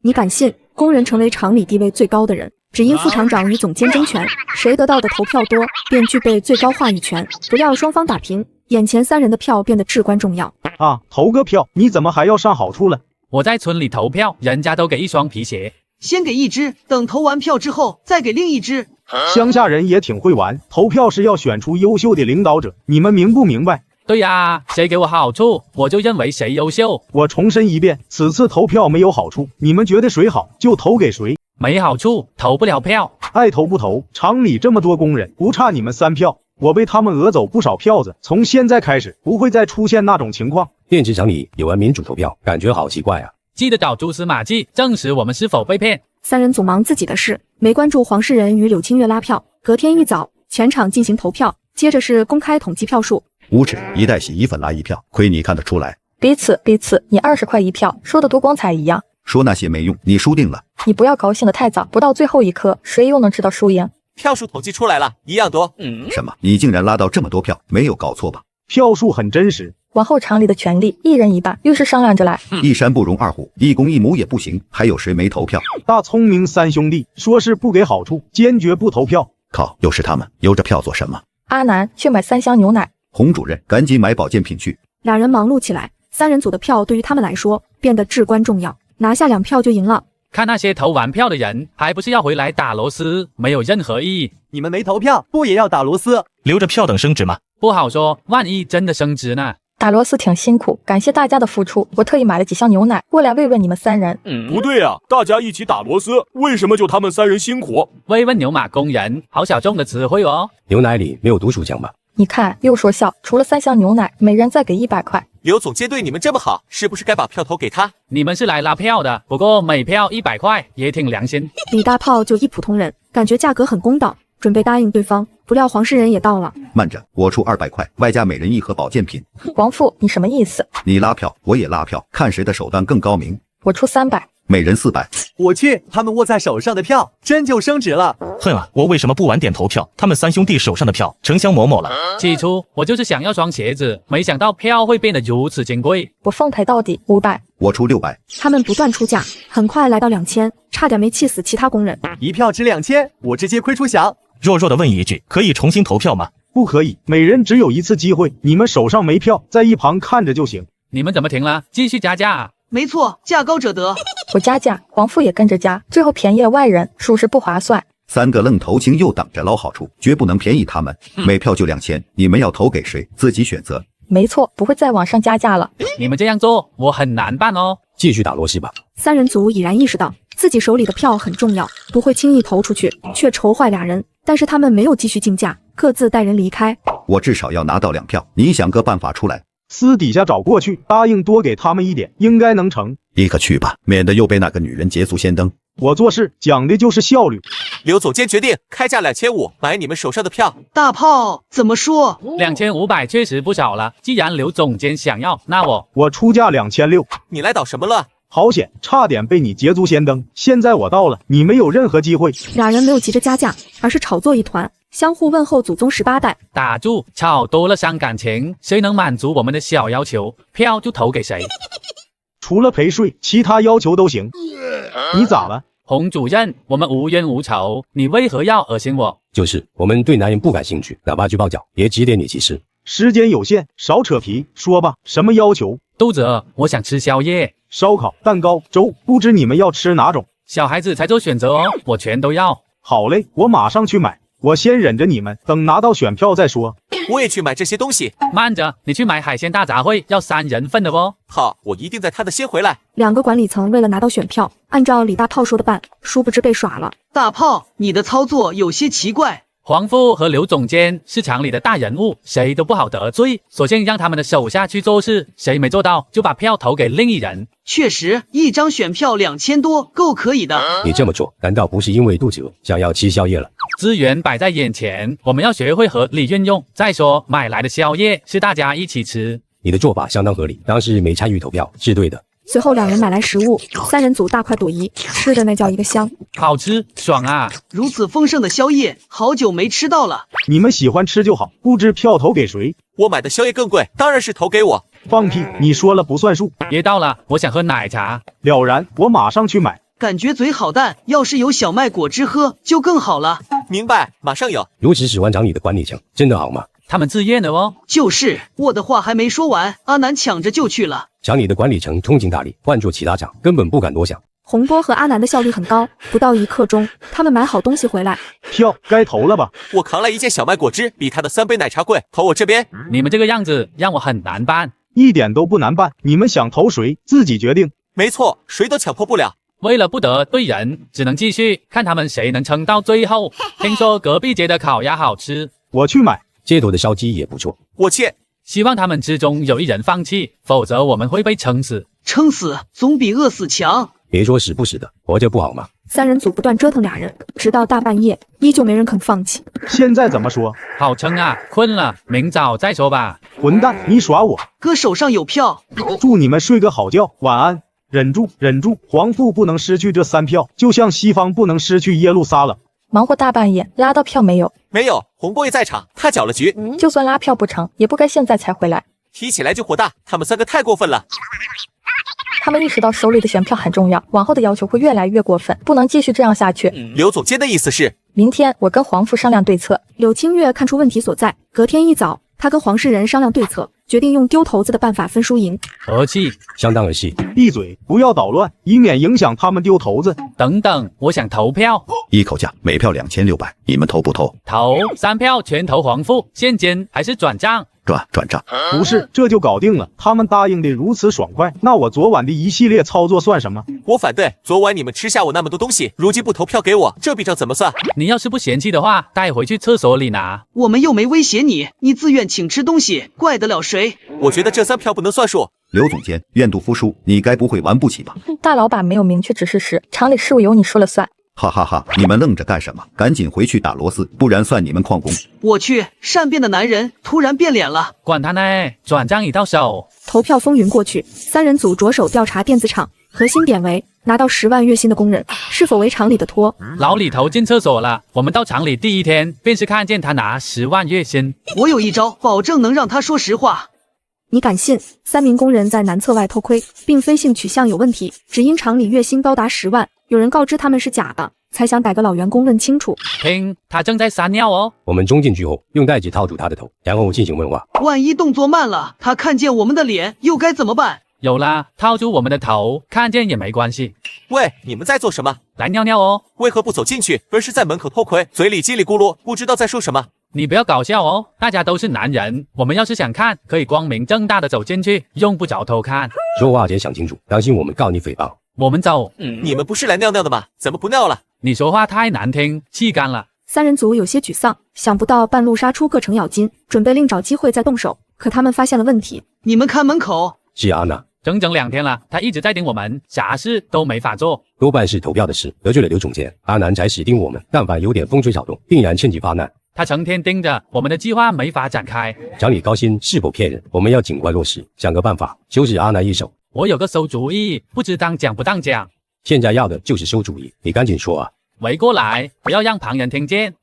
你敢信工人成为厂里地位最高的人，只因副厂长与总监争权，谁得到的投票多，便具备最高话语权。不料双方打平，眼前三人的票变得至关重要。啊，投个票，你怎么还要上好处了？我在村里投票，人家都给一双皮鞋，先给一只，等投完票之后再给另一只。乡下人也挺会玩，投票是要选出优秀的领导者，你们明不明白？对呀，谁给我好处，我就认为谁优秀。我重申一遍，此次投票没有好处，你们觉得谁好就投给谁。没好处，投不了票。爱投不投，厂里这么多工人，不差你们3票。我被他们讹走不少票子，从现在开始不会再出现那种情况。电子厂里有人民主投票，感觉好奇怪啊！记得找蛛丝马迹，证实我们是否被骗。三人组忙自己的事，没关注黄世仁与柳清月拉票。隔天一早，全场进行投票，接着是公开统计票数。无耻，一袋洗衣粉拉一票，亏你看得出来。彼此，你20块一票，说的多光彩一样。说那些没用，你输定了。你不要高兴得太早，不到最后一刻，谁又能知道输赢？票数统计出来了，一样多。什么？你竟然拉到这么多票，没有搞错吧？票数很真实。往后厂里的权利一人一半，律师商量着来。一山不容二虎，一公一母也不行。还有谁没投票？大聪明三兄弟说是不给好处，坚决不投票。靠，又是他们，有这票做什么？阿南去买3箱牛奶。洪主任，赶紧买保健品去。俩人忙碌起来，三人组的票对于他们来说变得至关重要，拿下2票就赢了。看那些投完票的人，还不是要回来打螺丝，没有任何意义。你们没投票，不也要打螺丝？留着票等升职吗？不好说，万一真的升职呢？打螺丝挺辛苦，感谢大家的付出，我特意买了几箱牛奶过来慰问你们3人。不对啊，大家一起打螺丝，为什么就他们3人辛苦？慰问牛马工人，好小众的词汇哦。牛奶里没有毒鼠强吧？你看又说笑，除了3箱牛奶，每人再给100块。刘总监对你们这么好，是不是该把票投给他？你们是来拉票的，不过每票100块也挺良心。李大炮就一普通人，感觉价格很公道，准备答应对方，不料黄世仁也到了。慢着，我出200块，外加每人1盒保健品。王富，你什么意思？你拉票，我也拉票，看谁的手段更高明。我出300。每人400。我去，他们握在手上的票真就升值了。恨啊！我为什么不晚点投票？他们3兄弟手上的票成香某某了。起初我就是想要双鞋子，没想到票会变得如此金贵。我奉陪到底，500。我出600。他们不断出价，很快来到2000，差点没气死其他工人。一票值2000，我直接亏出翔。弱弱的问一句，可以重新投票吗？不可以，每人只有一次机会，你们手上没票，在一旁看着就行。你们怎么停了？继续加价。没错，价高者得。我加价，皇父也跟着加，最后便宜了外人，属实不划算。 3个愣头青又等着捞好处，绝不能便宜他们。每票就2000，你们要投给谁，自己选择。没错，不会再往上加价了。你们这样做，我很难办哦。继续打螺丝吧。3人组已然意识到自己手里的票很重要，不会轻易投出去，却愁坏2人。但是他们没有继续竞价，各自带人离开。我至少要拿到2票，你想个办法出来。 私底下找过去，答应多给他们一点，应该能成。立刻去吧，免得又被那个女人捷足先登。我做事讲的就是效率。刘总监决定开价2500买你们手上的票。大炮怎么说？2500确实不少了。既然刘总监想要，那我出价2600。你来捣什么乱？好险，差点被你捷足先登。现在我到了，你没有任何机会。2人没有急着加价，而是炒作一团。 相互问候祖宗18代，打住！炒多了伤感情，谁能满足我们的小要求，票就投给谁。除了赔税，其他要求都行。你咋了，洪主任？我们无冤无仇，你为何要恶心我？就是我们对男人不感兴趣，哪怕去包饺也指点你其实。时间有限，少扯皮，说吧，什么要求？肚子饿，我想吃宵夜，烧烤、蛋糕、粥，不知你们要吃哪种？小孩子才做选择哦，我全都要。好嘞，我马上去买。 我先忍着你们，等拿到选票再说。我也去买这些东西。慢着，你去买海鲜大杂烩，要3人份的哦。好，我一定在他的先回来。2个管理层为了拿到选票，按照李大炮说的办，殊不知被耍了。大炮，你的操作有些奇怪。 皇父和刘总监是厂里的大人物，谁都不好得罪，索性让他们的手下去做事，谁没做到就把票投给另一人。确实，一张选票2000多，够可以的。你这么做，难道不是因为肚子饿，想要吃宵夜了？资源摆在眼前，我们要学会合理运用。再说，买来的宵夜是大家一起吃。你的做法相当合理，当时没参与投票是对的。 随后2人买来食物，3人组大快朵颐，吃的那叫一个香，好吃爽啊！如此丰盛的宵夜，好久没吃到了。你们喜欢吃就好，不知票投给谁？我买的宵夜更贵，当然是投给我。放屁！你说了不算数。别到了，我想喝奶茶。了然，我马上去买。感觉嘴好淡，要是有小麦果汁喝就更好了。明白，马上有。如此喜欢长你的管理层，真的好吗？ 他们自愿的哦。就是我的话还没说完，阿南抢着就去了。厂里的管理层通情达理，换做其他厂根本不敢多想。洪波和阿南的效率很高，不到1刻钟，他们买好东西回来。票该投了吧？我扛来1件小麦果汁，比他的3杯奶茶贵，投我这边。你们这个样子让我很难办。一点都不难办，你们想投谁自己决定。没错，谁都强迫不了。 为了不得罪人，只能继续看他们谁能撑到最后。听说隔壁街的烤鸭好吃，我去买。街头的烧鸡也不错，我切。希望他们之中有一人放弃，否则我们会被撑死。撑死总比饿死强。别说死不死的，活着不好吗？3人组不断折腾2人，直到大半夜，依旧没人肯放弃。现在怎么说？好撑啊，困了，明早再说吧。混蛋，你耍我！哥手上有票，祝你们睡个好觉，晚安。 忍住，忍住！皇父不能失去这3票，就像西方不能失去耶路撒冷。忙活大半夜，拉到票没有？没有，洪波也在场，他搅了局。就算拉票不成，也不该现在才回来。提起来就火大，他们3个太过分了。他们意识到手里的选票很重要，往后的要求会越来越过分，不能继续这样下去。刘总监的意思是，明天我跟皇父商量对策。柳清月看出问题所在，隔天一早，他跟黄世仁商量对策。 决定用丢骰子的办法分输赢，和气，相当儿戏。闭嘴，不要捣乱，以免影响他们丢骰子。等等，我想投票。一口价，每票2600，你们投不投？投，3票全投皇父，现金还是转账？转账。不是，这就搞定了。他们答应的如此爽快，那我昨晚的一系列操作算什么？我反对。昨晚你们吃下我那么多东西，如今不投票给我，这笔账怎么算？你要是不嫌弃的话，带回去厕所里拿。我们又没威胁你，你自愿请吃东西，怪得了谁？我觉得这3票不能算数。刘总监，愿赌服输，你该不会玩不起吧？大老板没有明确指示时，厂里事务由你说了算。哈哈哈！你们愣着干什么？赶紧回去打螺丝，不然算你们旷工。我去，善变的男人突然变脸了。管他呢，转账已到手。投票风云过去，3人组着手调查电子厂，核心点为拿到10万月薪的工人是否为常理的拖？老李头进厕所了，我们到厂里第一天便是看见他拿10万月薪。我有一招，保证能让他说实话。你敢信？3名工人在男厕外偷窥，并非性取向有问题，只因厂里月薪高达10万，有人告知他们是假的，才想逮个老员工问清楚。听，他正在撒尿哦。我们冲进去后，用带子套住他的头，然后进行问话。万一动作慢了，他看见我们的脸又该怎么办？有啦，套住我们的头，看见也没关系。喂，你们在做什么？来尿尿哦。为何不走进去，而是在门口偷窥，嘴里叽里咕噜，不知道在说什么？你不要搞笑哦，大家都是男人，我们要是想看，可以光明正大的走进去，用不着偷看。说话前想清楚，当心我们告你诽谤。我们走。你们不是来尿尿的吗？怎么不尿了？你说话太难听，气干了。3人组有些沮丧，想不到半路杀出个程咬金，准备另找机会再动手，可他们发现了问题。你们看门口。是阿娜。整整2天了，他一直在盯我们，啥事都没法做。多半是投票的事得罪了刘总监，阿南才死盯我们，但凡有点风吹草动，定然趁机发难。他成天盯着我们的计划没法展开。厂里高薪是否骗人，我们要尽快落实，想个办法收拾阿南一手。我有个馊主意，不知当讲不当讲。现在要的就是馊主意，你赶紧说啊！围过来，不要让旁人听见。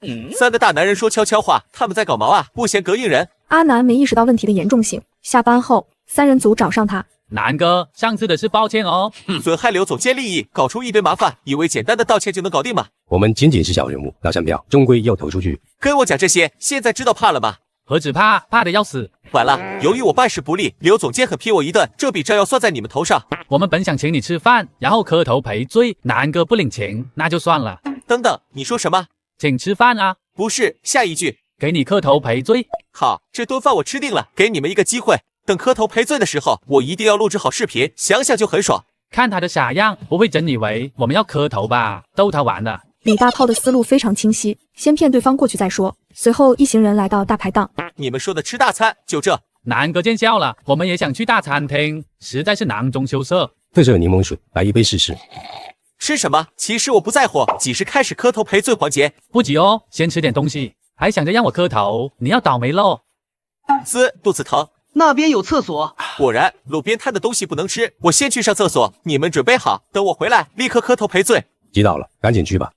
3个大男人说悄悄话，他们在搞毛啊？不嫌隔应人？阿南没意识到问题的严重性。下班后，3人组找上他。南哥，上次的事抱歉哦。损害刘总监利益，搞出一堆麻烦，以为简单的道歉就能搞定吗？我们仅仅是小人物，那3票终归要投出去。跟我讲这些，现在知道怕了吗？何止怕，怕的要死。完了，由于我办事不力，刘总监狠批我一顿，这笔账要算在你们头上。我们本想请你吃饭，然后磕头赔罪，南哥不领情，那就算了。等等，你说什么？请吃饭啊？不是，下一句。给你磕头赔罪。好，这顿饭我吃定了，给你们一个机会。等磕头赔罪的时候，我一定要录制好视频，想想就很爽。看他的傻样，不会真以为我们要磕头吧？逗他玩的。李大炮的思路非常清晰，先骗对方过去再说。随后一行人来到大排档。你们说的吃大餐就这？南哥见笑了，我们也想去大餐厅，实在是囊中羞涩。特色柠檬水，来一杯试试。吃什么？其实我不在乎，几时开始磕头赔罪环节？不急哦，先吃点东西。还想着让我磕头，你要倒霉喽。肚子疼。那边有厕所。果然，路边摊的东西不能吃。我先去上厕所，你们准备好，等我回来立刻磕头赔罪。知道了，赶紧去吧。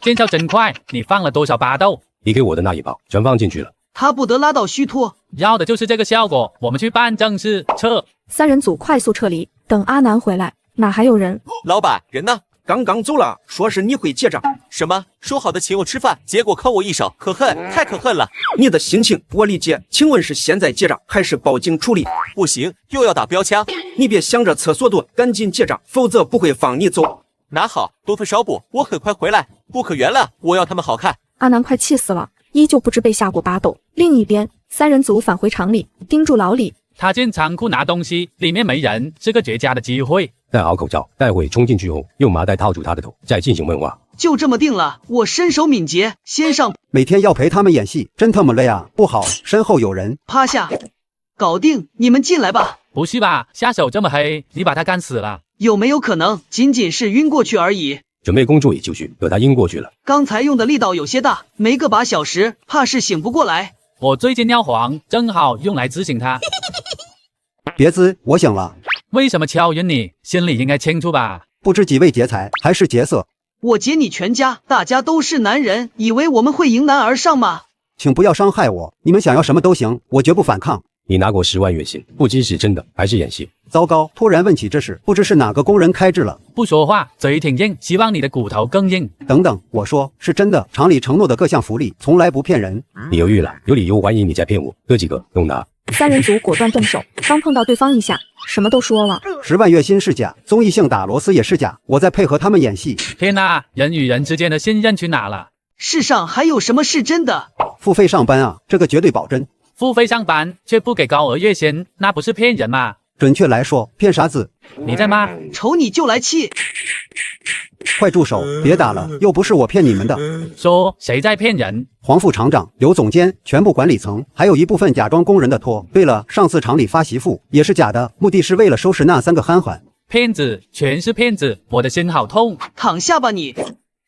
见效真快，你放了多少巴豆？你给我的那一包全放进去了。他不得拉倒虚脱，要的就是这个效果。我们去办正事，撤。3人组快速撤离。等阿南回来，哪还有人？老板，人呢？刚刚走了，说是你会结账。什么？说好的请我吃饭，结果坑我一手，可恨，太可恨了。你的心情我理解，请问是现在结账还是报警处理？不行，又要打标枪。你别想着厕所多，赶紧结账，否则不会放你走。拿好，多份少补，我很快回来。不可原谅，我要他们好看。阿南快气死了，依旧不知被下过巴豆。另一边，3人组返回厂里，盯住老李。他进仓库拿东西，里面没人，是个绝佳的机会。戴好口罩，待会冲进去后，用麻袋套住他的头，再进行问话。就这么定了，我身手敏捷，先上。每天要陪他们演戏，真他妈累啊！不好，身后有人。趴下，搞定，你们进来吧。不是吧？下手这么黑，你把他干死了？有没有可能仅仅是晕过去而已？准备工作也就绪，可他晕过去了。刚才用的力道有些大，没个把小时，怕是醒不过来。我最近尿黄，正好用来执行他。别滋，我醒了。为什么敲晕你？心里应该清楚吧？不知几位劫财还是劫色？我劫你全家，大家都是男人，以为我们会迎难而上吗？请不要伤害我，你们想要什么都行，我绝不反抗。你拿过10万月薪，不知是真的还是演戏。糟糕，突然问起这事，不知是哪个工人开智了。不说话，嘴挺硬，希望你的骨头更硬。等等，我说是真的，厂里承诺的各项福利从来不骗人。你犹豫了，有理由怀疑你在骗我。哥几个都拿。3人组果断动手，刚碰到对方一下，什么都说了。10万月薪是假，综艺性打螺丝也是假，我在配合他们演戏。天哪，人与人之间的信任去哪了？世上还有什么是真的？付费上班啊，这个绝对保真。付费上班却不给高额月薪，那不是骗人吗？准确来说，骗啥子？你在骂？瞅你就来气！快住手，别打了，又不是我骗你们的。说谁在骗人？黄副厂长、刘总监、全部管理层，还有一部分假装工人的托。对了，上次厂里发媳妇也是假的，目的是为了收拾那3个憨憨。骗子，全是骗子，我的心好痛。躺下吧你！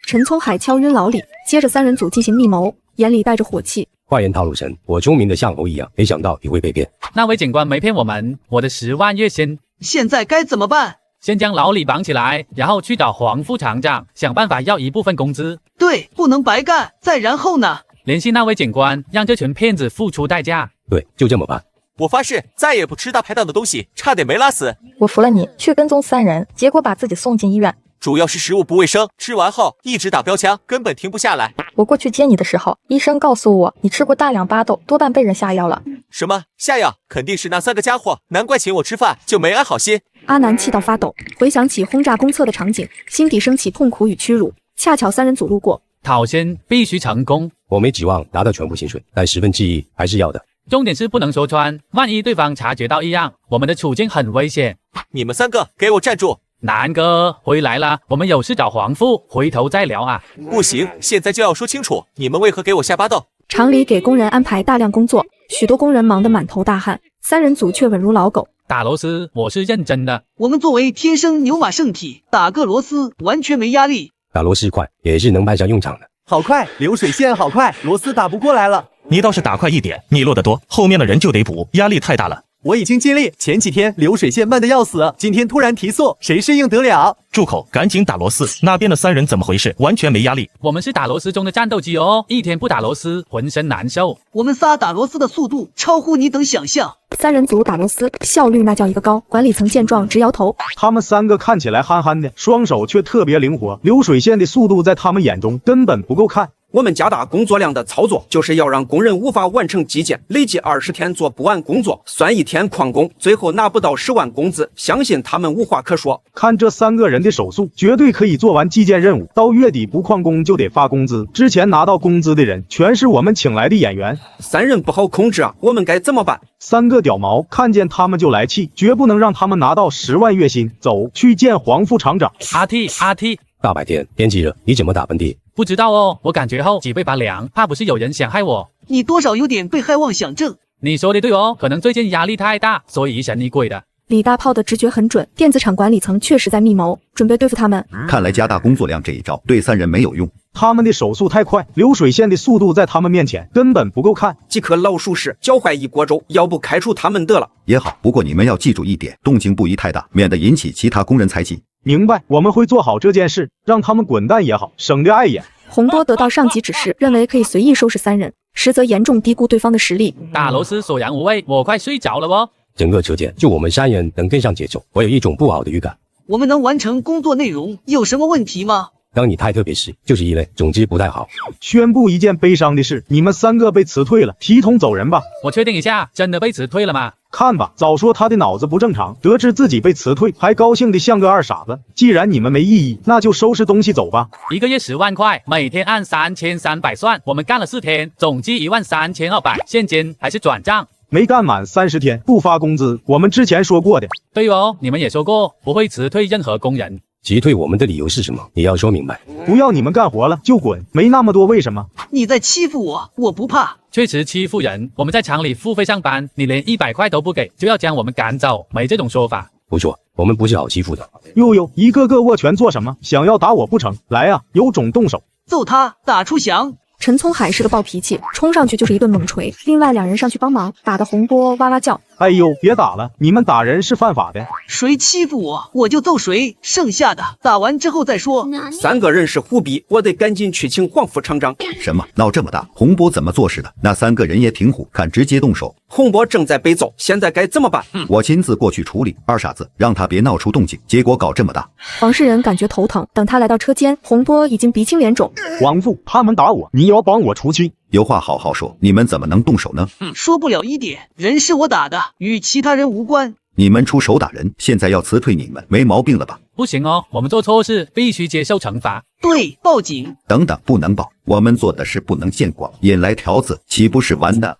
陈聪海敲晕老李，接着3人组进行密谋，眼里带着火气。花言套路深，我聪明的像猴一样，没想到你会被骗。那位警官没骗我们，我的10万月薪现在该怎么办？先将老李绑起来，然后去找黄副厂长，想办法要一部分工资。对，不能白干。再然后呢？联系那位警官，让这群骗子付出代价。对，就这么办。我发誓再也不吃大排档的东西，差点没拉死。我服了你，去跟踪3人，结果把自己送进医院。主要是食物不卫生，吃完后一直打标枪，根本停不下来。我过去接你的时候，医生告诉我你吃过大量巴豆，多半被人下药了。什么下药？肯定是那3个家伙，难怪请我吃饭就没安好心。阿南气到发抖，回想起轰炸公厕的场景，心底升起痛苦与屈辱。恰巧3人组路过，讨薪必须成功。我没指望拿到全部薪水，但10分之一还是要的。重点是不能说穿，万一对方察觉到异样，我们的处境很危险。你们3个给我站住！南哥回来了，我们有事找黄副，回头再聊啊。不行，现在就要说清楚，你们为何给我下巴豆？厂里给工人安排大量工作，许多工人忙得满头大汗，3人组却稳如老狗。打螺丝，我是认真的。我们作为天生牛马圣体，打个螺丝完全没压力。打螺丝快，也是能派上用场的。好快，流水线好快，螺丝打不过来了。你倒是打快一点，你落得多，后面的人就得补，压力太大了。我已经尽力，前几天流水线慢得要死，今天突然提速，谁适应得了？住口，赶紧打螺丝！那边的3人怎么回事？完全没压力。我们是打螺丝中的战斗机哦，一天不打螺丝，浑身难受。我们仨打螺丝的速度超乎你等想象。3人组打螺丝，效率那叫一个高。管理层见状直摇头。他们3个看起来憨憨的，双手却特别灵活，流水线的速度在他们眼中根本不够看。我们加大工作量的操作，就是要让工人无法完成基建，累计20天做不完工作，算1天旷工，最后拿不到10万工资，相信他们无话可说。看这3个人的手速，绝对可以做完基建任务，到月底不旷工就得发工资。之前拿到工资的人，全是我们请来的演员。3人不好控制啊，我们该怎么办？3个屌毛看见他们就来气，绝不能让他们拿到10万月薪。走去见黄副厂长。阿 T， 大白天天气热，你怎么打喷嚏？不知道哦，我感觉后脊背发凉，怕不是有人想害我。你多少有点被害妄想症。你说的对哦，可能最近压力太大，所以疑神疑鬼的。李大炮的直觉很准，电子厂管理层确实在密谋，准备对付他们。看来加大工作量这一招对3人没有用。他们的手速太快，流水线的速度在他们面前根本不够看。几颗老鼠屎搅坏一锅粥，要不开除他们得了。也好，不过你们要记住一点，动静不宜太大，免得引起其他工人猜忌。明白，我们会做好这件事，让他们滚蛋也好，省得碍眼。洪波得到上级指示，认为可以随意收拾3人，实则严重低估对方的实力。打螺丝索然无味，我快睡着了哦。整个车间就我们3人能跟上节奏，我有一种不好的预感。我们能完成工作内容有什么问题吗？当你太特别时，就是一类，总之不太好。宣布一件悲伤的事，你们3个被辞退了，提桶走人吧。我确定一下，真的被辞退了吗？看吧，早说他的脑子不正常，得知自己被辞退，还高兴的像个二傻子。既然你们没异议，那就收拾东西走吧。1个月10万块，每天按3300算，我们干了4天，总计13200，现金还是转账？没干满30天不发工资，我们之前说过的。对哦，你们也说过不会辞退任何工人。辞退我们的理由是什么？你要说明白。不要你们干活了就滚，没那么多为什么。你在欺负我，我不怕。确实欺负人，我们在厂里付费上班，你连100块都不给，就要将我们赶走，没这种说法。不错，我们不是好欺负的。呦，一个个握拳做什么？想要打我不成？来啊，有种动手！揍他，打出翔！陈聪海是个暴脾气，冲上去就是一顿猛锤。另外2人上去帮忙，打得洪波哇哇叫。哎呦，别打了，你们打人是犯法的。谁欺负我，我就揍谁，剩下的打完之后再说。3个人是虎逼，我得赶紧去请黄副厂长。什么闹这么大？洪波怎么做事的？那3个人也挺虎，看直接动手。洪波正在被揍，现在该怎么办？我亲自过去处理。二傻子，让他别闹出动静，结果搞这么大。黄世仁感觉头疼，等他来到车间，洪波已经鼻青脸肿。黄副，他们打我，你要帮我出气。有话好好说，你们怎么能动手呢？说不了一点，人是我打的，与其他人无关。你们出手打人，现在要辞退你们，没毛病了吧？不行哦，我们做错事必须接受惩罚。对，报警。等等，不能报，我们做的事不能见光，引来条子，岂不是完蛋了？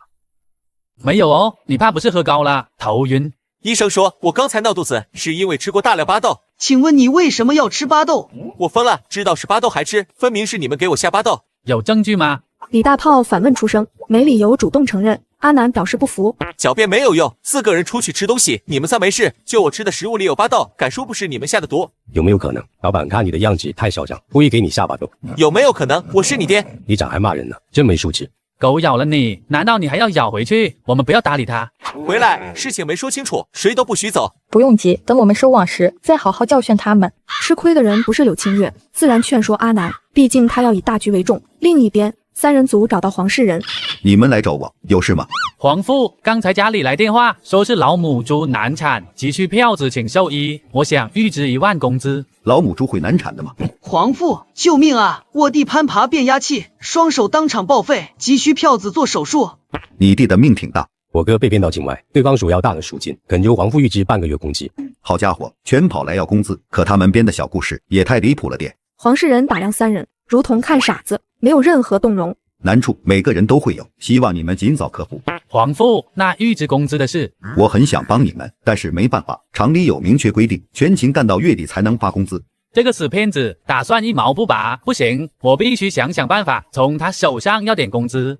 没有哦，你怕不是喝高了，头晕。医生说我刚才闹肚子是因为吃过大量巴豆。请问你为什么要吃巴豆？我疯了，知道是巴豆还吃，分明是你们给我下巴豆。有证据吗？李大炮反问出声，没理由主动承认。阿南表示不服，狡辩没有用，4个人出去吃东西，你们仨没事，就我吃的食物里有巴豆，敢说不是你们下的毒？有没有可能，老板看你的样子太嚣张，故意给你下巴豆？有没有可能我是你爹？你咋还骂人呢？真没素质！狗咬了你，难道你还要咬回去？我们不要搭理他。回来，事情没说清楚，谁都不许走。不用急，等我们收网时再好好教训他们。吃亏的人不是柳清月，自然劝说阿南，毕竟他要以大局为重。另一边，三人组找到黄世仁，你们来找我有事吗？皇父，刚才家里来电话，说是老母猪难产，急需票子请兽医，我想预支1万工资。老母猪会难产的吗？皇父，救命啊！我弟攀爬变压器，双手当场报废，急需票子做手术。你弟的命挺大。我哥被骗到境外，对方索要大额赎金，恳求皇父预支半个月工资。好家伙，全跑来要工资，可他们编的小故事也太离谱了点。黄世仁打量三人，如同看傻子，没有任何动容。难处每个人都会有，希望你们尽早克服。皇父，那预支工资的事，我很想帮你们，但是没办法，厂里有明确规定，全勤干到月底才能发工资。这个死骗子打算一毛不拔，不行，我必须想办法从他手上要点工资。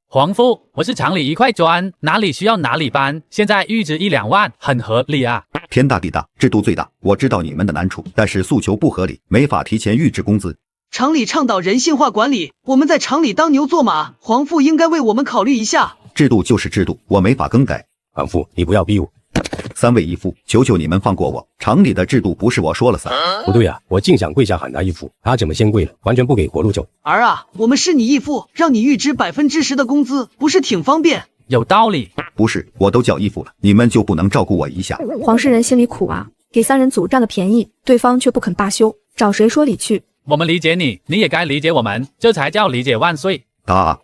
皇父，我是厂里一块砖，哪里需要哪里搬，现在预支1、2万，很合理啊。天大地大，制度最大。我知道你们的难处，但是诉求不合理，没法提前预支工资。厂里倡导人性化管理，我们在厂里当牛做马，皇父应该为我们考虑一下。制度就是制度，我没法更改。皇父，你不要逼我。三位义父，求求你们放过我，厂里的制度不是我说了算。不对啊，我竟想跪下喊他义父，他怎么先跪了？完全不给活路走。儿啊，我们是你义父，让你预支10%的工资，不是挺方便？有道理。不是，我都叫义父了，你们就不能照顾我一下？黄世仁心里苦啊，给三人组占了便宜，对方却不肯罢休，找谁说理去？我们理解你，你也该理解我们，这才叫理解万岁。打！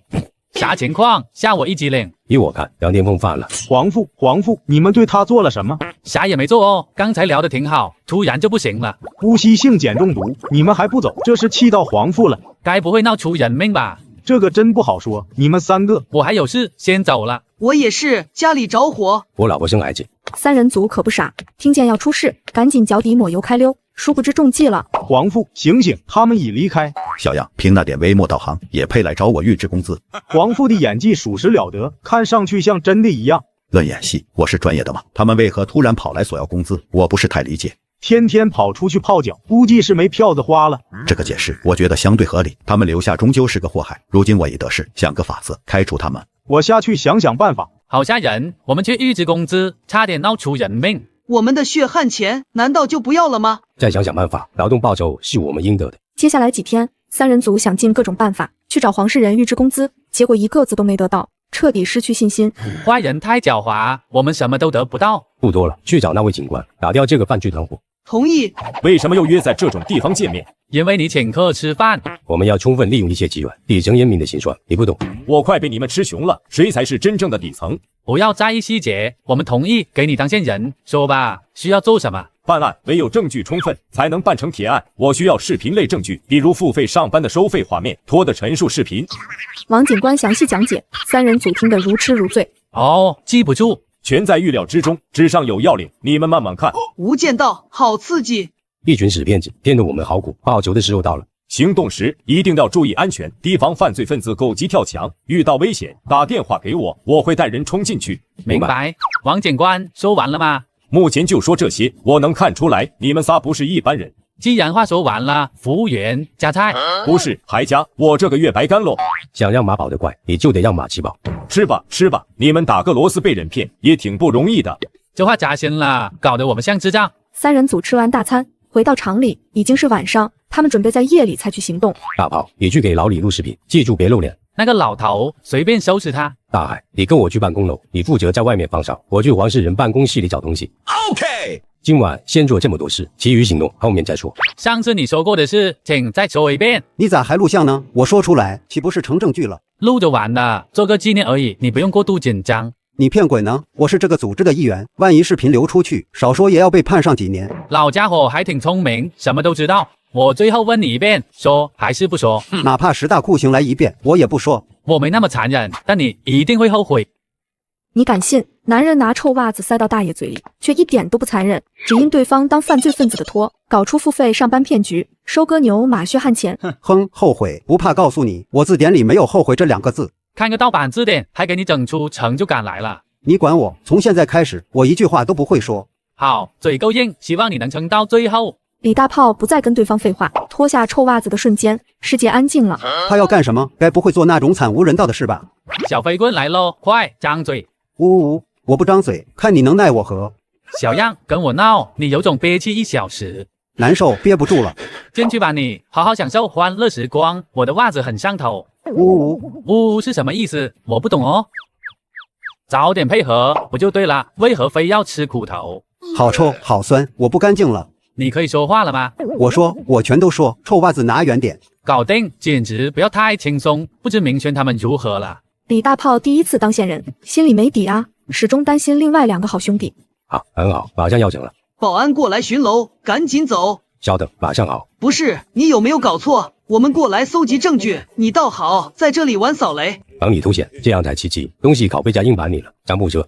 啥情况？吓我一激灵。依我看，梁天凤犯了。皇父，你们对他做了什么？啥也没做哦，刚才聊得挺好，突然就不行了。呼吸性碱中毒，你们还不走，这是气到皇父了。该不会闹出人命吧？这个真不好说。你们3个，我还有事，先走了。我也是，家里着火。我老婆生孩子。三人组可不傻，听见要出事，赶紧脚底抹油开溜。殊不知中计了。皇父，醒醒，他们已离开。小样，凭那点微末导航也配来找我预支工资？皇父的演技属实了得，看上去像真的一样。论演戏，我是专业的吗？他们为何突然跑来索要工资？我不是太理解。天天跑出去泡脚，估计是没票子花了。这个解释我觉得相对合理，他们留下终究是个祸害。如今我已得势，想个法子开除他们。我下去想办法。好吓人，我们去预支工资，差点闹出人命。我们的血汗钱难道就不要了吗？再想办法，劳动报酬是我们应得的。接下来几天，三人组想尽各种办法去找黄世仁预支工资，结果一个字都没得到，彻底失去信心。坏人太狡猾，我们什么都得不到。不多了，去找那位警官，打掉这个犯罪团伙。同意。为什么又约在这种地方见面？因为你请客吃饭。我们要充分利用一些机缘，底层人民的辛酸，你不懂。我快被你们吃穷了，谁才是真正的底层？不要在意细节，我们同意给你当线人。说吧，需要做什么？办案唯有证据充分，才能办成铁案。我需要视频类证据，比如付费上班的收费画面、拖的陈述视频。王警官详细讲解，三人组听得如痴如醉。哦，记不住，全在预料之中，纸上有要领，你们慢慢看。无间道，好刺激！一群死骗子骗得我们好苦，报仇的时候到了。行动时一定要注意安全，提防犯罪分子狗急跳墙。遇到危险打电话给我，我会带人冲进去。明白。王警官，说完了吗？目前就说这些，我能看出来你们仨不是一般人。既然话说完了，服务员加菜。不是，还加，我这个月白干喽。想让马跑得快，你就得让马吃饱。吃吧吃吧，你们打个螺丝被人骗也挺不容易的。这话扎心了，搞得我们像智障。三人组吃完大餐，回到厂里，已经是晚上，他们准备在夜里才去行动。大炮，你去给老李录视频，记住别露脸。那个老头随便收拾他。大海，你跟我去办公楼，你负责在外面放哨，我去黄世仁办公室里找东西。OK。今晚先做这么多事，其余行动后面再说。上次你说过的事，请再说一遍。你咋还录像呢？我说出来，岂不是成证据了？录就完了，做个纪念而已，你不用过度紧张。你骗鬼呢！我是这个组织的一员，万一视频流出去，少说也要被判上几年。老家伙还挺聪明，什么都知道。我最后问你一遍，说还是不说？哪怕10大酷刑来一遍，我也不说。我没那么残忍，但你一定会后悔。你敢信？男人拿臭袜子塞到大爷嘴里，却一点都不残忍，只因对方当犯罪分子的托，搞出付费上班骗局，收割牛马血汗钱。哼，后悔不怕告诉你，我字典里没有后悔这2个字。看个盗版字典，还给你整出成就感来了。你管我？从现在开始，我一句话都不会说。好，嘴够硬，希望你能撑到最后。李大炮不再跟对方废话，脱下臭袜子的瞬间，世界安静了。他要干什么？该不会做那种惨无人道的事吧？小飞棍来喽，快张嘴！呜，我不张嘴，看你能奈我何？小样，跟我闹，你有种憋气1小时。难受，憋不住了。进去吧你，好好享受欢乐时光。我的袜子很上头。呜是什么意思？我不懂哦。早点配合不就对了？为何非要吃苦头？好臭，好酸，我不干净了。你可以说话了吗？我说，我全都说。臭袜子拿远点。搞定，简直不要太轻松，不知明轩他们如何了。李大炮第一次当线人，心里没底啊，始终担心另外2个好兄弟。好，很好，马上要整了。保安过来巡楼，赶紧走。稍等，马上好。不是，你有没有搞错？我们过来搜集证据，你倒好，在这里玩扫雷。帮你凸显，这样才奇迹。东西拷贝加硬盘你了，张不遮。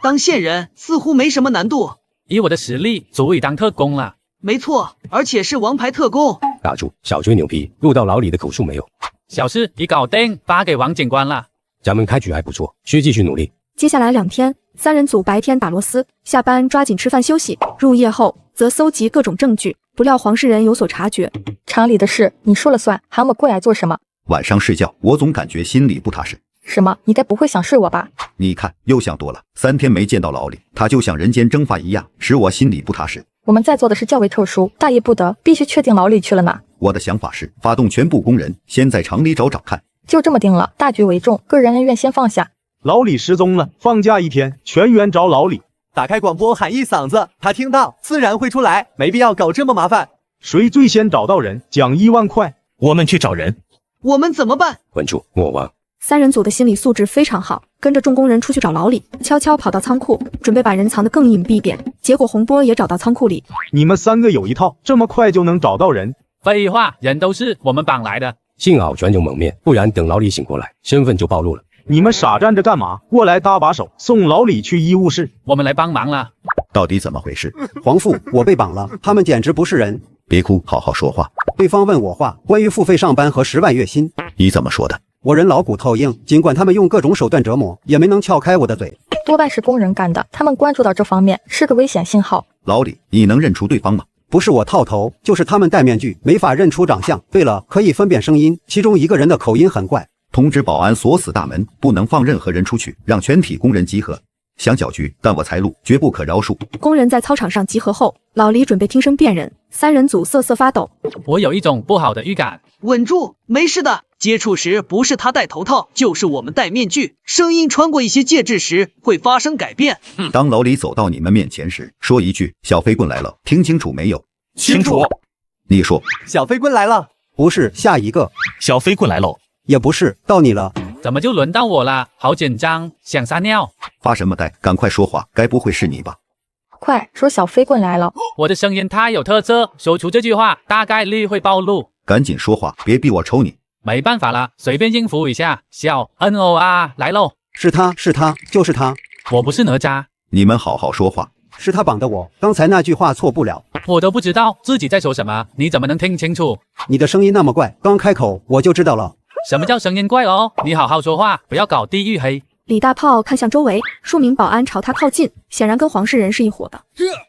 当线人似乎没什么难度，以我的实力足以当特工了。没错，而且是王牌特工。打住，小吹牛皮，录到牢里的口述没有？小事已搞定，发给王警官了。咱们开局还不错，需继续努力。接下来2天，3人组白天打螺丝，下班抓紧吃饭休息，入夜后则搜集各种证据。不料黄世仁有所察觉，厂里的事你说了算，喊我过来做什么？晚上睡觉，我总感觉心里不踏实。什么？你该不会想睡我吧？你看，又想多了。3天没见到牢里，他就像人间蒸发一样，使我心里不踏实。我们在做的是较为特殊，大意不得，必须确定牢里去了哪。我的想法是，发动全部工人，先在厂里找找看。就这么定了，大局为重，个人恩怨先放下。老李失踪了，放假1天，全员找老李。打开广播喊一嗓子，他听到自然会出来，没必要搞这么麻烦。谁最先找到人，奖1万块。我们去找人。我们怎么办？稳住，莫忘。 3人组的心理素质非常好，跟着众工人出去找老李，悄悄跑到仓库，准备把人藏得更隐蔽点。结果洪波也找到仓库里。你们3个有一套，这么快就能找到人？废话，人都是我们绑来的。幸好全有蒙面，不然等老李醒过来，身份就暴露了。你们傻站着干嘛？过来搭把手，送老李去医务室。我们来帮忙了。到底怎么回事？皇父，我被绑了，他们简直不是人。别哭，好好说话。对方问我话，关于付费上班和10万月薪。你怎么说的？ 我人老骨头硬，尽管他们用各种手段折磨，也没能撬开我的嘴。多半是工人干的，他们关注到这方面是个危险信号。老李，你能认出对方吗？不是我套头，就是他们戴面具，没法认出长相。对了，可以分辨声音，其中一个人的口音很怪。通知保安锁死大门，不能放任何人出去，让全体工人集合。想搅局，但我财路绝不可饶恕。工人在操场上集合后，老李准备听声辨人，3人组瑟瑟发抖。我有一种不好的预感。稳住，没事的。 接触时不是他戴头套，就是我们戴面具。声音穿过一些介质时会发生改变。当老李走到你们面前时，说一句“小飞棍来了”，听清楚没有？清楚。你说“小飞棍来了”，不是下一个“小飞棍来喽”，也不是到你了。怎么就轮到我了？好紧张，想撒尿。发什么呆？赶快说话，该不会是你吧？快说小飞棍来了！我的声音太有特色，说出这句话大概率会暴露。赶紧说话，别逼我抽你。 没办法了，随便应付一下。小 NO 啊，来喽！是他，是他，就是他。我不是哪吒。你们好好说话。是他绑的我，刚才那句话错不了。我都不知道自己在说什么，你怎么能听清楚？你的声音那么怪，刚开口我就知道了。什么叫声音怪哦？你好好说话，不要搞地域黑。李大炮看向周围，数名保安朝他靠近，显然跟黄世仁是一伙的。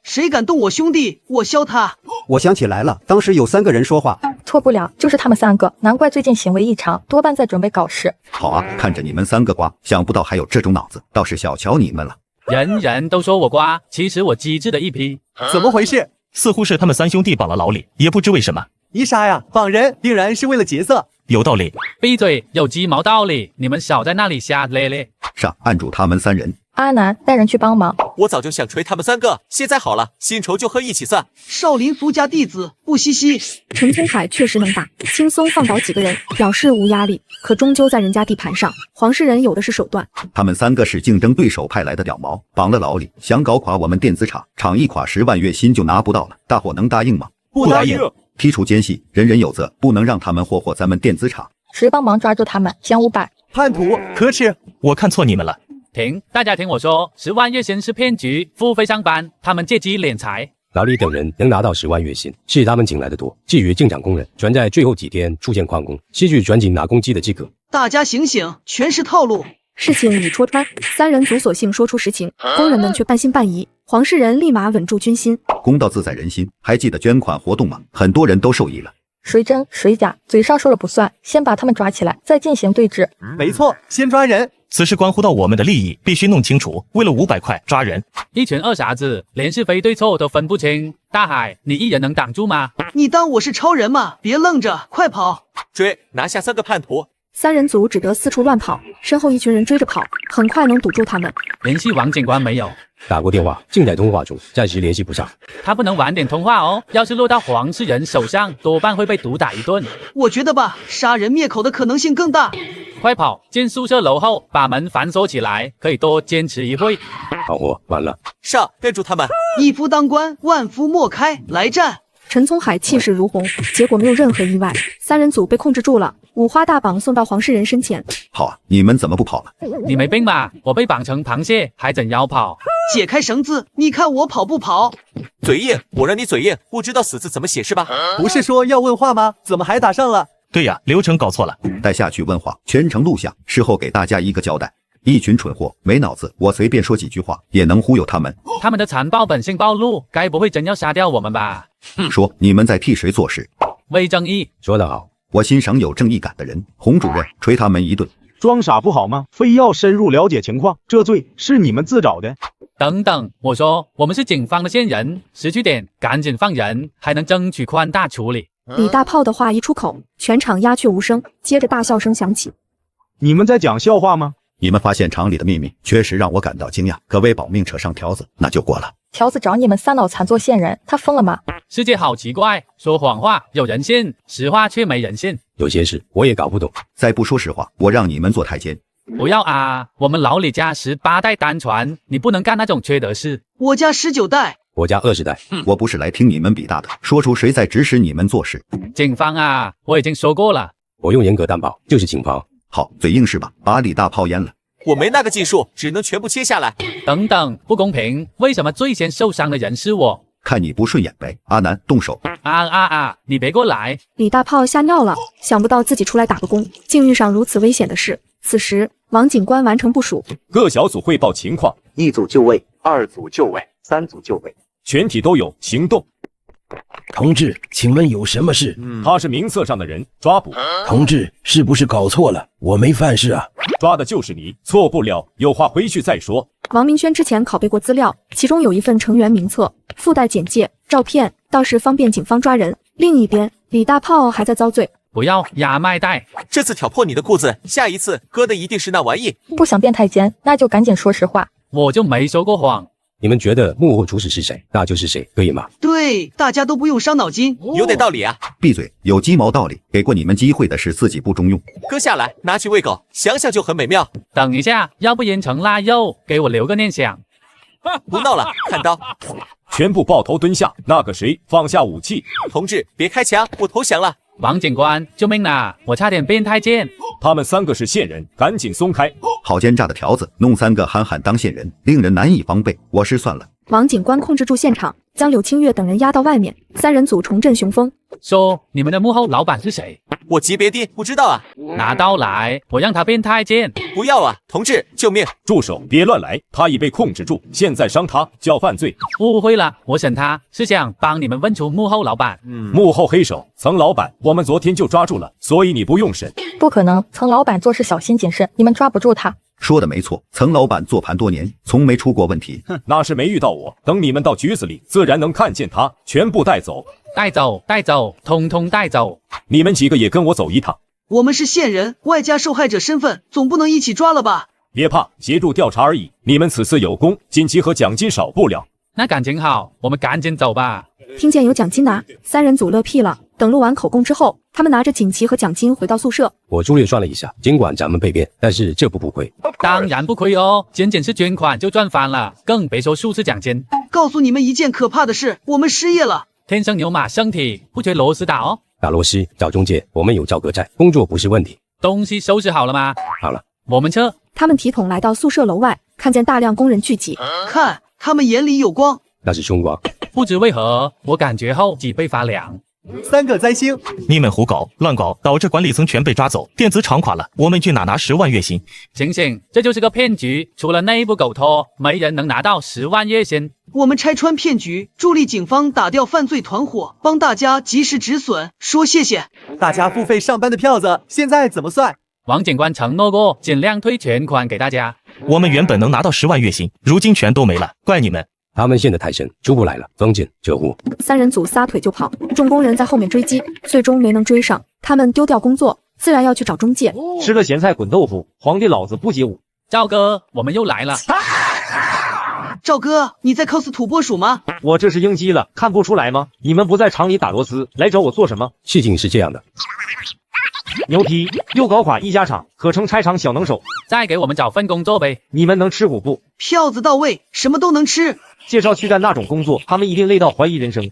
谁敢动我兄弟，我削他！我想起来了，当时有3个人说话。 错不了，就是他们3个，难怪最近行为异常，多半在准备搞事。好啊，看着你们3个瓜，想不到还有这种脑子，倒是小瞧你们了。人人都说我瓜，其实我机智的一批。怎么回事？似乎是他们3兄弟绑了老李，也不知为什么。你傻呀，绑人定然是为了劫色。有道理。闭嘴，有鸡毛道理！你们少在那里瞎咧咧。上，按住他们3人。 阿南带人去帮忙。我早就想锤他们3个，现在好了，新仇旧恨一起算。少林俗家弟子不惜惜。陈天海确实能打，轻松放倒几个人，表示无压力。可终究在人家地盘上，黄世仁有的是手段。他们3个是竞争对手派来的屌毛，绑了老李，想搞垮我们电子厂，厂一垮10万月薪就拿不到了。大伙能答应吗？不答应。剔除奸细，人人有责，不能让他们霍霍咱们电子厂。谁帮忙抓住他们？奖500。叛徒可耻！我看错你们了。 停！大家听我说，10万月薪是骗局，付费上班，他们借机敛财。老李等人能拿到10万月薪，是他们请来的多。至于进厂工人，全在最后几天出现旷工，吸取转紧拿公鸡的饥渴。大家醒醒，全是套路！事情已戳穿，三人组索性说出实情，工人们却半信半疑。黄世仁立马稳住军心。公道自在人心，还记得捐款活动吗？很多人都受益了。谁真谁假，嘴上说了不算，先把他们抓起来，再进行对峙。没错，先抓人。此事关乎到我们的利益，必须弄清楚。为了500块抓人，一群二傻子，连是非对错都分不清。大海，你一人能挡住吗？你当我是超人吗？别愣着，快跑！追，拿下3个叛徒。三人组只得四处乱跑，身后一群人追着跑，很快能堵住他们。联系王警官没有？打过电话，正在通话中，暂时联系不上。他不能晚点通话哦，要是落到黄世仁手上，多半会被毒打一顿。我觉得吧，杀人灭口的可能性更大。快跑，进宿舍楼后，把门反锁起来，可以多坚持一会。好活，完了！上，摁住他们！一夫当关，万夫莫开，来战！陈聪海气势如虹，结果没有任何意外，三人组被控制住了，五花大绑送到黄世仁身前。好啊，你们怎么不跑了？你没病吧？我被绑成螃蟹，还怎要跑？解开绳子，你看我跑不跑？嘴硬，我让你嘴硬，不知道死字怎么写是吧？不是说要问话吗？怎么还打上了？对呀，流程搞错了。带下去问话，全程录像，事后给大家一个交代。一群蠢货，没脑子，我随便说几句话也能忽悠他们。他们的残暴本性暴露，该不会真要杀掉我们吧？说你们在替谁做事？为正义。说得好，我欣赏有正义感的人。洪主任捶他们一顿。装傻不好吗？非要深入了解情况，这罪是你们自找的。等等，我说我们是警方的线人，识趣点，赶紧放人，还能争取宽大处理。李大炮的话一出口，全场鸦雀无声，接着大笑声响起。你们在讲笑话吗？你们发现厂里的秘密，确实让我感到惊讶。可为保命扯上条子，那就过了。条子找你们3脑残做线人，他疯了吗？世界好奇怪，说谎话有人信，实话却没人信。有些事我也搞不懂。再不说实话，我让你们做太监。不要啊，我们老李家18代单传，你不能干那种缺德事。我家19代。我家20代。我不是来听你们比大的，说出谁在指使你们做事。警方啊，我已经说过了，我用严格担保，就是警方。好，嘴硬是吧？把李大炮阉了。我没那个技术，只能全部切下来。等等，不公平！为什么最先受伤的人是我？看你不顺眼呗。阿南，动手！你别过来！李大炮吓尿了，想不到自己出来打个工，竟遇上如此危险的事。此时，王警官完成部署，各小组汇报情况：1组就位，2组就位，3组就位，全体都有行动。同志，请问有什么事？他是名册上的人，抓捕。同志，是不是搞错了？我没犯事啊。抓的就是你，错不了，有话回去再说。王明轩之前拷贝过资料，其中有一份成员名册，附带简介、照片，倒是方便警方抓人。另一边，李大炮还在遭罪。不要压麦袋！这次挑破你的裤子，下一次割的一定是那玩意。不想变太监，那就赶紧说实话。我就没说过谎。你们觉得幕后主使是谁，那就是谁，可以吗？对，大家都不用伤脑筋，有点道理啊。闭嘴，有鸡毛道理。给过你们机会的事，自己不中用。割下来，拿去喂狗，想想就很美妙。等一下，要不腌成腊肉，给我留个念想。不闹了，看刀！全部抱头蹲下。那个谁，放下武器。同志，别开枪，我投降了。王警官，救命啊！我差点变太监。他们3个是线人，赶紧松开。好奸诈的条子，弄3个憨憨当线人，令人难以防备。我失算了。王警官控制住现场，将柳清月等人押到外面。3人组重振雄风。说你们的幕后老板是谁？我级别低，不知道啊。拿刀来，我让他变太监。不要啊，同志，救命！住手，别乱来，他已被控制住，现在伤他叫犯罪。误会了，我审他是想帮你们问出幕后老板。幕后黑手曾老板，我们昨天就抓住了，所以你不用审。不可能，曾老板做事小心谨慎，你们抓不住他。说的没错，曾老板做盘多年，从没出过问题。那是没遇到我，等你们到局子里，自然能看见他，全部带走。带走，通通带走。你们几个也跟我走一趟。我们是线人，外加受害者身份，总不能一起抓了吧？别怕，协助调查而已。你们此次有功，锦旗和奖金少不了。那感情好，我们赶紧走吧。听见有奖金拿，3人组乐屁了。等录完口供之后，他们拿着锦旗和奖金回到宿舍。我粗略算了一下，尽管咱们被骗，但是这不亏。当然不亏哦，仅是捐款就赚翻了，更别说数次奖金。告诉你们一件可怕的事，我们失业了。天生牛马身体，不缺螺丝打哦。打螺丝，找中介，我们有赵哥在，工作不是问题。东西收拾好了吗？好了，我们撤。他们提桶来到宿舍楼外，看见大量工人聚集，看他们眼里有光。那是凶光。不知为何，我感觉后脊背发凉。3个灾星。你们胡搞乱搞，导致管理层全被抓走，电子厂垮了，我们去哪拿10万月薪？醒醒，这就是个骗局，除了内部苟拖，没人能拿到10万月薪。我们拆穿骗局，助力警方打掉犯罪团伙，帮大家及时止损，说谢谢。大家付费上班的票子现在怎么算？王警官承诺过，尽量退全款给大家。我们原本能拿到10万月薪，如今全都没了，怪你们。他们陷得太深，出不来了。封禁这户3人组撒腿就跑，众工人在后面追击，最终没能追上。他们丢掉工作，自然要去找中介。吃了咸菜滚豆腐，皇帝老子不接舞。赵哥，我们又来了。赵哥，你在 cos 土拨鼠吗？我这是应激了，看不出来吗？你们不在厂里打螺丝，来找我做什么？事情是这样的。牛批，又搞垮一家厂，可称拆厂小能手。再给我们找份工作呗。你们能吃苦不？票子到位，什么都能吃。介绍去干那种工作，他们一定累到怀疑人生。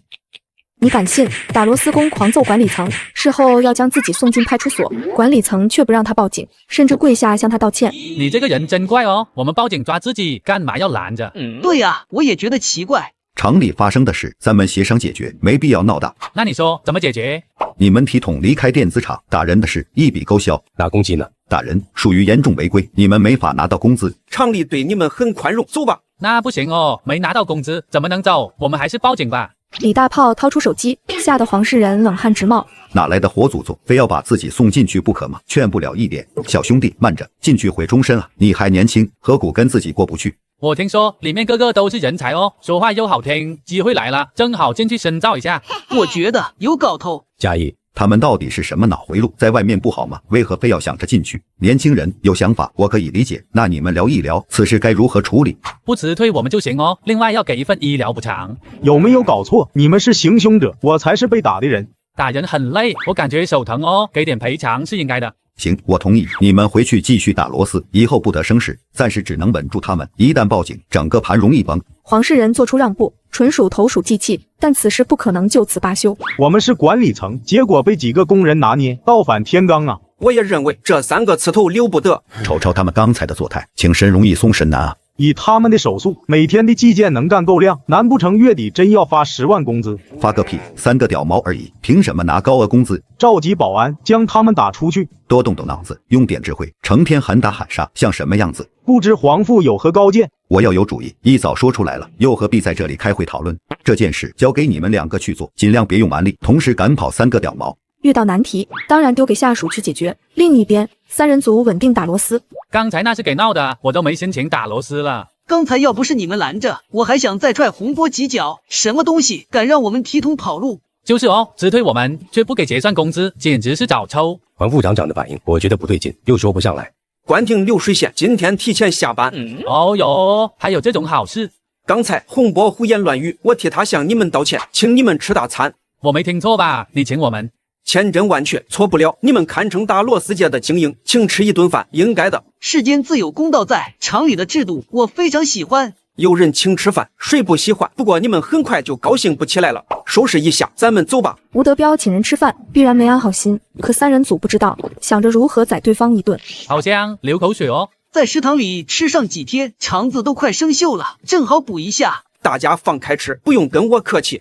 你敢信？打螺丝工狂揍管理层，事后要将自己送进派出所，管理层却不让他报警，甚至跪下向他道歉。你这个人真怪哦，我们报警抓自己，干嘛要拦着？对呀，我也觉得奇怪。厂里发生的事，咱们协商解决，没必要闹大。那你说怎么解决？你们体统离开电子厂，打人的事一笔勾销。拿工资呢？打人属于严重违规，你们没法拿到工资。厂里对你们很宽容，走吧。那不行哦，没拿到工资怎么能走？我们还是报警吧。李大炮掏出手机，吓得黄世仁冷汗直冒。哪来的活祖宗，非要把自己送进去不可吗？劝不了一点。小兄弟，慢着，进去毁终身啊！你还年轻，何苦跟自己过不去？我听说里面个个都是人才哦，说话又好听，机会来了，正好进去深造一下。我觉得有搞头。嘉义，他们到底是什么脑回路？在外面不好吗？为何非要想着进去？年轻人有想法，我可以理解。那你们聊一聊，此事该如何处理？不辞退我们就行哦，另外要给一份医疗补偿。有没有搞错？你们是行凶者，我才是被打的人。打人很累，我感觉手疼哦，给点赔偿是应该的。行，我同意。你们回去继续打螺丝，以后不得生事。暂时只能稳住他们，一旦报警，整个盘容易崩。黄世仁做出让步，纯属投鼠忌器，但此事不可能就此罢休。我们是管理层，结果被几个工人拿捏，倒反天罡啊！我也认为这3个刺头留不得。瞅瞅他们刚才的作态，请神容易送神难啊！以他们的手速，每天的计件能干够量，难不成月底真要发10万工资？发个屁，3个屌毛而已，凭什么拿高额工资？召集保安将他们打出去。多动动脑子，用点智慧，成天喊打喊杀，像什么样子？不知皇父有何高见？我要有主意，一早说出来了，又何必在这里开会讨论？这件事交给你们2个去做，尽量别用蛮力，同时赶跑3个屌毛。遇到难题，当然丢给下属去解决。另一边，3人组稳定打螺丝。刚才那是给闹的，我都没心情打螺丝了。刚才要不是你们拦着，我还想再踹洪波几脚。什么东西敢让我们提桶跑路？就是哦，辞退我们却不给结算工资，简直是找抽。黄副厂长的反应，我觉得不对劲，又说不上来。关停流水线，今天提前下班。哦哟，还有这种好事？刚才洪波胡言乱语，我替他向你们道歉，请你们吃大餐。我没听错吧？你请我们？千真万确，错不了。你们堪称打螺丝界的精英，请吃一顿饭，应该的。世间自有公道在，厂里的制度我非常喜欢。有人请吃饭，谁不喜欢？不过你们很快就高兴不起来了。收拾一下，咱们走吧。吴德彪请人吃饭，必然没安好心。可3人组不知道，想着如何宰对方一顿。好香，流口水哦。在食堂里吃上几天，肠子都快生锈了，正好补一下。大家放开吃，不用跟我客气。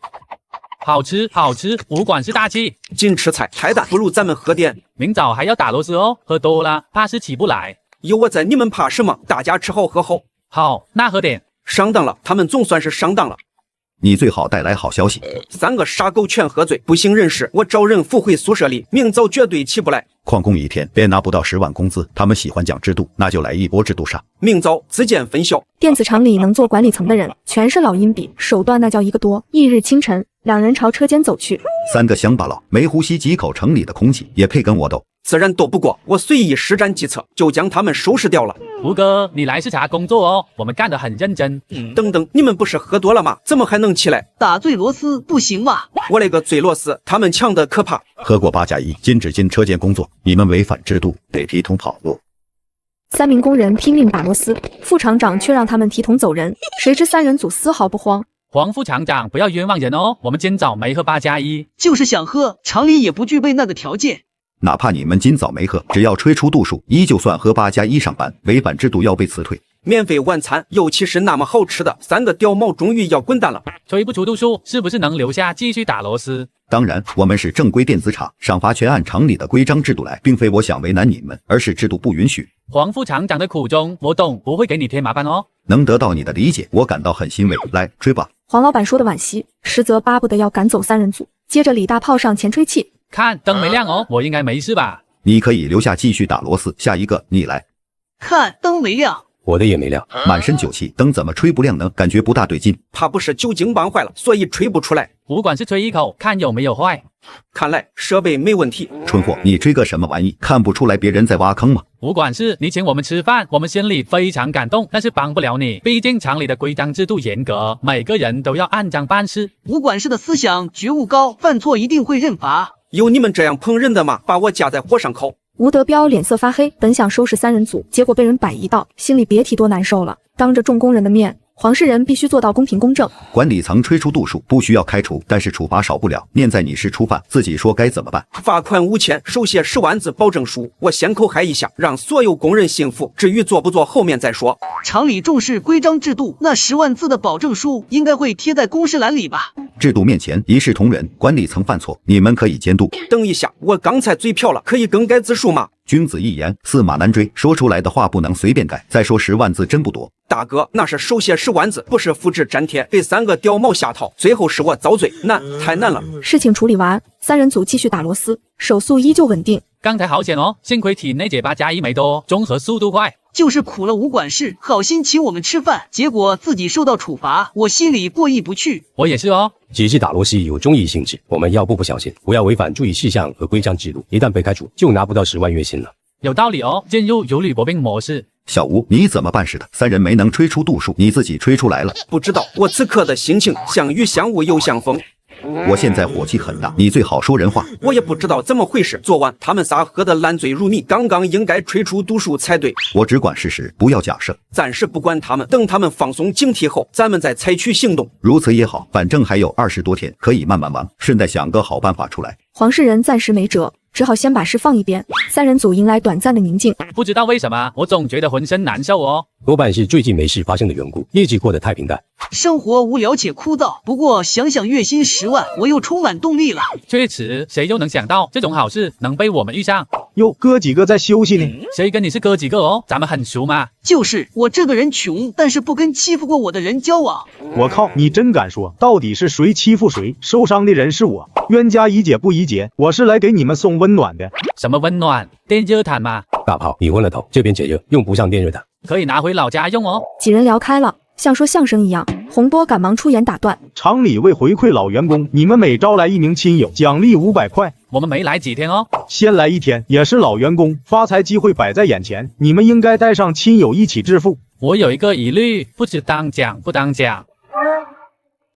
好吃好吃，不管是大气。仅吃菜太淡，不如咱们喝点。明早还要打螺丝哦，喝多了怕是起不来。有我在，你们怕什么？大家吃好喝好。好，那喝点。上当了，他们总算是上当了。你最好带来好消息。 3个傻狗全喝醉，不省人事，我找人扶回宿舍里，明早绝对起不来。旷工一天便拿不到10万工资，他们喜欢讲制度，那就来一波制度杀。明早自见分晓。电子厂里能做管理层的人，全是老阴笔，手段那叫一个多。翌日清晨，2人朝车间走去。 3个乡巴佬没呼吸几口城里的空气，也配跟我斗？自然斗不过，我随意施展计策，就将他们收拾掉了。吴哥，你来视察工作哦，我们干得很认真。等等，你们不是喝多了吗？怎么还能起来？打醉螺丝不行吗？我勒个醉螺丝，他们强得可怕。喝过8+1，禁止进车间工作，你们违反制度，得提桶跑路。 3名工人拼命打螺丝，副厂长却让他们提桶走人。谁知3人组丝毫不慌。黄副厂长，不要冤枉人哦！我们今早没喝8+1，就是想喝，厂里也不具备那个条件。哪怕你们今早没喝，只要吹出度数，依旧算喝8+1上班，违反制度要被辞退。免费晚餐，尤其是那么好吃的，3个屌毛终于要滚蛋了。催不出度数，是不是能留下继续打螺丝？当然，我们是正规电子厂，赏罚全按厂里的规章制度来，并非我想为难你们，而是制度不允许。黄副厂长的苦衷我懂，不会给你添麻烦哦。能得到你的理解，我感到很欣慰。来，吹吧。黄老板说的惋惜，实则巴不得要赶走3人组。接着李大炮上前吹气，看灯没亮哦，我应该没事吧？你可以留下继续打螺丝，下一个你来。看灯没亮。我的也没亮，满身酒气，灯怎么吹不亮呢？感觉不大对劲。怕不是酒精棒坏了，所以吹不出来。不管是吹一口，看有没有坏。看来设备没问题。蠢货，你吹个什么玩意？看不出来别人在挖坑吗？不管是你请我们吃饭，我们心里非常感动，但是帮不了你，毕竟厂里的规章制度严格，每个人都要按章办事。吴管事的思想觉悟高，犯错一定会认罚。有你们这样捧人的吗？把我架在火上烤。吴德彪脸色发黑，本想收拾3人组，结果被人摆一道，心里别提多难受了。当着众工人的面，黄世仁必须做到公平公正。管理层吹出度数，不需要开除，但是处罚少不了。念在你是初犯，自己说该怎么办？罚款5000，手写10万字保证书，我先口嗨一下，让所有工人信服。至于做不做，后面再说。厂里重视规章制度，那10万字的保证书应该会贴在公示栏里吧？制度面前一视同仁，管理层犯错，你们可以监督。等一下，我刚才嘴瓢了，可以更改字数吗？君子一言，驷马难追，说出来的话不能随便改。再说10万字真不多。大哥，那是手写10万字，不是复制粘贴，给3个屌毛下套，最后是我遭罪，难，太难了。事情处理完，3人组继续打螺丝，手速依旧稳定。刚才好险哦，幸亏体内结巴加1没多，综合速度快。就是苦了吴管事，好心请我们吃饭，结果自己受到处罚，我心里过意不去。我也是哦。机器打螺丝有中医性质，我们要步步小心，不要违反注意事项和规章制度，一旦被开除，就拿不到10万月薪了。有道理哦，进入如履薄冰模式。小吴，你怎么办事的？3人没能吹出度数，你自己吹出来了。不知道，我此刻的心情像雨像雾又像风。我现在火气很大，你最好说人话。我也不知道怎么回事，昨晚他们仨喝得烂醉如泥，刚刚应该吹出度数才对。我只管事实，不要假设。暂时不管他们，等他们放松警惕后，咱们再采取行动。如此也好，反正还有20多天，可以慢慢忙，顺带想个好办法出来。黄世仁暂时没辙，只好先把事放一边。3人组迎来短暂的宁静。不知道为什么，我总觉得浑身难受哦。多半是最近没事发生的缘故，业绩过得太平淡，生活无聊且枯燥。不过想想月薪10万，我又充满动力了。确实，谁又能想到这种好事能被我们遇上？哟，哥几个在休息呢？谁跟你是哥几个哦？咱们很熟吗？就是我这个人穷，但是不跟欺负过我的人交往。我靠，你真敢说！到底是谁欺负谁？受伤的人是我，冤家宜解不宜结。我是来给你们送温暖的。什么温暖？电热毯吗？大炮，你昏了头，这边解热，用不上电热毯。可以拿回老家用哦。几人聊开了，像说相声一样。洪波赶忙出言打断：厂里为回馈老员工，你们每招来1名亲友，奖励500块。我们没来几天哦，先来1天，也是老员工，发财机会摆在眼前，你们应该带上亲友一起致富。我有一个疑虑，不知当讲不当讲。